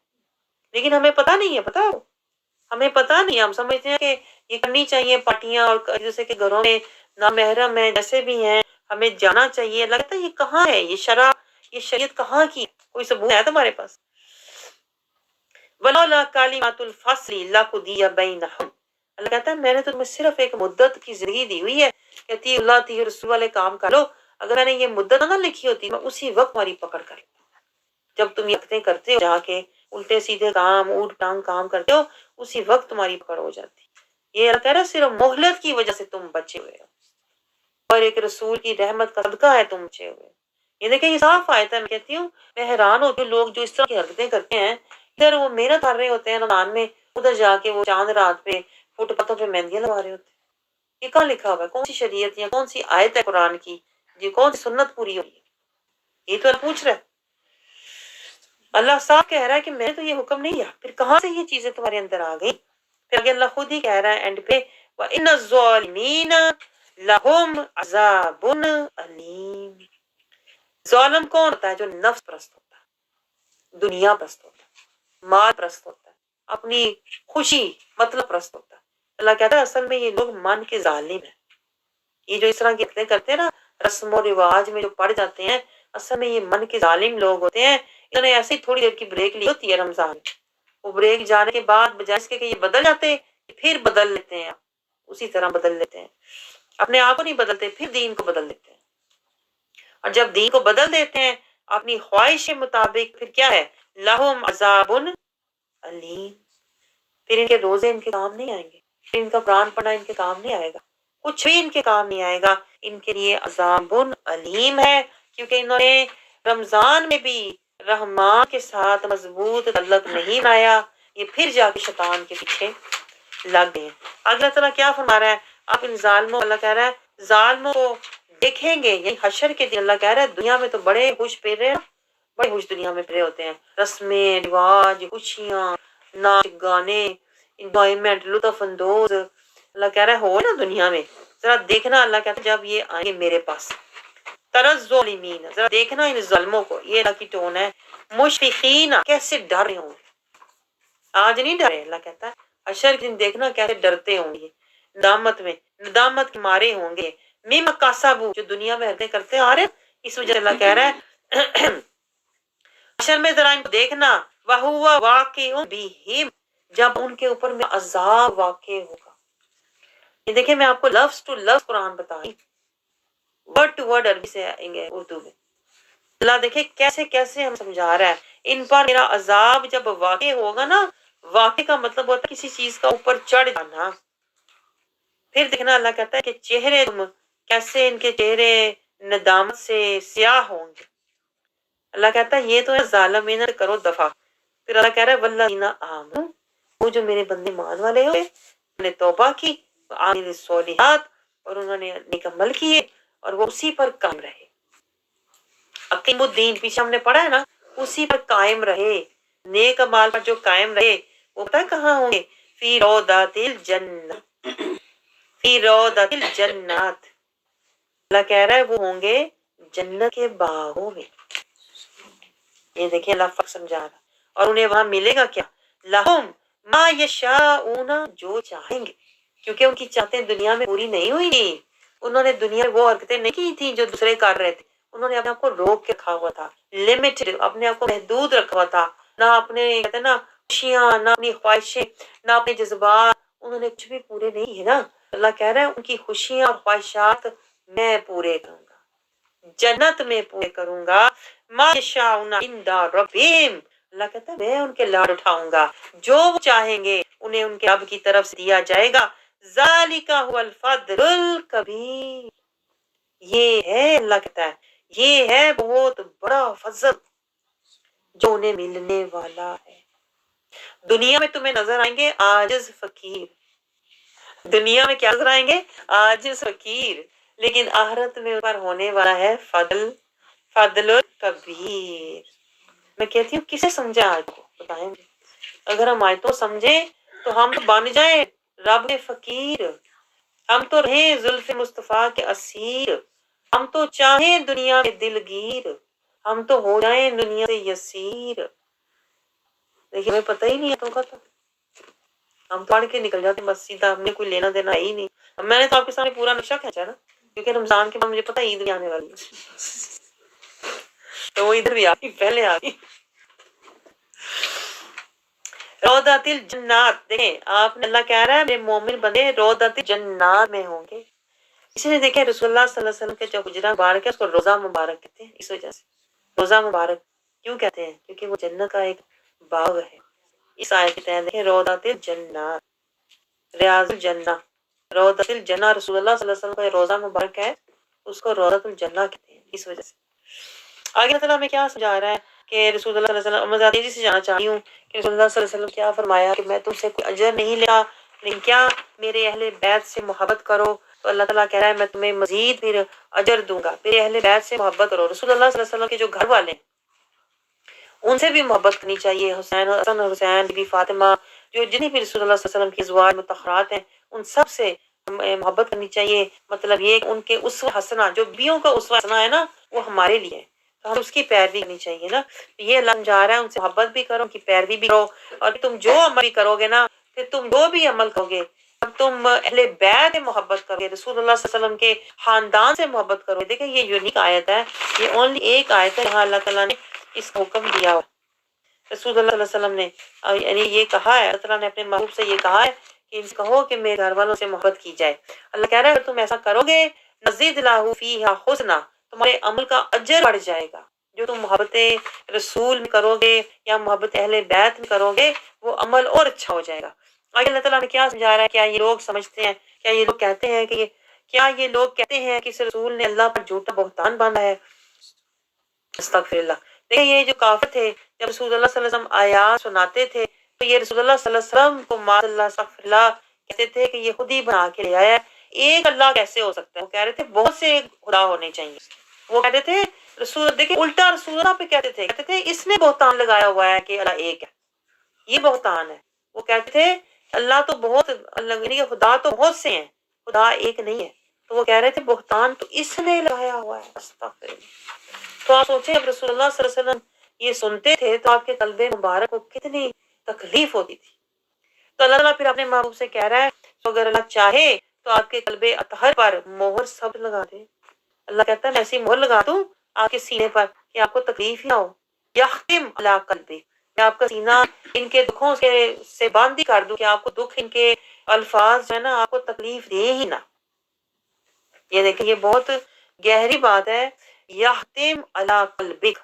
لیکن ہمیں پتہ نہیں ہے, پتہ ہو ہمیں پتہ نہیں, ہم سمجھتے ہیں کہ یہ کرنی چاہیے پارٹیاں, اور جیسے کہ گھروں میں نامحرم ہیں جیسے بھی ہیں ہمیں جانا چاہیے. لگتا ہے یہ کہاں ہے, یہ شرع, یہ شریعت کہاں کی, کوئی ثبوت ہے تمہارے پاس؟ ولولا کلمات الفصل لقضی بینہم, اللہ کہتا ہے میں نے تمہیں صرف ایک مدت کی زندگی دی ہوئی ہے کہ اطیعوا اللہ اطیعوا رسول والے کام کر لو. اگر میں نے یہ مدت نہ لکھی ہوتی میں اسی وقت تمہاری پکڑ کر لیتا. جب تم یہ حرکتیں کرتے ہو جا کے الٹے سیدھے کام, اوٹ ٹانگ کام کرتے ہو, اسی وقت تمہاری پکڑ ہو جاتی. یہ اللہ کہہ رہا ہے صرف مہلت کی وجہ سے تم بچے ہوئے ہو, اور ایک رسول کی رحمت کا صدقہ ہے تم بچے ہوئے. یہ دیکھیں یہ صاف آیت ہے. میں کہتی ہوں میں حیران ہوتی ہوں لوگ جو اس طرح کی حرکتیں کرتے ہیں, ادھر وہ محنت کر رہے ہوتے ہیں رمضان میں, ادھر جا کے وہ چاند رات پہ فٹ پاتھوں پہ مہندیاں لگا رہے ہوتے ہیں. یہ کہاں لکھا ہوا ہے, کون سی شریعت یا کون سی آیت ہے قرآن کی, یہ کون سی سنت پوری ہوئی ہے, یہ تو پوچھ رہا ہے. اللہ صاحب کہہ رہا ہے کہ میں نے تو یہ حکم نہیں کیا, پھر کہاں سے یہ چیزیں تمہارے اندر آ گئی؟ پھر آگے اللہ خود ہی کہہ رہا ہے اینڈ پہ, وَإِنَّ الظَّالِمِينَ لَهُمْ عَذَابٌ أَلِيمٌ. ظالم کون ہوتا ہے؟ جو نفس پرست ہوتا ہے, دنیا پرست ہوتا ہے, مال پرست ہوتا ہے, اپنی خوشی مطلب پرست ہوتا ہے۔ اللہ کہتا ہے اصل میں یہ لوگ من کے ظالم ہیں، یہ جو اس طرح کی باتیں کرتے ہیں نا، رسم و رواج میں جو پڑ جاتے ہیں، اصل میں یہ من کے ظالم لوگ ہوتے ہیں۔ انہوں نے ایسی تھوڑی دیر کی بریک لی ہوتی ہے رمضان، وہ بریک جانے کے بعد بجائے اس کے کہ یہ بدل جاتے، پھر بدل لیتے ہیں، اسی طرح بدل لیتے ہیں، اپنے آپ کو نہیں بدلتے، پھر دین کو بدل دیتے ہیں۔ اور جب دین کو بدل دیتے ہیں اپنی خواہش کے مطابق، پھر کیا ہے؟ لہم عذاب علیم، پھر ان کے روزے ان کے کام نہیں آئیں گے، پھر ان کا قرآن پڑھنا ان کے کام نہیں آئے گا، کچھ بھی ان کے کام نہیں آئے گا، ان کے لیے عذاب علیم ہے، کیونکہ انہوں نے رمضان میں بھی رحمان کے ساتھ مضبوط تعلق نہیں بنایا، یہ پھر جا کے شیطان کے پیچھے لگ گئے۔ اللہ تعالیٰ کیا فرما رہا ہے؟ آپ ان ظالموں، اللہ کہہ رہا ہے ظالموں کو دیکھیں گے، یعنی حشر کے دن اللہ کہہ رہا ہے دنیا میں تو بڑے خوش پھر رہے ہیں، بڑے خوش دنیا میں پھرے ہوتے ہیں، رسمیں رواج، خوشیاں، ناچ گانے، انجوائمنٹ، لطف اندوز، اللہ کہہ رہا ہے ہو نا دنیا میں، ذرا دیکھنا، اللہ کہتا ہے جب یہ آئیں گے میرے پاس، ترز ظالمین، ذرا دیکھنا ان ظلموں کو، یہ اللہ کی ٹون ہے، مشفقین، کیسے ڈر رہے ہوں گے، آج نہیں ڈرے، اللہ کہتا ہے حشر کے دن دیکھنا کیسے ڈرتے ہوں گے، ندامت کے مارے ہوں گے، مما کاسبو، جو دنیا میں حرکتیں کرتے آ رہے ہیں، اس وجہ سے اللہ کہہ رہا ہے حشر میں ذرا ان کو دیکھنا، وَهُوَ وَاقِعٌ بِهِمْ، جب ان کے اوپر میں عذاب واقع ہوگا۔ یہ دیکھیں میں آپ کو لفظ ٹو لفظ قرآن بتا رہی ہوں، ورڈ ٹو ورڈ عربی سے آئیں گے اردو میں، اللہ دیکھیں کیسے کیسے ہم سمجھا رہا ہے، ان پر میرا عذاب جب واقع ہوگا نا، واقع کا مطلب ہوتا ہے کسی چیز کا اوپر چڑھ جانا، پھر دیکھنا اللہ کہتا ہے کہ چہرے تم کیسے ان کے چہرے ندامت سے سیاہ ہوں گے، اللہ کہتا ہے یہ تو ہے ظالمین کرو دفع، پھر اللہ کہہ رہا ہے والذین آمنوا، وہ جو میرے بندے مان والے ہوئے، انہوں نے توبہ کی، وعملوا الصالحات، اور انہوں نے نیک عمل کیے اور وہ اسی پر قائم رہے، اقیم الدین پیچھے ہم نے پڑھا ہے نا، اسی پر قائم رہے، نیک عمال پر جو قائم رہے، وہ پتہ ہے کہاں ہوں گے؟ فی روضات الجنہ، فی روضات الجنات، اللہ کہہ رہا ہے وہ ہوں گے جنت کے باغوں میں، یہ دیکھیں اللہ فرق سمجھا رہا، اور انہیں وہاں ملے گا کیا؟ لہم ما یشاؤون، جو چاہیں گے، کیونکہ ان کی چاہتیں دنیا میں پوری نہیں ہوئی تھی، انہوں نے دنیا میں وہ حرکتیں نہیں کی تھیں جو دوسرے کر رہے تھے، انہوں نے اپنے آپ کو روک کے رکھا ہوا تھا، لمیٹڈ، اپنے آپ کو محدود رکھا ہوا تھا، نہ اپنے کہتے ہیں نا خوشیاں، نہ اپنی خواہشیں، نہ اپنے جذبات، انہوں نے کچھ بھی پورے نہیں ہے نا، اللہ کہہ رہا ہے ان کی خوشیاں اور خواہشات میں پورے کروں گا، جنت میں پورے کروں گا، ما یشاؤون عند ربہم، اللہ کہتا ہے میں ان کے لاڈ اٹھاؤں گا، جو وہ چاہیں گے انہیں ان کے رب کی طرف سے دیا جائے گا، ذالک هو الفضل الکبیر، یہ ہے اللہ کہتا ہے یہ ہے بہت بڑا فضل جو انہیں ملنے والا ہے۔ دنیا میں تمہیں نظر آئیں گے عاجز فقیر، دنیا میں کیا نظر آئیں گے؟ عاجز فقیر، لیکن آخرت میں پر ہونے والا ہے فضل کبیر۔ میں کہتی ہوں کسے سمجھا آج کو بتائیں گے، اگر ہم آیتوں سمجھیں تو ہم تو بن جائیں رب کے فقیر، ہم تو رہیں زلف مصطفیٰ کے اسیر، ہم تو چاہیں دنیا میں دلگیر، ہم تو ہو جائیں دنیا سے یسیر، لیکن ہمیں پتہ ہی نہیں ہے تو کا تو ہم پڑھ کے نکل جاتے مسجد، ہم نے کوئی لینا دینا ہے ہی نہیں۔ اب میں نے تو آپ کے سامنے پورا نقشہ کھینچا نا، کیونکہ رمضان کے بعد مجھے پتہ عید بھی آنے والی ہے، تو وہ ادھر بھی آ گئی، پہلے آ گئی۔ روضات الجنات، دیکھیں آپ نے اللہ کہہ رہا ہے میرے مومن بندے روضات الجنات میں ہوں گے، اس لیے دیکھیں رسول اللہ صلی اللہ علیہ وسلم کے جو حجرہ مبارک ہے اس کو روضہ مبارک کہتے ہیں، اس وجہ سے روضہ مبارک کیوں کہتے ہیں؟ کیونکہ وہ جنت کا ایک باغ ہے۔ اس آیت کے تحت دیکھیں روضات الجنات، ریاض الجنہ، روضۃ الجنہ، رسول اللہ صلی اللہ علیہ وسلم کا روضہ مبارک ہے، اس کو روضۃ الجنہ کہتے ہیں، اس وجہ سے۔ آگے اللہ تعالیٰ ہمیں کیا سمجھا رہا ہے کہ رسول اللہ صلی اللہ علیہ وسلم، میں زیادہ تیزی سے جانا چاہتی ہوں کہ رسول اللہ صلی اللہ علیہ وسلم کیا فرمایا کہ میں تم سے کوئی اجر نہیں لیتا، لیکن کیا میرے اہل بیت سے محبت کرو، تو اللہ تعالیٰ کہہ رہا ہے میں تمہیں مزید پھر اجر دوں گا، میرے اہل بیت سے محبت کرو۔ رسول اللہ صلی اللہ علیہ وسلم کے جو گھر والے ہیں ان سے بھی محبت کرنی چاہیے، حسین، حسن، حسین، بی بی فاطمہ، جو جتنی بھی رسول اللہ صلی اللہ علیہ وسلم کی ازواج مطہرات ہیں ان سب سے محبت کرنی چاہیے، مطلب یہ کہ ان کے اسوہ حسنہ، جو بیوں کا اسوہ حسنہ ہے نا وہ ہمارے لیے ہے، تو ہم اس کی پیروی کرنی چاہیے نا. یہ اللہ سمجھا رہا ہے ان سے محبت بھی کرو، ان کی پیروی بھی کرو، اور تم جو عمل بھی کرو گے نا، پھر تم جو بھی عمل کرو گے، اب تم اہل بیت سے محبت کرو گے، رسول اللہ صلی اللہ علیہ وسلم کے خاندان سے محبت کرو گے. دیکھیں یہ یونیک آیت ہے، یہ اونلی ایک آیت ہے جہاں اللہ تعالیٰ نے اس کا حکم دیا ہوا. رسول اللہ صلی اللہ علیہ وسلم نے یعنی یہ کہا ہے، اللہ تعالیٰ نے اپنے محبوب سے یہ کہا ہے کہ ان سے کہو کہ میرے گھر والوں سے محبت کی جائے. اللہ کہہ رہا ہے اگر تم ایسا کرو گے نزید لہ فیہا حسنا، تمہارے عمل کا اجر بڑھ جائے گا. جو تم محبت رسول میں کرو گے یا محبت اہل بیت میں کرو گے وہ عمل اور اچھا ہو جائے گا. آگے اللہ تعالیٰ نے کیا سمجھا رہا ہے؟ کیا یہ لوگ سمجھتے ہیں، کیا یہ لوگ کہتے ہیں کہ کیا یہ لوگ کہتے ہیں کہ اس رسول نے اللہ پر جھوٹا بہتان باندھا ہے؟ استغفر اللہ. دیکھیں یہ جو کافر تھے جب رسول اللہ صلی اللہ علیہ وسلم آیات سناتے تھے تو یہ رسول اللہ صلی اللہ علیہ وسلم کو معاذ اللہ استغفر اللہ کہتے تھے کہ یہ خود ہی بنا کے لے آیا ہے، ایک اللہ کیسے ہو سکتا ہے؟ وہ کہہ رہے تھے بہت سے خدا ہونے چاہیے. وہ کہتے تھے رسول، دیکھیں الٹا رسول اللہ پہ کہتے تھے اس نے بہتان لگایا ہوا ہے کہ اللہ ایک ہے، یہ بہتان ہے. وہ کہتے تھے اللہ تو بہت، اللہ یعنی کہ خدا تو بہت سے ہیں، خدا ایک نہیں ہے. تو وہ کہہ رہے تھے بہتان تو اس نے لگایا ہوا ہے. استغفر اللہ. تو آپ سوچیں جب رسول اللہ صلی اللہ علیہ وسلم یہ سنتے تھے تو آپ کے قلب مبارک کو کتنی تکلیف ہوتی تھی. تو اللہ تعالیٰ پھر اپنے محبوب سے کہہ رہا ہے تو اگر اللہ چاہے تو آپ کے قلب اطہر پر مہر سب لگا دے. اللہ کہتا ہے میں ایسی مہر لگا دوں آپ کے سینے پر کہ آپ کو تکلیف نہ ہو. یختم علی قلبی، میں آپ کا سینہ ان کے دکھوں سے باندھی کر دوں کہ آپ کو دکھ ان کے الفاظ جو ہے نا آپ کو تکلیف دے ہی نہ. یہ دیکھیں یہ بہت گہری بات ہے. یختم علی قلبک.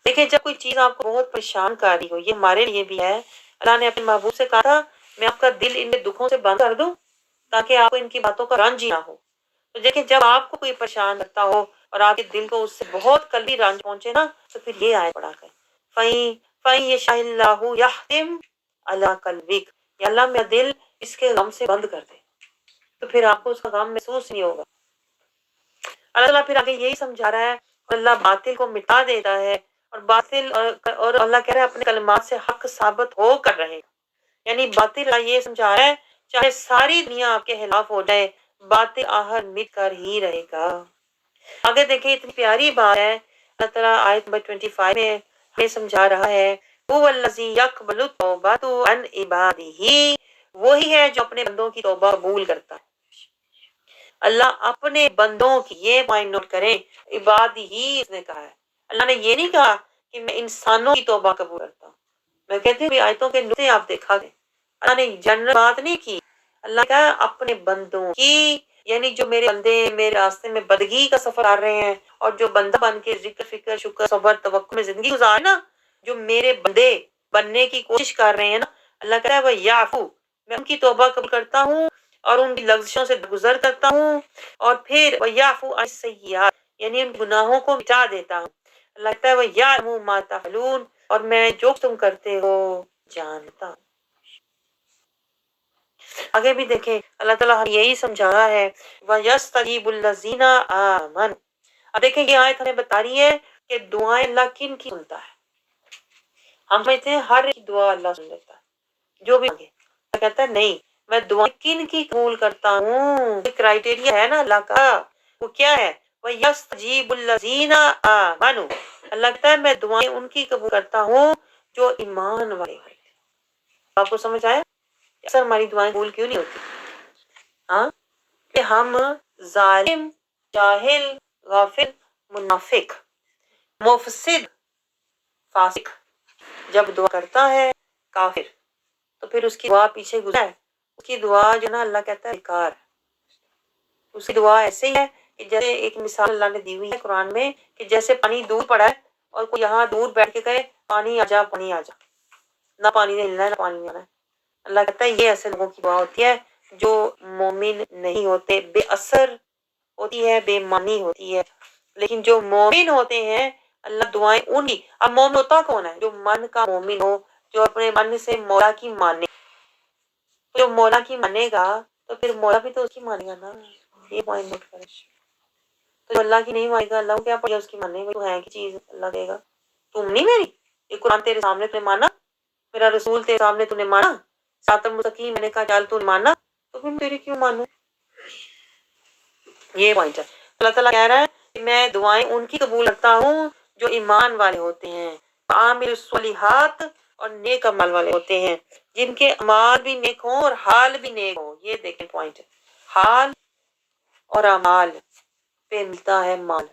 دیکھیں جب کوئی چیز آپ کو بہت پریشان کر رہی ہو، یہ ہمارے لیے بھی ہے. اللہ نے اپنے محبوب سے کہا تھا میں آپ کا دل ان کے دکھوں سے بند کر دوں تاکہ آپ کو ان کی باتوں کا رنج ہی نہ ہو. تو دیکھیں جب آپ کو کوئی پریشان کرتا ہو اور آپ کے دل کو اس سے بہت قلبی رنج پہنچے نا تو پھر یہ آیت پڑھا کر فَإِن يَشَأِ اللَّهُ يَخْتِمْ عَلَىٰ قَلْبِكَ، یا اللہ میرا دل اس کے غم سے بند کر دے تو پھر آپ کو اس کا غم محسوس نہیں ہوگا. اللہ تعالیٰ پھر آگے یہی سمجھا رہا ہے اللہ باطل کو مٹا دیتا ہے اور باطل اور اللہ کہہ رہا ہے اپنے کلمات سے حق ثابت ہو کر رہے. یعنی باطل اللہ یہ سمجھا رہا ہے چاہے ساری دنیا آپ کے خلاف ہو جائے باطل آخر مٹ کر ہی رہے گا. آگے دیکھیں اتنی پیاری بات ہے اللہ تعالیٰ آیت نمبر 25 میں ہمیں سمجھا رہا ہے هو الذی یقبل التوبۃ عن عبادہ، وہی ہے جو اپنے بندوں کی توبہ قبول کرتا ہے. اللہ اپنے بندوں کی، یہ پوائنٹ نوٹ کریں، عباد ہی اس نے کہا ہے. اللہ نے یہ نہیں کہا کہ میں انسانوں کی توبہ قبول کرتا ہوں. میں کہتی ہوں آیتوں کے نقطے آپ دیکھا گئے، اللہ نے جنرل بات نہیں کی. اللہ کہا اپنے بندوں کی، یعنی جو میرے بندے میرے راستے میں بدگی کا سفر کر رہے ہیں اور جو بندہ بن کے ذکر فکر شکر صبر توکل میں زندگی گزار نا، جو میرے بندے بننے کی کوشش کر رہے ہیں نا، اللہ کہتا ہے وہ یعفو، میں ان کی توبہ قبول کرتا ہوں اور ان کی لغزشوں سے گزر کرتا ہوں، اور پھر وَيَعْفُو عَنِ السَّيِّئَاتِ، یعنی ان گناہوں کو مٹا دیتا ہوں. اللہ کہتا ہے وَيَعْلَمُ مَا تَفْعَلُونَ، اور میں جو تم کرتے ہو جانتا ہوں. آگے بھی دیکھیں اللہ تعالیٰ یہی سمجھا رہا ہے وَيَسْتَجِيبُ الَّذِينَ آمَنُوا. اب دیکھیں یہ آیت ہمیں بتا رہی ہے کہ دعائیں اللہ کن کی سنتا ہے. ہم سمجھتے ہیں ہر ایک دعا اللہ سن لیتا ہے جو بھی مانگے. اللہ کہتا ہے نہیں، میں دعائیں کن کی قبول کرتا ہوں. کرائٹیریا ہے نا اللہ کا، وہ کیا ہے؟ وَيَسْتَجِيبُ الَّذِينَ آمَنُوا. اللہ کہتا ہے میں دعائیں ان کی قبول کرتا ہوں جو ایمان والے ہیں. آپ کو سمجھ آیا اکثر ہماری دعائیں قبول کیوں نہیں ہوتی؟ ہاں کہ ہم ظالم، جاہل، غافل، منافق، مفسد، فاسق جب دعا کرتا ہے کافر تو پھر اس کی دعا پیچھے گزرا ہے، اس کی دعا جو نا اللہ کہتا ہے بیکار ہے. اس کی دعا ایسے ہی ہے کہ جیسے ایک مثال اللہ نے دی ہوئی ہے قرآن میں کہ جیسے پانی دور پڑا ہے اور کوئی یہاں دور بیٹھ کے کہے پانی آ جا پانی آ جا، نہ پانی نے ہلنا ہے نہ پانی نے آنا ہے. اللہ کہتا ہے یہ ایسے لوگوں کی دعا ہوتی ہے جو مومن نہیں ہوتے، بے اثر ہوتی ہے، بے معنی ہوتی ہے. لیکن جو مومن ہوتے ہیں اللہ دعائیں انہی. اب مومن ہوتا کون ہے؟ جو من کا مومن ہو، جو اپنے من سے مولا کی مانے. جو مولا کی مانے گا تو پھر مولا بھی تو اس کی مانے گا نا. یہ پوائنٹ نوٹ کریں. تو اللہ کی نہیں مانے گا اللہ کو کیا پڑے اس کی ماننے میں؟ تو ہے کی چیز اللہ دے گا. تم نہیں میری، یہ قرآن تیرے سامنے تو نے مانا، میرا رسول تیرے سامنے تو نے مانا، صراط المستقیم میں نے کہا چل تو مانا، تو پھر تیری کیوں مانوں؟ یہ پوائنٹ ہے. اللہ تعالیٰ کہہ رہا ہے میں دعائیں ان کی قبول کرتا ہوں جو ایمان والے ہوتے ہیں، عامل الصالحات، اور نیک عمل والے ہوتے ہیں، جن کے اعمال بھی نیک ہوں اور حال بھی نیک ہو۔ یہ دیکھیں پوائنٹ، حال اور اعمال پہ ملتا ہے مال۔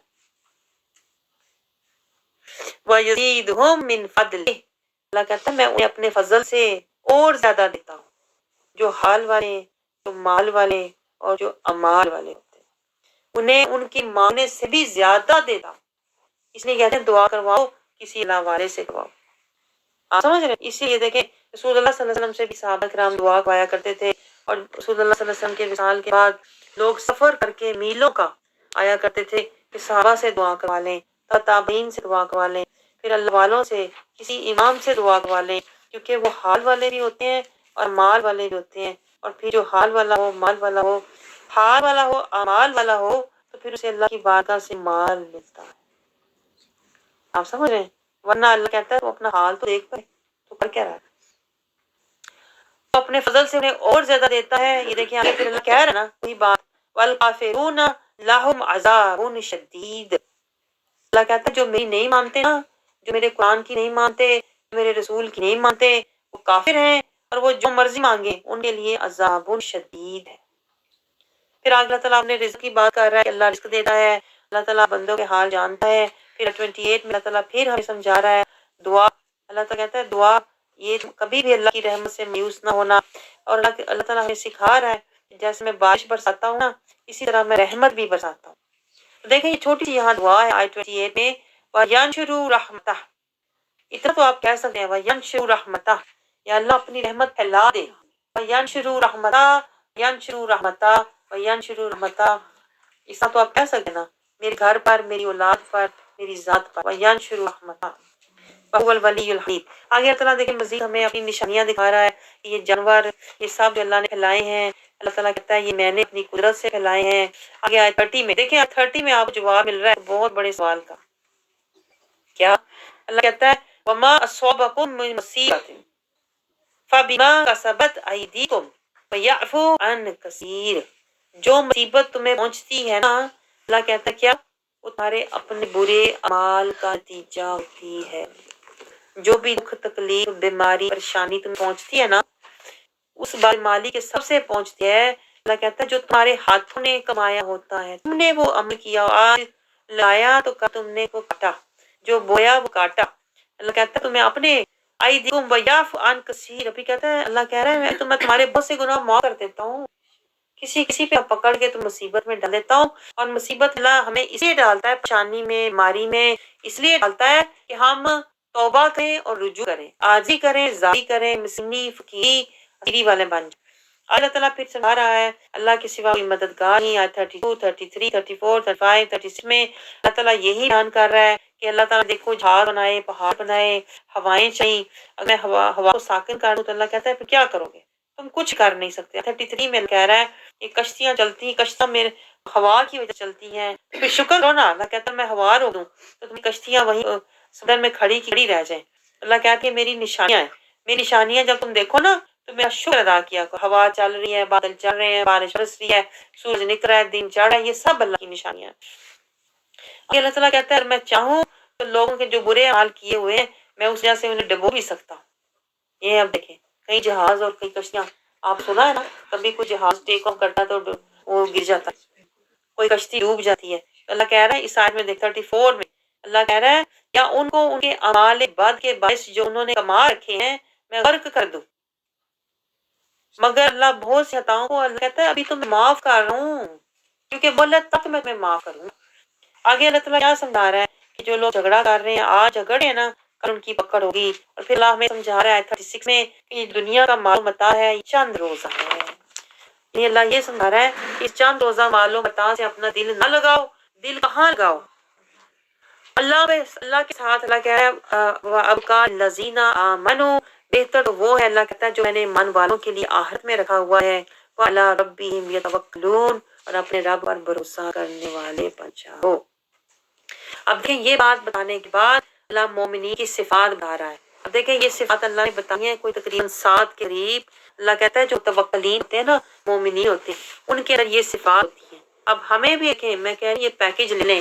وَيَزِيدُهُم مِّن فَضْلِهِ، اللہ کہتا ہے میں انہیں اپنے فضل سے اور زیادہ دیتا ہوں۔ جو حال والے، جو مال والے اور جو اعمال والے ہوتے ہیں، انہیں ان کی مانگنے سے بھی زیادہ دیتا ہوں۔ اس لیے کہتے ہیں دعا کرواؤ کسی اللہ والے سے کرواؤ۔ آپ سمجھ رہے ہیں؟ اسی لیے دیکھیں رسول اللہ صلی اللہ علیہ وسلم سے بھی صحابہ کرام دعا کروایا کرتے تھے، اور رسول اللہ صلی اللہ علیہ وسلم کے وصال کے بعد لوگ سفر کر کے میلوں کا آیا کرتے تھے کہ صحابہ سے دعا کروا لیں، تابعین سے دعا کروا لیں، پھر اللہ والوں سے، کسی امام سے دعا کروا لیں، کیونکہ وہ حال والے بھی ہوتے ہیں اور مال والے بھی ہوتے ہیں۔ اور پھر جو حال والا ہو، مال والا ہو، حال والا ہو، اعمال والا ہو، تو پھر اسے اللہ کی بارگاہ سے مال ملتا ہے۔ آپ سمجھ رہے ہیں؟ ورنہ اللہ کہتا ہے وہ اپنا حال تو دیکھ پائے، تو کر کیا رہا ہے؟ وہ اپنے فضل سے انہیں اور زیادہ دیتا ہے۔ یہ دیکھیں آگے پھر اللہ کہہ رہا ہے نا وہی بات، والکافرون لہم عذاب شدید، اللہ کہتا ہے جو میری نہیں مانتے نا، جو میرے قرآن کی نہیں مانتے، میرے رسول کی نہیں مانتے، وہ کافر ہیں، اور وہ جو مرضی مانگے ان کے لیے عذاب شدید ہے۔ پھر آگے اللہ تعالیٰ اپنے رزق کی بات کر رہا ہے کہ اللہ رزق دیتا ہے، اللہ تعالیٰ بندوں کے حال جانتا ہے۔ پھر 28 میں اللہ تعالیٰ پھر ہمیں سمجھا رہا ہے دعا، اللہ تعالیٰ کہتا ہے دعا یہ کبھی بھی اللہ کی رحمت سے مایوس نہ ہونا، اور اللہ تعالیٰ ہمیں سکھا رہا ہے کہ جیسے میں بارش برساتا ہوں نا، اسی طرح میں رحمت بھی برساتا ہوں۔ تو دیکھیں یہ چھوٹی سی یہاں دعا ہے آیت 28 میں، وَيَنْشُرُ رَحْمَتَهُ، اتنا تو آپ کہہ سکتے ہیں وَيَنْشُرُ رَحْمَتَهُ، یا اللہ اپنی رحمت پھیلا دے، وَيَنْشُرُ رَحْمَتَهُ، يَنْشُرُ رَحْمَتَهُ وَيَنْشُرُ رَحْمَتَهُ، اس طرح تو آپ کہہ سکتے ہیں نا میرے گھر پر، میری اولاد پر، میری ذات پر، وَيَنْشُرُ رَحْمَتَهُ وَهُوَ الْوَلِيُّ الْحَمِيدُ۔ آگے اللہ تعالیٰ دیکھیں مزید ہمیں اپنی نشانیاں دکھا رہا ہے، یہ جانور، یہ سب جو اللہ نے پھیلائے ہیں، اللہ تعالیٰ کہتا ہے یہ میں نے اپنی قدرت سے پھیلائے ہیں۔ آگے آیت 30 میں دیکھیں، آیت 30 میں آپ کو جواب مل رہا ہے بہت بڑے سوال کا۔ کیا؟ اللہ کہتا ہے وَمَا أَصَابَكُم مِّن مُّصِيبَةٍ فَبِمَا كَسَبَتْ أَيْدِيكُمْ وَيَعْفُو عَن كَثِيرٍ، جو مصیبت تمہیں پہنچتی ہے نا، اللہ کہتا ہے کیا؟ وہ تمہارے اپنے برے اعمال کا نتیجہ ہوتی ہے۔ جو بھی دکھ، تکلیف، بیماری، پریشانی تمہیں پہنچتی ہے نا، اس مالی کے سب سے پہنچتی ہے۔ اللہ کہتا ہے جو تمہارے ہاتھوں نے کمایا ہوتا ہے، تم نے وہ عمل کیا، آج لایا تو تم نے وہ کاٹا، جو بویا وہ کاٹا۔ اللہ کہتا ہے تمہیں اپنے ایدیکم ویعفو عن کثیر، ابھی کہتا ہے اللہ کہہ رہا ہے میں تمہارے بہت سے گناہ معاف کر دیتا ہوں، کسی پہ پکڑ کے تم مصیبت میں ڈال دیتا ہوں۔ اور مصیبت اللہ ہمیں اس لیے ڈالتا ہے، پریشانی میں، بیماری میں، اس لیے ڈالتا ہے کہ ہم توبہ کریں اور رجوع کریں، عاجزی کریں، ظاہری کریں، مسنی، فقیری، فقیری والے بن جائیں۔ اللہ تعالیٰ پھر سمجھا رہا ہے اللہ کے سوا کوئی مددگار نہیں۔ آیت 32، 33، 34، 35، 36 میں اللہ تعالیٰ یہی بیان کر رہا ہے کہ اللہ تعالیٰ دیکھو جہاز بنائے، پہاڑ بنائے، ہوائیں چلیں، اگر میں ہوا کو ساکن کر دوں تو اللہ کہتا ہے پھر کیا کرو گے؟ تم کچھ کر نہیں سکتے۔ 33 میں کہہ رہا ہے یہ کشتیاں چلتی ہیں، کشتیاں میرے ہوا کی وجہ چلتی ہیں، پھر شکر کرو نا۔ اللہ کہتا ہے میں ہوا روک دوں تو تم کشتیاں وہیں سمندر میں کھڑی رہ جائیں۔ اللہ کہتی ہے میری نشانیاں ہیں، میری نشانیاں جب تم دیکھو نا تو میرا شکر ادا کیا کرو۔ ہوا چل رہی ہے، بادل چل رہے ہیں، بارش برس رہی ہے، سورج نکل رہا ہے، دن چڑھ رہا ہے، یہ سب اللہ کی نشانیاں ہیں۔ اللہ تعالیٰ کہتا ہے اگر میں چاہوں تو لوگوں کے جو برے حال کیے ہوئے ہیں میں اس وجہ سے انہیں ڈبو بھی سکتا ہوں۔ یہ اب دیکھیں کئی جہاز اور کئی کشتیاں، آپ سنا ہے نا کبھی کوئی جہاز ٹیک آف کرتا ہے تو وہ گر جاتا ہے، کوئی کشتی ڈوب جاتی ہے۔ اللہ کہہ رہا ہے اس آیت میں دیکھ 34 میں اللہ کہہ رہا ہے یا ان کو ان کے اعمال بد کے باعث جو انہوں نے کما رکھے ہیں میں غرق کر دوں، مگر اللہ بہت سے خطاؤں کو اللہ کہتا ہے ابھی تو میں معاف کر رہا ہوں، کیونکہ بولا تک میں تمہیں معاف کروں۔ آگے اللہ تعالیٰ کیا سمجھا رہا ہے کہ جو لوگ جھگڑا کر رہے ہیں آج جھگڑے ہیں نا، کل ان کی پکڑ ہوگی۔ اور پھر اللہ ہمیں سمجھا رہا ہے 36 میں کہ یہ دنیا کا مال و متاع ہے، یہ چند روزہ ہے۔ یہ اللہ یہ سمجھا رہا ہے کہ اس چند روزہ مال و متاع سے اپنا دل نہ لگاؤ۔ دل کہاں لگاؤ؟ اللہ کے ساتھ۔ اللہ کہہ رہا ہے وَأَبْقَى الَّذِينَ آمَنُوا، بہتر تو وہ ہے اللہ کہتا ہے جو میں نے ایمان والوں کے لیے آخرت میں رکھا ہوا ہے، وَعَلَىٰ رَبِّهِمْ يَتَوَكَّلُونَ، اور اپنے رب پر بھروسہ کرنے والے بن جاؤ۔ اب دیکھیں یہ بات بتانے کے بعد اللہ مومنین کی صفات بتا رہا ہے۔ اب دیکھیں یہ صفات اللہ نے بتائی ہیں کوئی تقریباً 7 کے قریب۔ اللہ کہتا ہے جو متوکلین ہوتے ہیں نا، مومنین ہوتے ہیں، ان کے اندر یہ صفات ہوتی ہیں۔ اب ہمیں بھی دیکھیں میں کہہ رہی یہ پیکج لے لیں،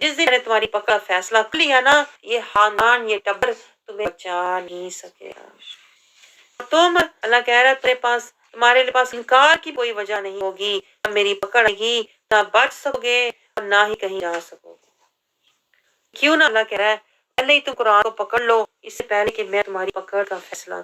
جس دن میں نے تمہاری پکڑ کا فیصلہ کر لیا نا، یہ خاندان، یہ ٹبر تمہیں بچا نہیں سکے گا۔ تم، اللہ کہہ رہا ہے تمہارے پاس انکار کی کوئی وجہ نہیں ہوگی، نہ میری پکڑ گی، نہ بچ سکو گے اور نہ ہی کہیں جا سکو گے۔ کیوں نہ اللہ کہہ رہا ہے پہلے ہی تم قرآن کو پکڑ لو، اس سے پہلے کہ میں تمہاری پکڑ کا فیصلہ